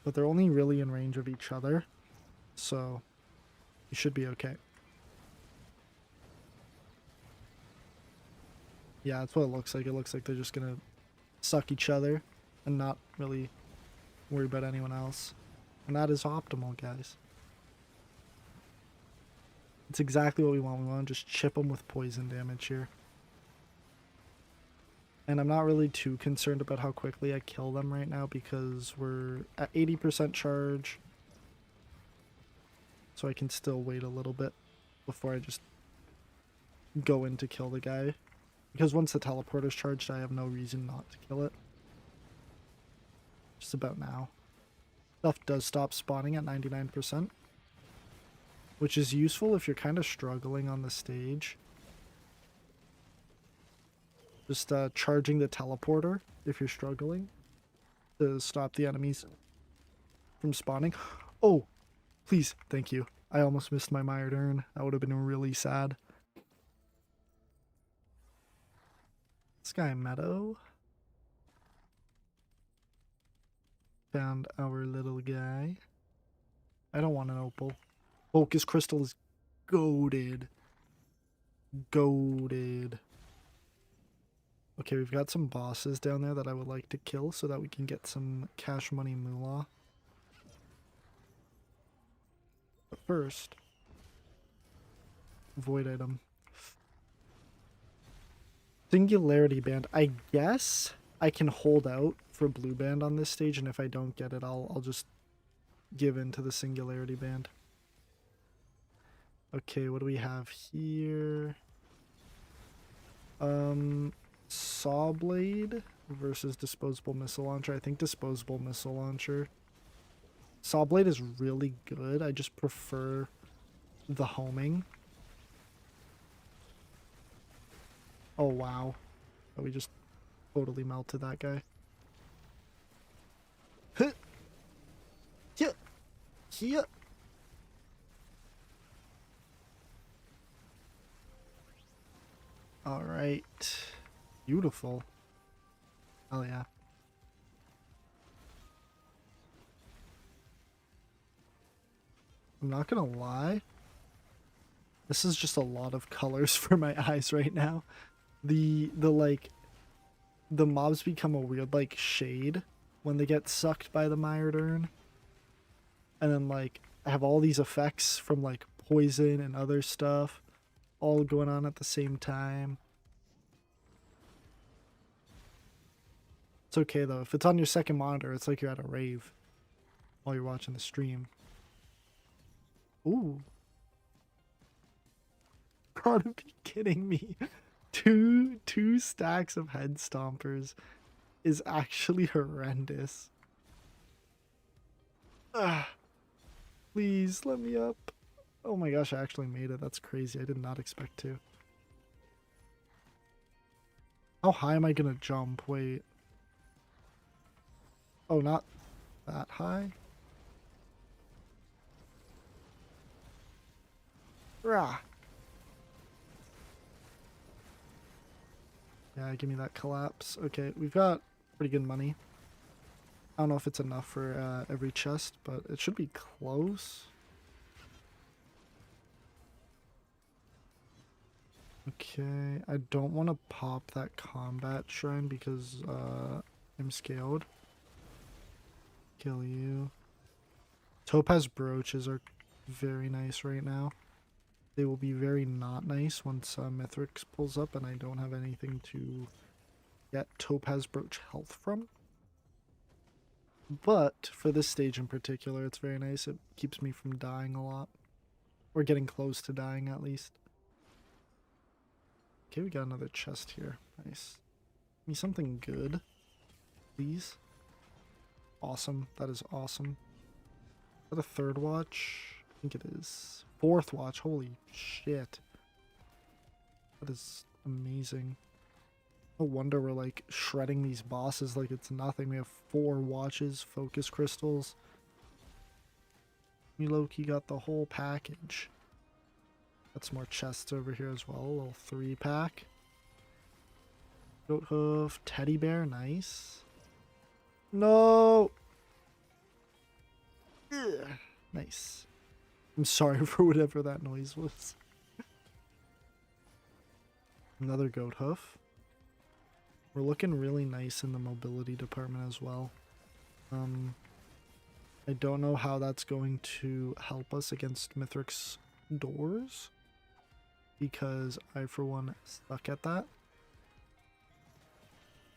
But they're only really in range of each other, so you should be okay. Yeah, that's what it looks like. It looks like they're just gonna suck each other and not really worry about anyone else. And that is optimal, guys. It's exactly what we want. We want to just chip them with poison damage here. And I'm not really too concerned about how quickly I kill them right now because we're at 80% charge. So I can still wait a little bit before I just go in to kill the guy. Because once the teleporter's charged, I have no reason not to kill it. Just about now. Stuff does stop spawning at 99%. Which is useful if you're kind of struggling on the stage. Just charging the teleporter if you're struggling to stop the enemies from spawning. Oh, please, thank you. I almost missed my Mired Urn. That would have been really sad. Sky Meadow. Found our little guy. I don't want an opal. Focus Crystal is goated. Goated. Okay, we've got some bosses down there that I would like to kill so that we can get some cash money moolah. But first, void item. Singularity Band. I guess I can hold out for Blue Band on this stage, and if I don't get it, I'll just give in to the Singularity Band. Okay, what do we have here? Saw Blade versus Disposable Missile Launcher. I think Disposable Missile Launcher. Saw Blade is really good. I just prefer the homing. Oh, wow. Oh, we just totally melted that guy. Huh. Yeah. Yeah. All right. Beautiful. Oh yeah. I'm not gonna lie. This is just a lot of colors for my eyes right now. The mobs become a weird like shade when they get sucked by the mired urn. And then like I have all these effects from like poison and other stuff all going on at the same time. It's okay though. If it's on your second monitor, it's like you're at a rave while you're watching the stream. Ooh. Gotta be kidding me. Two stacks of head stompers is actually horrendous. Ah, please let me up. Oh my gosh, I actually made it. That's crazy. I did not expect to. How high am I gonna jump? Wait. Oh, not that high? Rah. Yeah, give me that collapse. Okay, we've got pretty good money. I don't know if it's enough for every chest, but it should be close. Okay, I don't want to pop that combat shrine because I'm scaled. Kill you. Topaz brooches are very nice right now. They will be very not nice once Mithrix pulls up and I don't have anything to get Topaz brooch health from. But for this stage in particular, it's very nice. It keeps me from dying a lot. Or getting close to dying at least. Okay, we got another chest here. Nice. Give me something good, please. Awesome. That is awesome. Is that a third watch? I think it is. Fourth watch. Holy shit. That is amazing. No wonder we're like shredding these bosses like it's nothing. We have 4 watches, focus crystals. Me Loki got the whole package. Got some more chests over here as well. A little 3-pack. Goat hoof, teddy bear, nice. No! Ugh. Nice. I'm sorry for whatever that noise was. Another goat hoof. We're looking really nice in the mobility department as well. I don't know how that's going to help us against Mithrix doors, because I, for one, suck at that.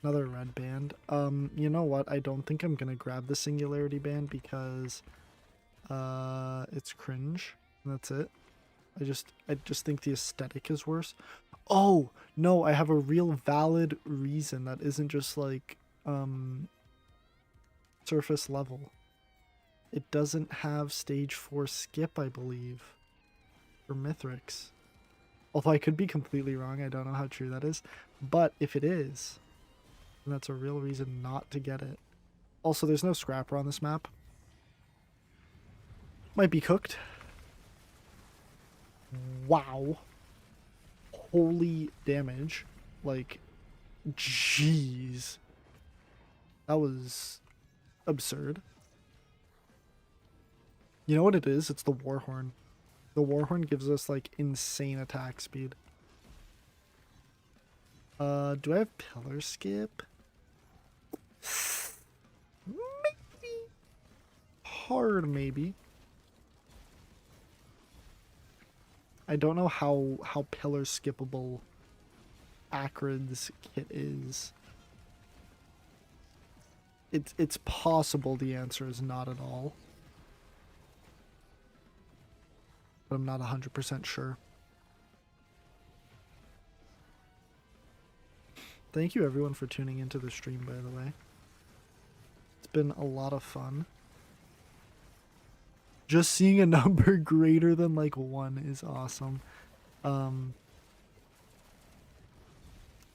Another red band. You know what? I don't think I'm gonna grab the singularity band because it's cringe. And that's it. I just think the aesthetic is worse. Oh no, I have a real valid reason that isn't just like surface level. It doesn't have stage 4 skip, I believe, for Mithrix. Although I could be completely wrong, I don't know how true that is. But if it is, then that's a real reason not to get it. Also, there's no scrapper on this map. Might be cooked. Wow. Holy damage. Like, jeez. That was absurd. You know what it is? It's the Warhorn. The Warhorn gives us like insane attack speed. Do I have pillar skip? Maybe. Hard maybe. I don't know how pillar skippable Acrid's kit is. It's possible the answer is not at all. But I'm not 100% sure. Thank you everyone for tuning into the stream, by the way. It's been a lot of fun. Just seeing a number greater than like 1 is awesome. Been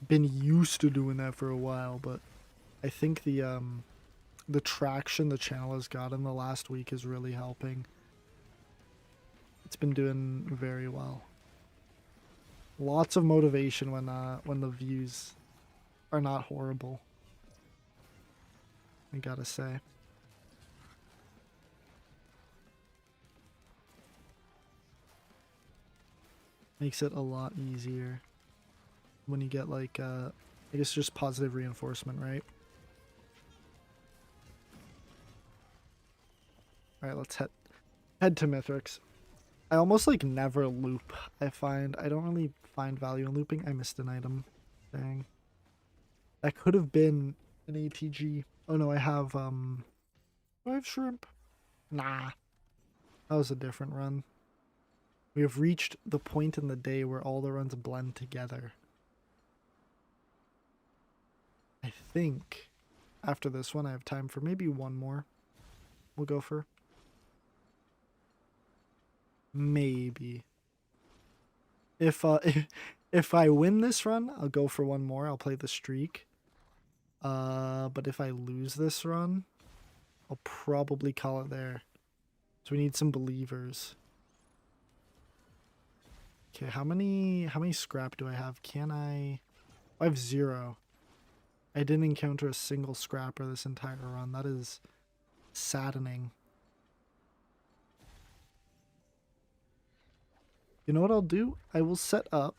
used to doing that for a while, but I think the traction the channel has got in the last week is really helping. It's been doing very well. Lots of motivation when the views are not horrible. I gotta say. Makes it a lot easier when you get like I guess just positive reinforcement, right? Alright, let's head to Mithrix. I almost like never loop, I find. I don't really find value in looping. I missed an item. Dang. That could have been an ATG. Oh no, I have do I have shrimp? Nah. That was a different run. We have reached the point in the day where all the runs blend together. I think after this one I have time for maybe one more. We'll go for. Maybe. If if I win this run, I'll go for one more. I'll play the streak. But if I lose this run, I'll probably call it there. So we need some believers. Okay, how many scrap do I have? I have 0. I didn't encounter a single scrapper this entire run. That is saddening. You know what I'll do? I will set up.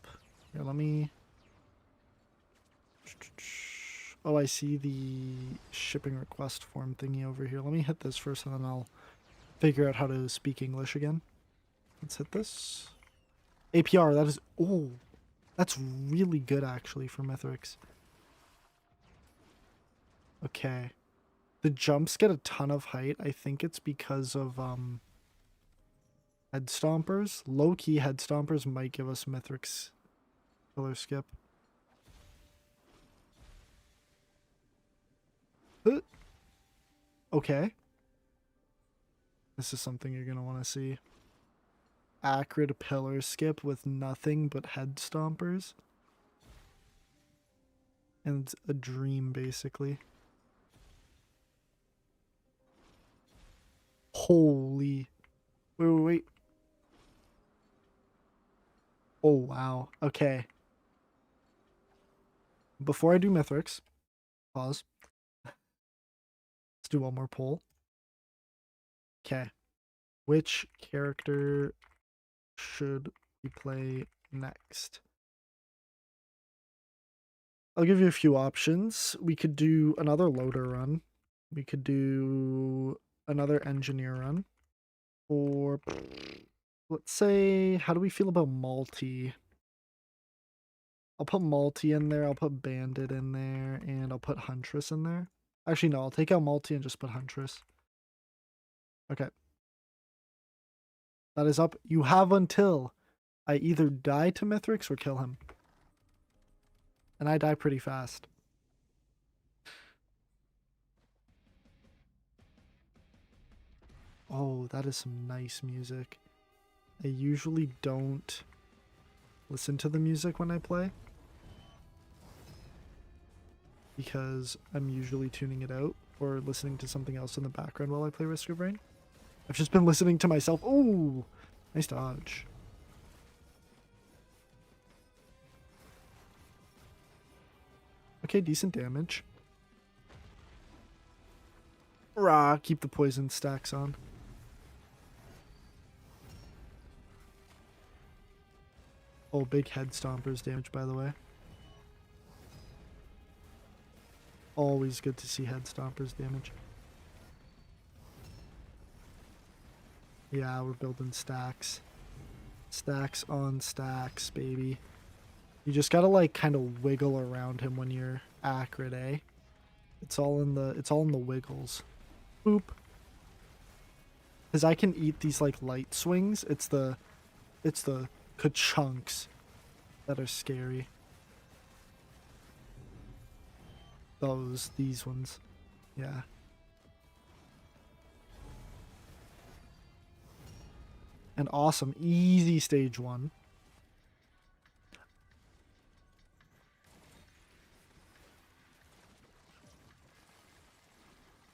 Here, let me. Oh, I see the shipping request form thingy over here. Let me hit this first and then I'll figure out how to speak English again. Let's hit this. APR, that is. Oh, that's really good actually for Mithrix. Okay. The jumps get a ton of height. I think it's because of head stompers. Low-key head stompers might give us Mithrix killer skip. Okay. This is something you're going to want to see. Acrid pillar skip with nothing but head stompers. And it's a dream, basically. Holy. Wait. Oh, wow. Okay. Before I do Mithrix, pause. Let's do one more poll. Okay. Which character should we play next? I'll give you a few options. We could do another loader run. We could do another engineer run. Or let's say, how do we feel about multi? I'll put multi in there, I'll put bandit in there, and I'll put huntress in there. Actually, no, I'll take out multi and just put huntress. Okay. That is up. You have until I either die to Mithrix or kill him. And I die pretty fast. Oh, that is some nice music. I usually don't listen to the music when I play, because I'm usually tuning it out or listening to something else in the background while I play Risk of Rain. I've just been listening to myself. Oh, nice dodge. Okay, decent damage. Rah, keep the poison stacks on. Oh, big head stompers damage, by the way. Always good to see head stompers damage. Yeah, we're building stacks. Stacks on stacks, baby. You just gotta like kind of wiggle around him when you're acrid, eh? It's all in the wiggles. Boop. Cause I can eat these like light swings. It's the ka-chunks that are scary. These ones. Yeah. And awesome. Easy stage 1.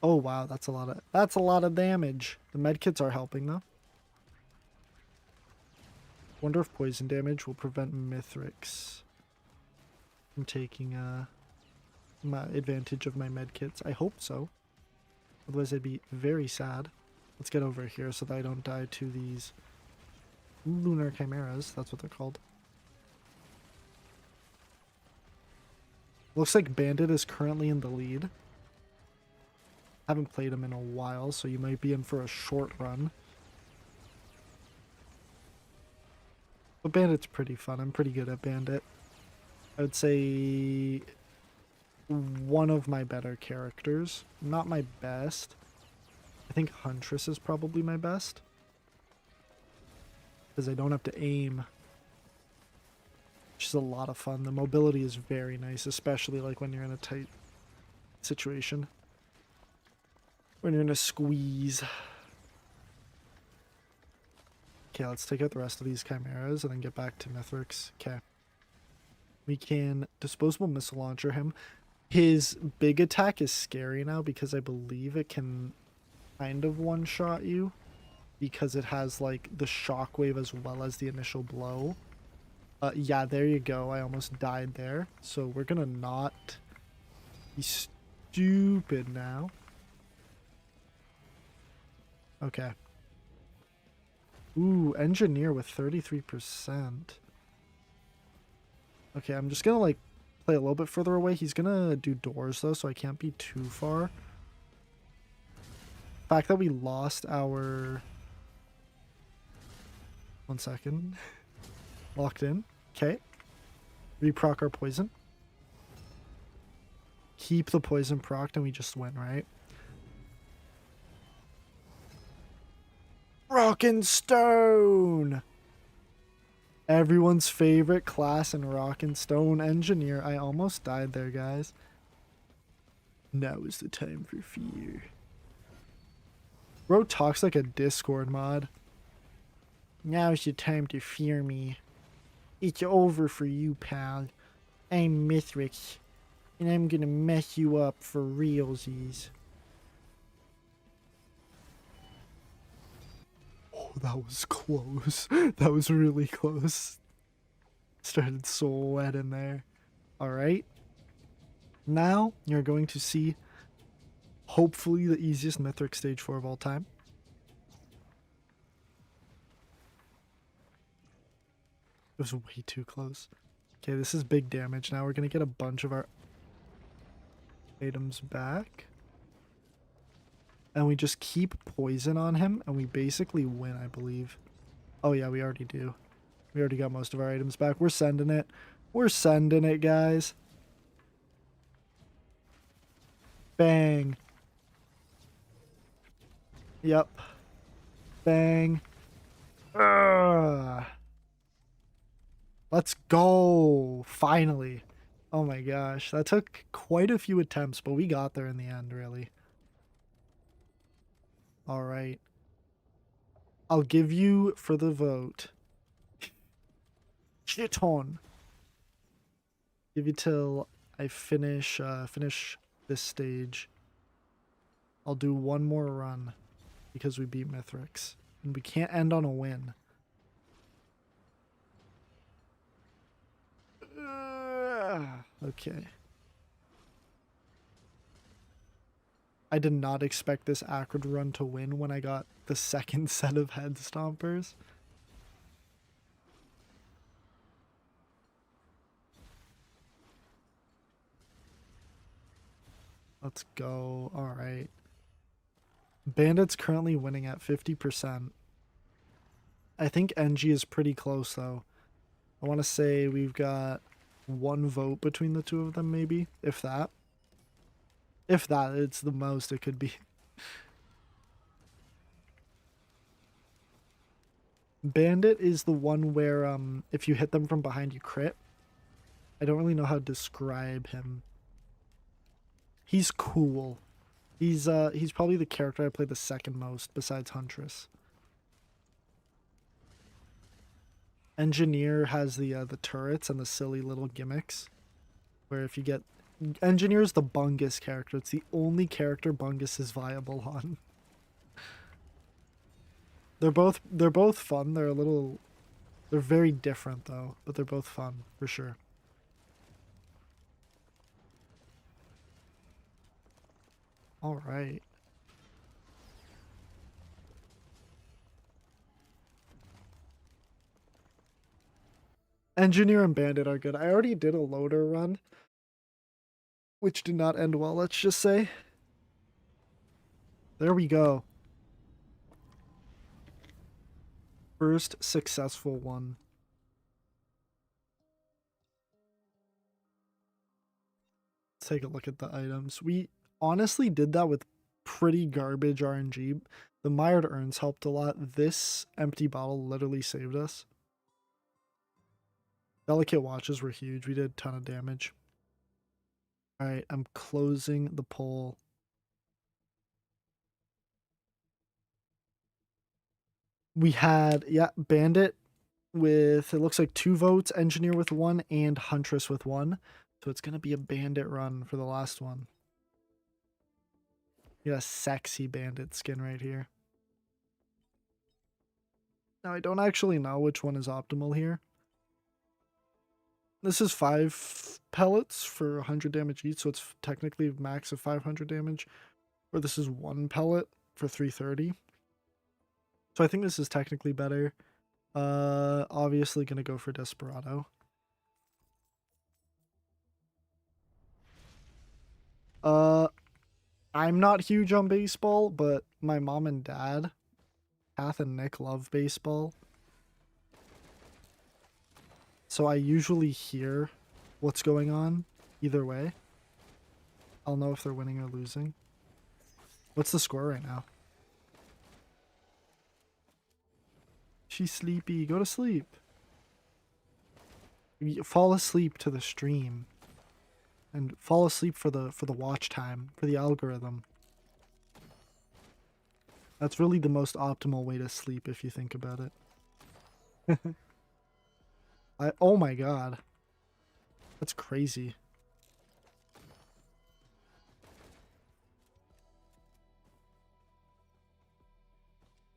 Oh wow, that's a lot of damage. The medkits are helping though. Wonder if poison damage will prevent Mithrix from taking my advantage of my medkits. I hope so. Otherwise I'd be very sad. Let's get over here so that I don't die to these lunar chimeras. That's what they're called. Looks like Bandit is currently in the lead. Haven't played him in a while, so you might be in for a short run. But Bandit's pretty fun. I'm pretty good at Bandit. I would say one of my better characters. Not my best. I think Huntress is probably my best. Because I don't have to aim. Which is a lot of fun. The mobility is very nice, especially like when you're in a tight situation. When you're in a squeeze. Okay, let's take out the rest of these chimeras and then get back to Mithrix. Okay. We can disposable missile launcher him. His big attack is scary now because I believe it can kind of one-shot you. Because it has like the shockwave as well as the initial blow. Yeah, there you go. I almost died there. So we're gonna not be stupid now. Okay. Ooh, engineer with 33%. Okay, I'm just gonna like play a little bit further away. He's gonna do doors though, so I can't be too far. The fact that we lost our... 1 second. Locked in. Okay. Reproc our poison. Keep the poison procced and we just win, right? Rock and Stone! Everyone's favorite class in Rock and Stone, Engineer. I almost died there, guys. Now is the time for fear. Bro talks like a Discord mod. Now's the time to fear me. It's over for you, pal. I'm Mithrix, and I'm gonna mess you up for realsies. Oh, that was close. That was really close. Started sweating there. Alright. Now, you're going to see, hopefully, the easiest Mithrix stage 4 of all time. It was way too close. Okay, this is big damage. Now we're going to get a bunch of our items back. And we just keep poison on him, and we basically win, I believe. Oh yeah, we already do. We already got most of our items back. We're sending it. We're sending it, guys. Bang. Yep. Bang. Ugh. Let's go. Finally. Oh my gosh. That took quite a few attempts, but we got there in the end, really. Alright. I'll give you for the vote. Shit on. Give you till I finish this stage. I'll do one more run because we beat Mithrix. And we can't end on a win. Okay. I did not expect this Acrid run to win when I got the second set of head stompers. Let's go. Alright. Bandit's currently winning at 50%. I think NG is pretty close though. I want to say we've got one vote between the two of them, maybe, if that. If that, it's the most it could be. Bandit is the one where if you hit them from behind you crit. I don't really know how to describe him. He's cool. He's probably the character I play the second most besides Huntress. Engineer has the turrets and the silly little gimmicks, where if you get Engineer's the Bungus character. It's the only character Bungus is viable on. They're both fun. They're a little They're very different though, but they're both fun for sure. All right. Engineer and Bandit are good. I already did a loader run, which did not end well, let's just say. There we go. First successful one. Let's take a look at the items. We honestly did that with pretty garbage RNG. The mired urns helped a lot. This empty bottle literally saved us. Delicate watches were huge. We did a ton of damage. All right, I'm closing the poll. We had, yeah, Bandit with, it looks like 2 votes, Engineer with 1, and Huntress with 1. So it's going to be a Bandit run for the last one. We got a sexy Bandit skin right here. Now, I don't actually know which one is optimal here. This is 5 pellets for 100 damage each, so it's technically max of 500 damage. Or this is 1 pellet for 330. So I think this is technically better. Obviously gonna go for Desperado. I'm not huge on baseball, but my mom and dad, Kath and Nick, love baseball. So I usually hear what's going on either way. I'll know if they're winning or losing. What's the score right now? She's sleepy. Go to sleep. Fall asleep to the stream. And fall asleep for the watch time, for the algorithm. That's really the most optimal way to sleep if you think about it. Oh my god. That's crazy.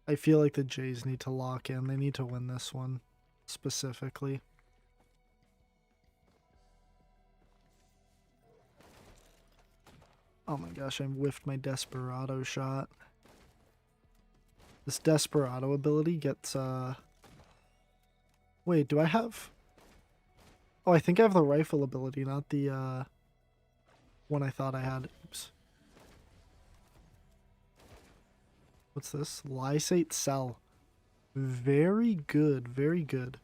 I feel like the Jays need to lock in. They need to win this one specifically. Oh my gosh, I whiffed my Desperado shot. This Desperado ability gets, Wait, do I have... Oh, I think I have the rifle ability, not the, one I thought I had. Oops. What's this? Lysate Cell. Very good, very good.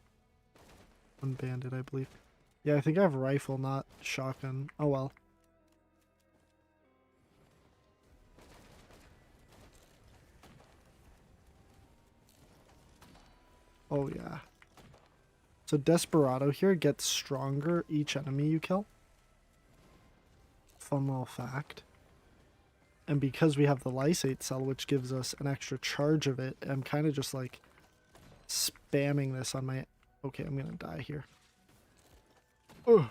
One bandit, I believe. Yeah, I think I have rifle, not shotgun. Oh well. Oh yeah. So Desperado here gets stronger each enemy you kill. Fun little fact. And because we have the Lysate Cell, which gives us an extra charge of it, I'm kind of just like spamming this on my... Okay, I'm gonna die here. Ugh.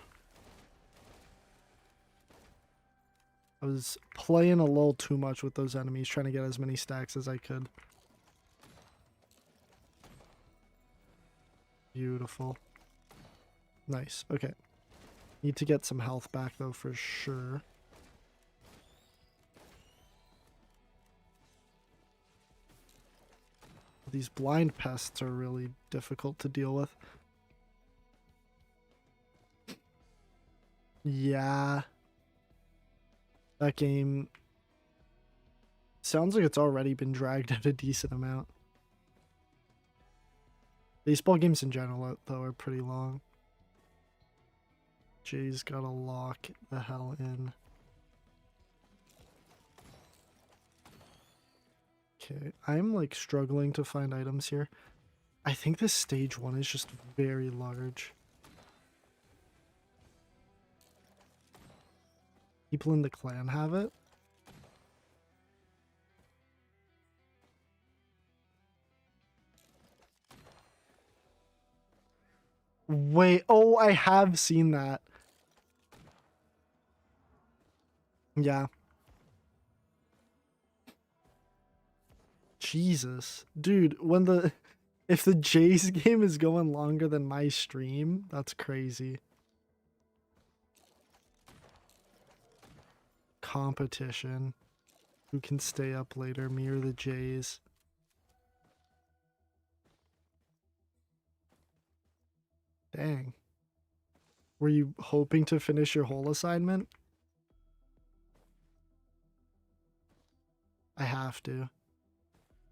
I was playing a little too much with those enemies, trying to get as many stacks as I could. Beautiful. Nice. Okay. Need to get some health back, though, for sure. These blind pests are really difficult to deal with. Yeah. That game sounds like it's already been dragged out a decent amount. Baseball games in general, though, are pretty long. Jay's gotta lock the hell in. Okay, I'm like struggling to find items here. I think this stage 1 is just very large. People in the clan have it. Wait, oh, I have seen that. Yeah. Jesus. Dude, when the... If the Jays game is going longer than my stream, that's crazy. Competition. Who can stay up later, me or the Jays? Dang. Were you hoping to finish your whole assignment? I have to.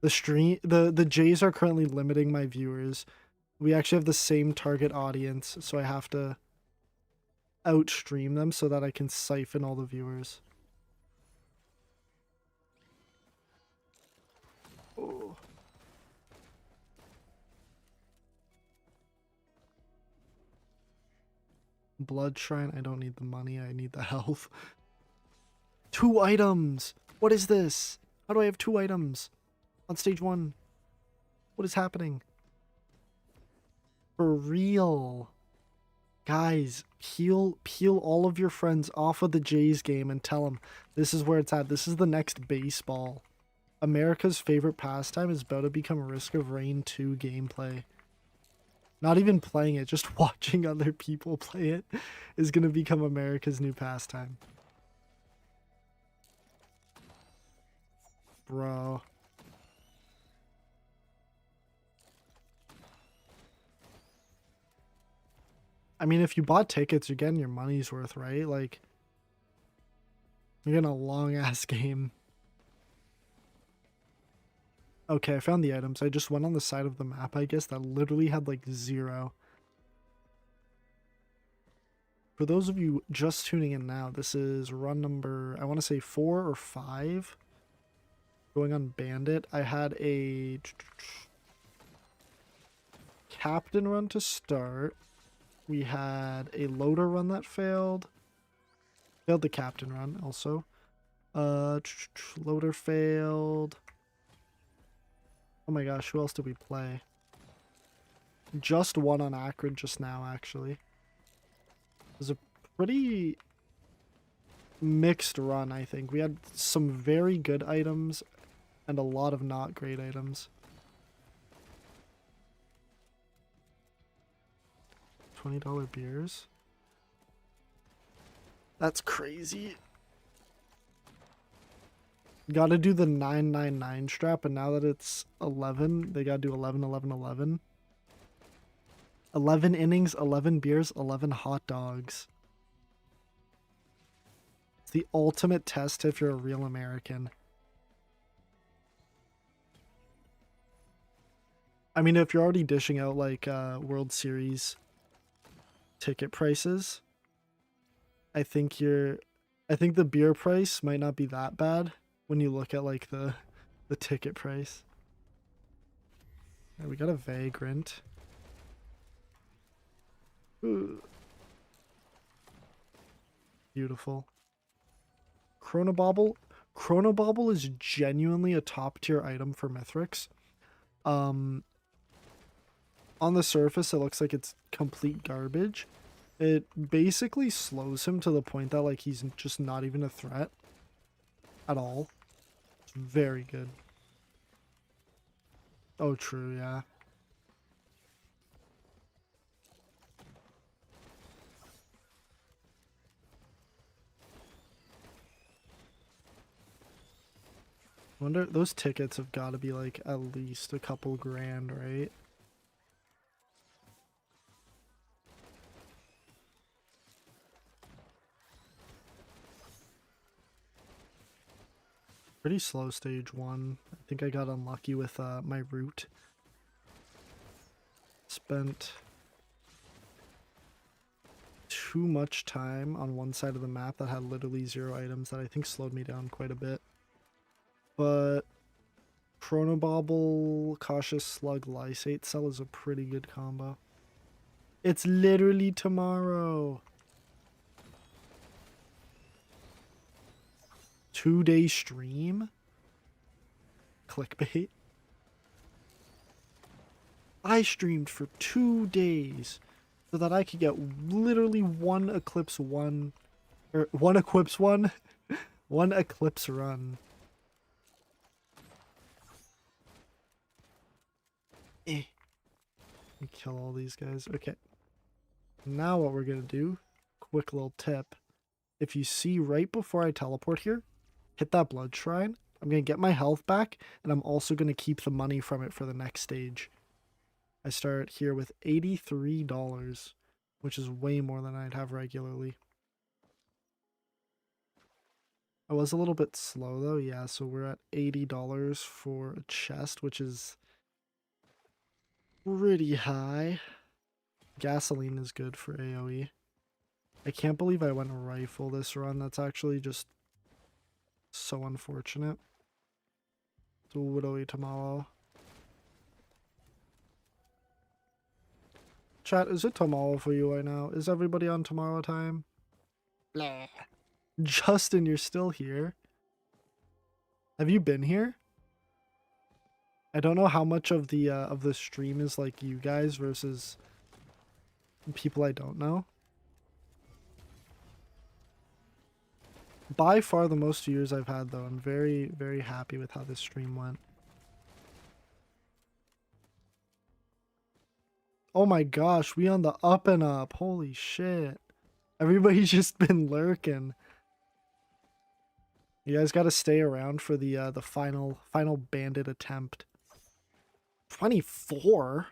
The Jays are currently limiting my viewers. We actually have the same target audience, so I have to outstream them so that I can siphon all the viewers. Oh. Blood Shrine, I don't need the money, I need the health. 2 items! What is this? How do I have 2 items on stage 1? What is happening? For real. Guys, peel all of your friends off of the Jays game and tell them this is where it's at. This is the next baseball. America's favorite pastime is about to become Risk of Rain 2 gameplay. Not even playing it, just watching other people play it is going to become America's new pastime. Bro. I mean, if you bought tickets, you're getting your money's worth, right? Like, you're getting a long-ass game. Okay, I found the items. I just went on the side of the map, I guess, that literally had, like, 0. For those of you just tuning in now, this is run number, I want to say 4 or 5. Going on Bandit. I had a captain run to start. We had a loader run that failed. Failed the captain run also. Loader failed. Oh my gosh, who else did we play? Just one on Akron just now, actually. It was a pretty mixed run, I think. We had some very good items and a lot of not great items. $20 beers? That's crazy. Gotta do the 999 strap, and now that it's 11, they gotta do 11, 11, 11. 11 innings, 11 beers, 11 hot dogs. It's the ultimate test if you're a real American. I mean, if you're already dishing out, like, World Series ticket prices, I think the beer price might not be that bad when you look at, like, the ticket price. Right, we got a Vagrant. Ooh. Beautiful. Chronobauble. Chronobauble is genuinely a top tier item for Mithrix. On the surface, it looks like it's complete garbage. It basically slows him to the point that, like, he's just not even a threat at all. It's very good. Oh, true, yeah. Wonder, those tickets have got to be, like, at least a couple grand, right? Pretty slow stage 1. I think I got unlucky with my route. Spent too much time on one side of the map that had literally 0 items that I think slowed me down quite a bit. But Chronobauble, Cautious Slug, Lysate Cell is a pretty good combo. It's literally tomorrow. 2-day stream? Clickbait. I streamed for 2 days so that I could get literally one Eclipse 1, or one Eclipse 1, one Eclipse run. Let me kill all these guys. Okay. Now what we're going to do, quick little tip. If you see right before I teleport here, hit that blood shrine. I'm going to get my health back, and I'm also going to keep the money from it for the next stage. I start here with $83, which is way more than I'd have regularly. I was a little bit slow though, yeah, so we're at $80 for a chest, which is pretty high. Gasoline is good for AoE. I can't believe I went rifle this run. That's actually just so unfortunate. So what do we tomorrow? Chat, is it tomorrow for you right now? Is everybody on tomorrow time? Blah. Justin, you're still here. Have you been here? I don't know how much of the stream is like you guys versus people I don't know. By far the most viewers I've had though. I'm very, very happy with how this stream went. Oh my gosh, we on the up and up. Holy shit. Everybody's just been lurking. You guys got to stay around for the final bandit attempt. 24?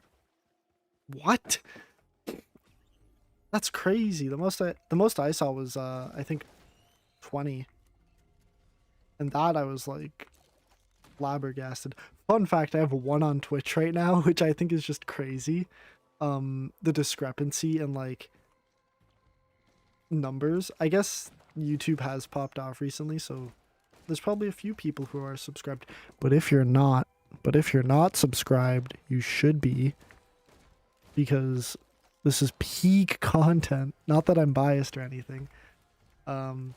What? That's crazy. The most I saw was I think 20. And that I was like flabbergasted. Fun fact, I have one on Twitch right now, which I think is just crazy. The discrepancy in like numbers. I guess YouTube has popped off recently, so there's probably a few people who are subscribed. But if you're not subscribed, you should be, because this is peak content. Not that I'm biased or anything. No,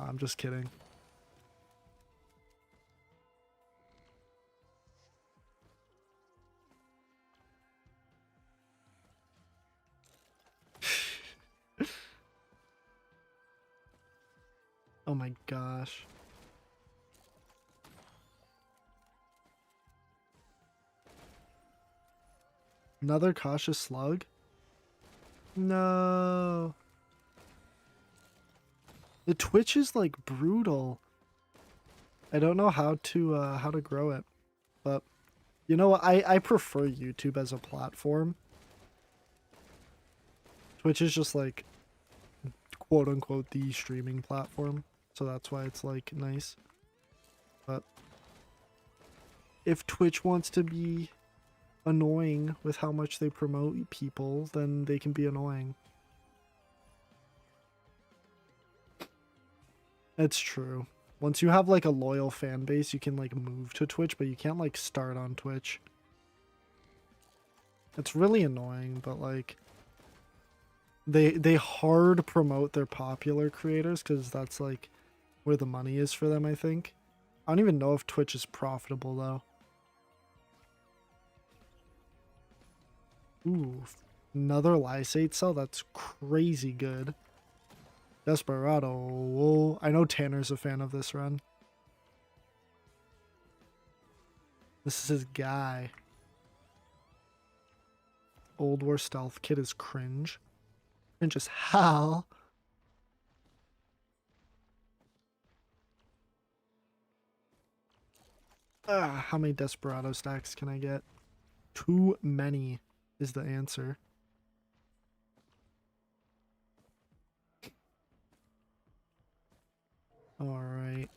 I'm just kidding. Oh my gosh. Another cautious slug? No. The Twitch is like brutal. I don't know how to grow it. But you know what? I prefer YouTube as a platform. Twitch is just like quote unquote the streaming platform. So that's why it's like nice. But if Twitch wants to be annoying with how much they promote people, then they can be annoying. It's true. Once you have like a loyal fan base, you can like move to Twitch, but you can't like start on Twitch. It's really annoying, but like they hard promote their popular creators because that's like where the money is for them, I think. I don't even know if Twitch is profitable though. Ooh, another lysate cell? That's crazy good. Desperado. Whoa. I know Tanner's a fan of this run. This is his guy. Old War Stealth Kit is cringe. Cringe as hell. How many Desperado stacks can I get? Too many is the answer. All right.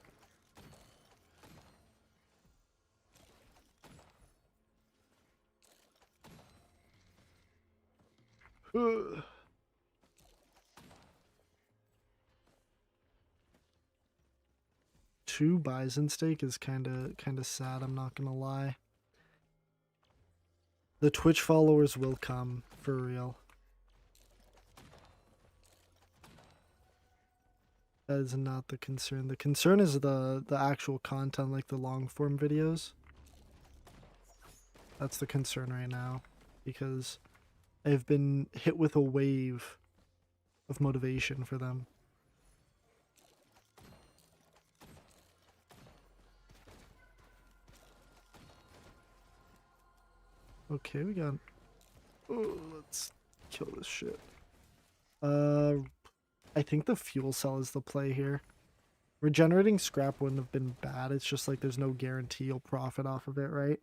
Two bison steak is kind of sad, I'm not gonna lie. The Twitch followers will come, for real. That is not the concern. The concern is the actual content, like the long form videos. That's the concern right now, because I've been hit with a wave of motivation for them. Okay, we got... Oh, let's kill this shit. I think the fuel cell is the play here. Regenerating scrap wouldn't have been bad. It's just like there's no guarantee you'll profit off of it, right?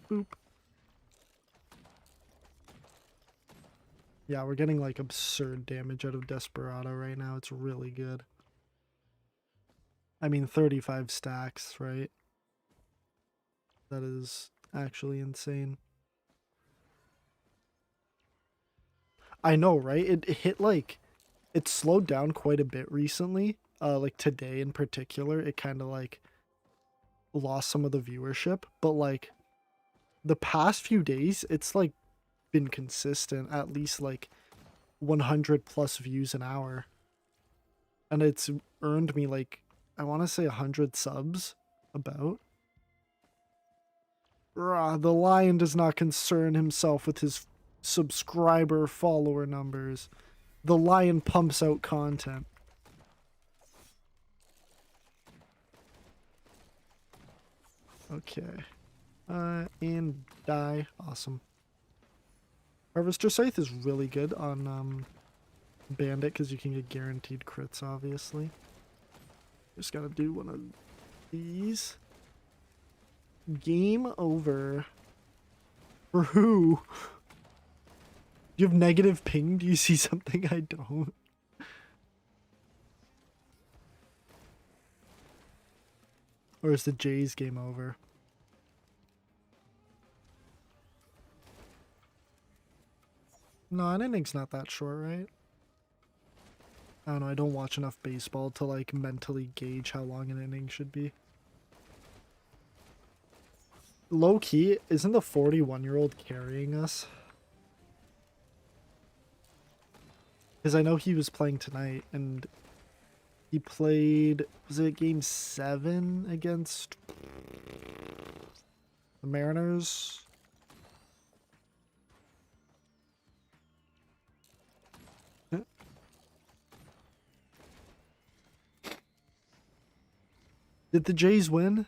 Boop. Yeah, we're getting like absurd damage out of Desperado right now. It's really good. I mean, 35 stacks, right? That is actually insane. I know, right? It hit like... It slowed down quite a bit recently. Like today in particular, it kind of like lost some of the viewership. But like the past few days, it's like been consistent, at least like 100 plus views an hour. And it's earned me like, I want to say 100 subs, about. Rah, the lion does not concern himself with his subscriber follower numbers. The lion pumps out content. Okay. And die. Awesome. Harvester Scythe is really good on Bandit because you can get guaranteed crits, obviously. Just gotta do one of these. Game over. For who? Do you have negative ping? Do you see something I don't? Or is the Jays game over? No, an inning's not that short, right? I don't know, I don't watch enough baseball to like mentally gauge how long an inning should be. Low key, isn't the 41-year-old carrying us? Because I know he was playing tonight, and he played, was it game 7 against the Mariners? Did the Jays win?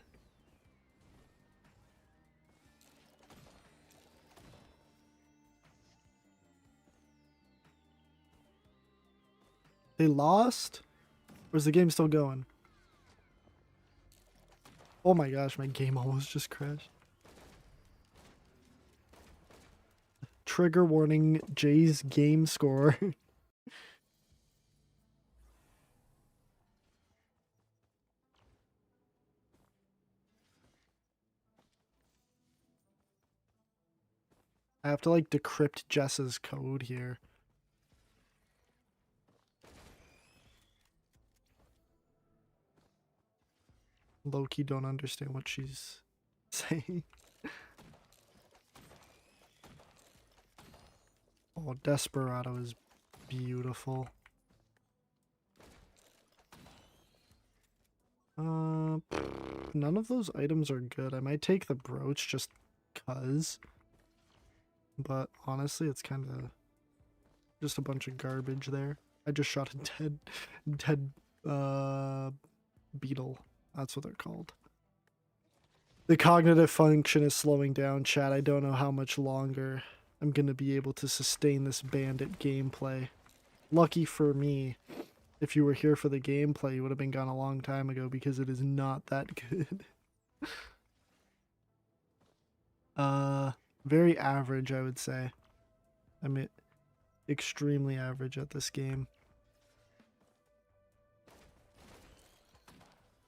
They lost? Or is the game still going? Oh my gosh, my game almost just crashed. Trigger warning, Jay's game score. I have to like decrypt Jess's code here. Low-key don't understand what she's saying. Oh, Desperado is beautiful. None of those items are good. I might take the brooch just cuz. But honestly, it's kind of just a bunch of garbage there. I just shot a dead beetle. That's what they're called. The cognitive function is slowing down, chat. I don't know how much longer I'm going to be able to sustain this bandit gameplay. Lucky for me, if you were here for the gameplay, you would have been gone a long time ago because it is not that good. Very average, I would say. I mean, extremely average at this game.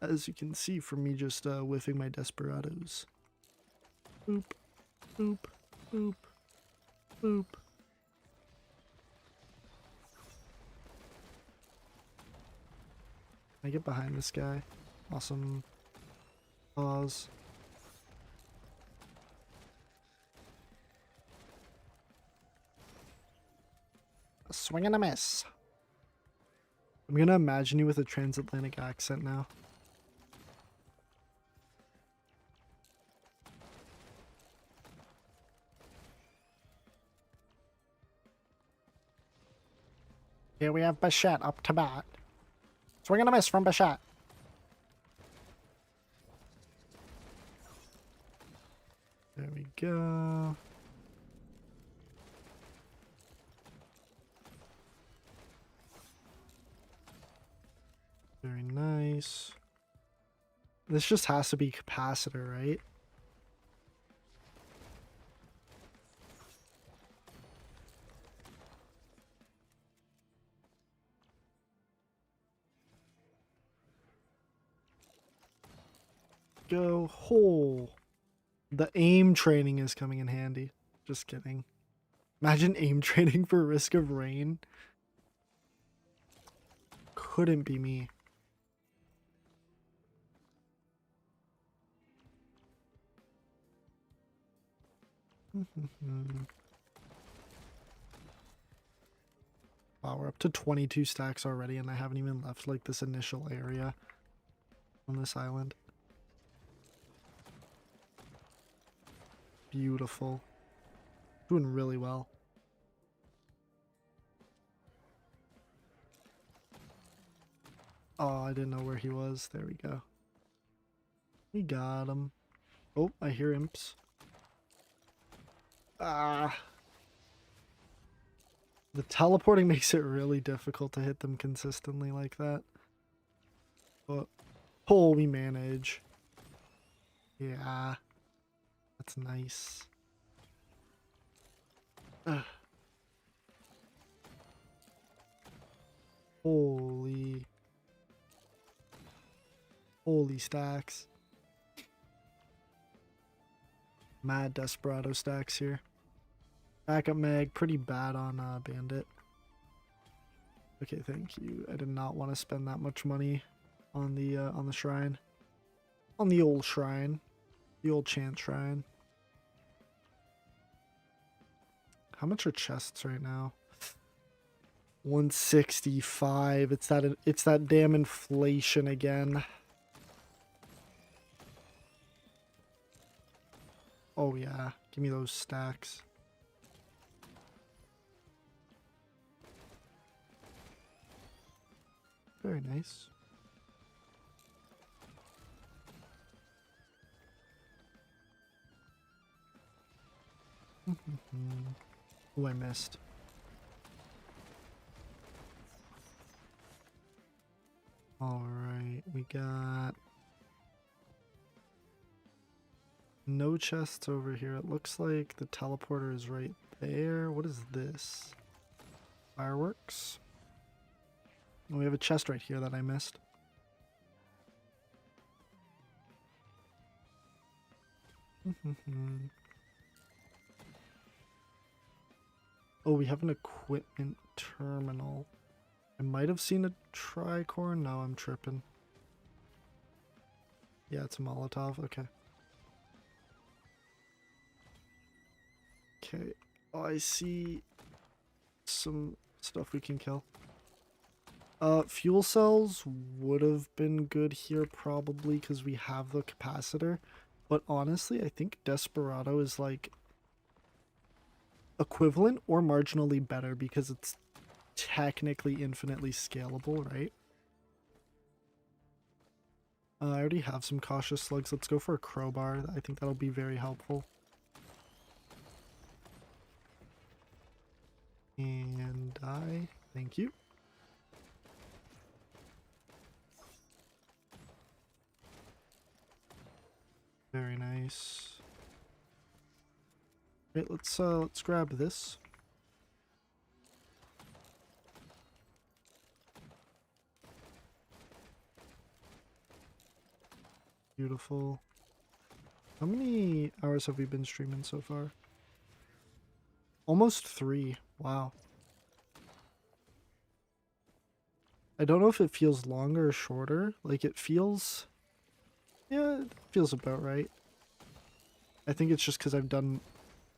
As you can see from me just whiffing my Desperados. Boop, boop, boop, boop. Can I get behind this guy? Awesome. Pause. A swing and a miss. I'm gonna imagine you with a transatlantic accent now. Here we have Bichette up to bat. Swing and a miss from Bichette. go. Very nice. This just has to be capacitor, right? Go hole. The aim training is coming in handy. Just kidding. Imagine aim training for Risk of Rain. Couldn't be me. Wow, we're up to 22 stacks already, and I haven't even left like this initial area on this island. Beautiful. Doing really well. Oh, I didn't know where he was. There we go. We got him. Oh, I hear imps. Ah. The teleporting makes it really difficult to hit them consistently like that. But, oh, we manage. Yeah. That's nice. Ugh. Holy stacks. Mad Desperado stacks here. Backup mag, pretty bad on Bandit. Okay, thank you. I did not want to spend that much money on the shrine. On the old shrine. The old chant shrine. How much are chests right now? 165. It's that damn inflation again. Oh yeah, give me those stacks. Very nice. Oh, I missed. Alright, we got no chests over here. It looks like the teleporter is right there. What is this? Fireworks? Oh, we have a chest right here that I missed. Oh, we have an equipment terminal. I might have seen a tricorn. No, I'm tripping. Yeah, it's a Molotov. Okay. Okay. Oh, I see some stuff we can kill. Fuel cells would have been good here probably because we have the capacitor. But honestly, I think Desperado is like equivalent or marginally better because it's technically infinitely scalable, right? I already have some cautious slugs. Let's go for a crowbar. I think that'll be very helpful. And die. Thank you. Very nice. Right, let's grab this. Beautiful. How many hours have we been streaming so far? Almost 3. Wow. I don't know if it feels longer or shorter. Like it feels... Yeah, it feels about right. I think it's just because I've done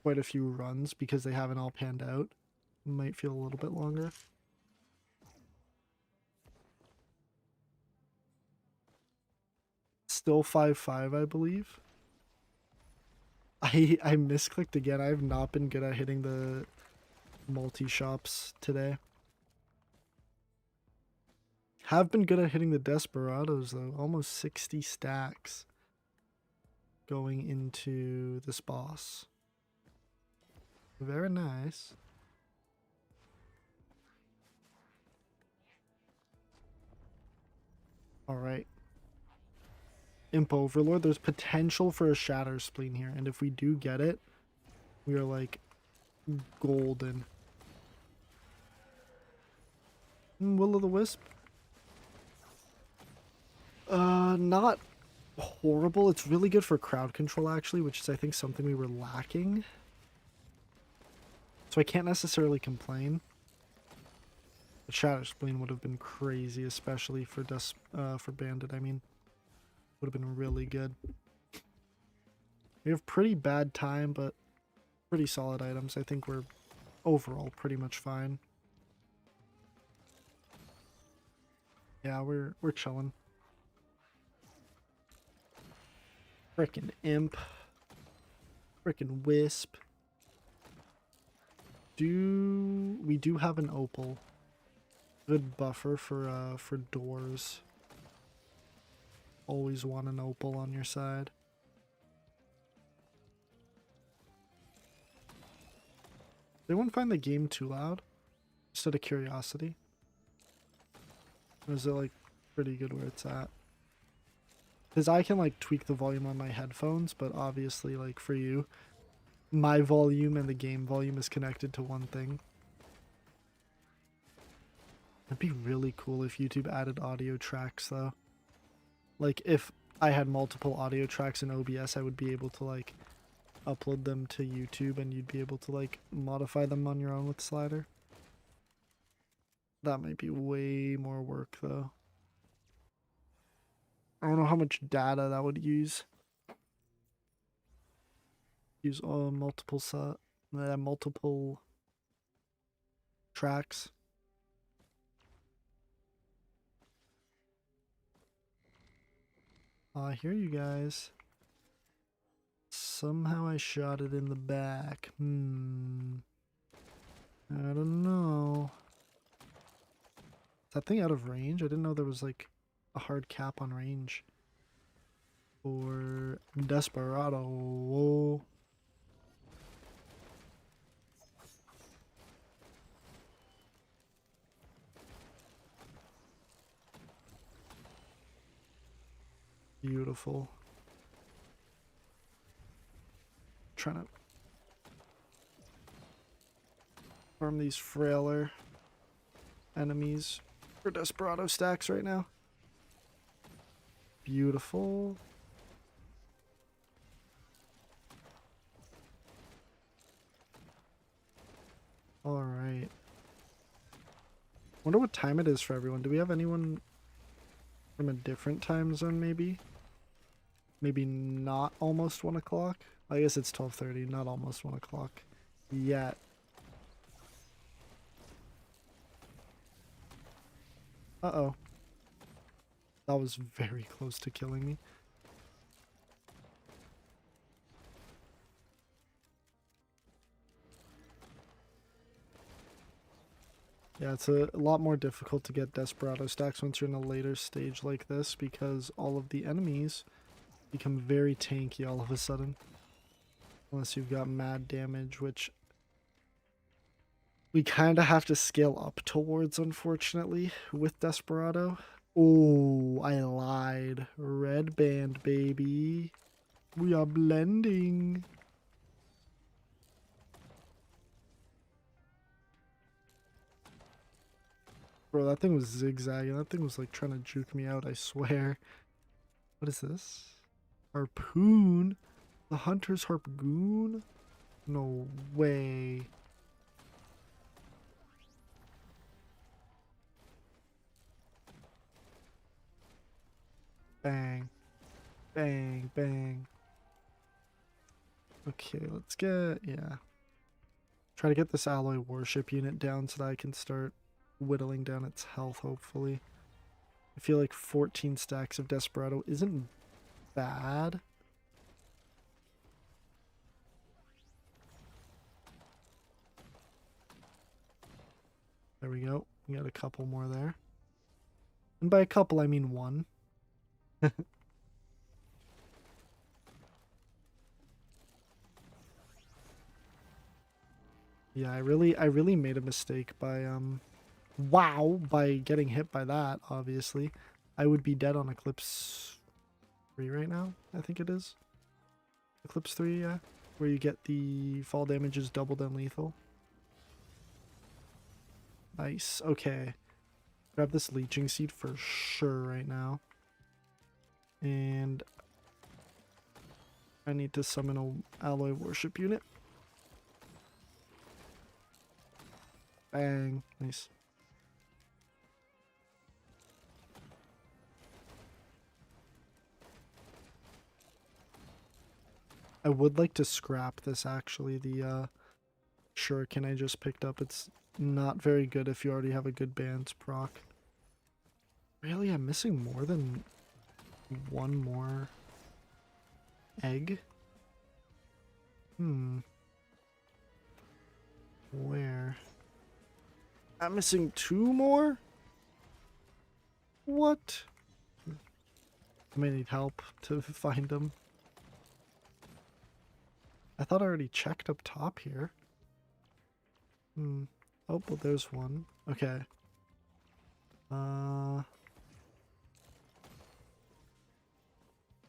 quite a few runs because they haven't all panned out. It might feel a little bit longer. Still 5-5, I believe. I misclicked again. I have not been good at hitting the multi-shops today. Have been good at hitting the Desperados though. Almost 60 stacks. going into this boss. Very nice. Alright. Imp Overlord. There's potential for a Shatter Spleen here. And if we do get it, we are like golden. Will-o'-the-Wisp. Not horrible. It's really good for crowd control, actually, which is, I think, something we were lacking. So I can't necessarily complain. But Shatter Spleen would have been crazy, especially for Bandit, I mean. Would have been really good. We have pretty bad time, but pretty solid items. I think we're overall pretty much fine. Yeah, we're chilling. Frickin' Imp. Frickin' Wisp. We do have an Opal. Good buffer for doors. Always want an Opal on your side. Did anyone find the game too loud? Just out of curiosity. Or is it like pretty good where it's at? Because I can like tweak the volume on my headphones, but obviously like for you, my volume and the game volume is connected to one thing. It'd be really cool if YouTube added audio tracks though. Like if I had multiple audio tracks in OBS, I would be able to like upload them to YouTube and you'd be able to like modify them on your own with Slider. That might be way more work though. I don't know how much data that would use. Use multiple tracks. I hear you guys. Somehow I shot it in the back. I don't know. Is that thing out of range? I didn't know there was like a hard cap on range for Desperado. Whoa. Beautiful. Trying to farm these frailer enemies for Desperado stacks right now. Beautiful. Alright. Wonder what time it is for everyone. Do we have anyone from a different time zone maybe? Maybe not almost 1 o'clock? I guess it's 12:30, not almost 1 o'clock yet. Uh-oh. That was very close to killing me. Yeah, it's a lot more difficult to get Desperado stacks once you're in a later stage like this because all of the enemies become very tanky all of a sudden. Unless you've got mad damage, which we kind of have to scale up towards, unfortunately, with Desperado. Oh, I lied. Red band, baby. We are blending. Bro, that thing was zigzagging. That thing was like trying to juke me out, I swear. What is this? Harpoon? The Hunter's Harpoon? No way. Bang. Bang, bang. Okay, let's get, yeah. Try to get this alloy warship unit down so that I can start whittling down its health, hopefully. I feel like 14 stacks of Desperado isn't bad. There we go. We got a couple more there. And by a couple, I mean one. Yeah, I really made a mistake by wow, by getting hit by that, obviously. I would be dead on Eclipse 3 right now, I think it is. Eclipse 3, yeah. Where you get the fall damage is doubled and lethal. Nice. Okay. Grab this leeching seed for sure right now. And I need to summon a alloy worship unit. Bang. Nice. I would like to scrap this actually, the shuriken I just picked up. It's not very good if you already have a good band's proc. Really, I'm missing more than one more egg? Where? I'm missing 2 more? What? I may need help to find them. I thought I already checked up top here. Oh, well, there's one. Okay.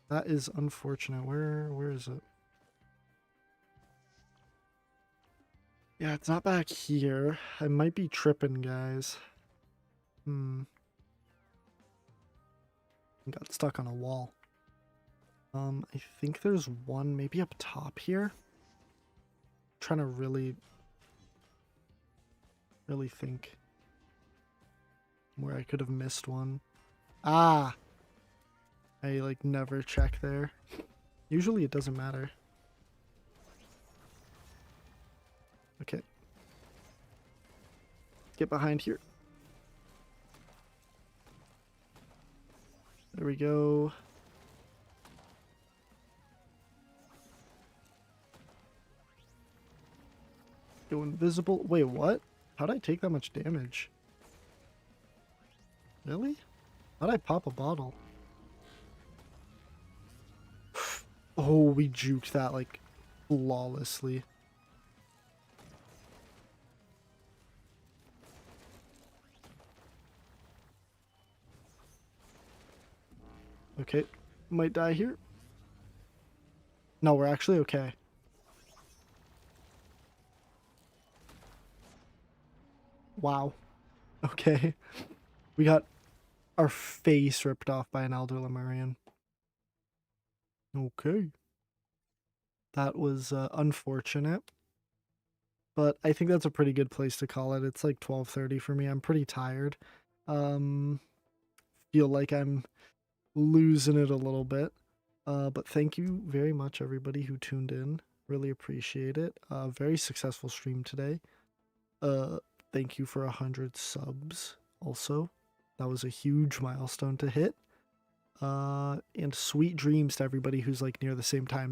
That is unfortunate. Where is it? Yeah, it's not back here. I might be tripping, guys. Got stuck on a wall. I think there's one maybe up top here. I'm trying to really think where I could have missed one. Ah! I like never check there. Usually it doesn't matter. Okay. Get behind here. There we go. Go invisible. Wait, what? How'd I take that much damage? Really? How'd I pop a bottle? Oh, we juked that like flawlessly. Okay, might die here. No, we're actually okay. Wow. Okay. We got our face ripped off by an Elder Lemurian. Okay. That was unfortunate. But I think that's a pretty good place to call it. It's like 12:30 for me. I'm pretty tired. Feel like I'm losing it a little bit. But thank you very much, everybody who tuned in. Really appreciate it. Very successful stream today. Thank you for 100 subs also. That was a huge milestone to hit. And sweet dreams to everybody who's like near the same time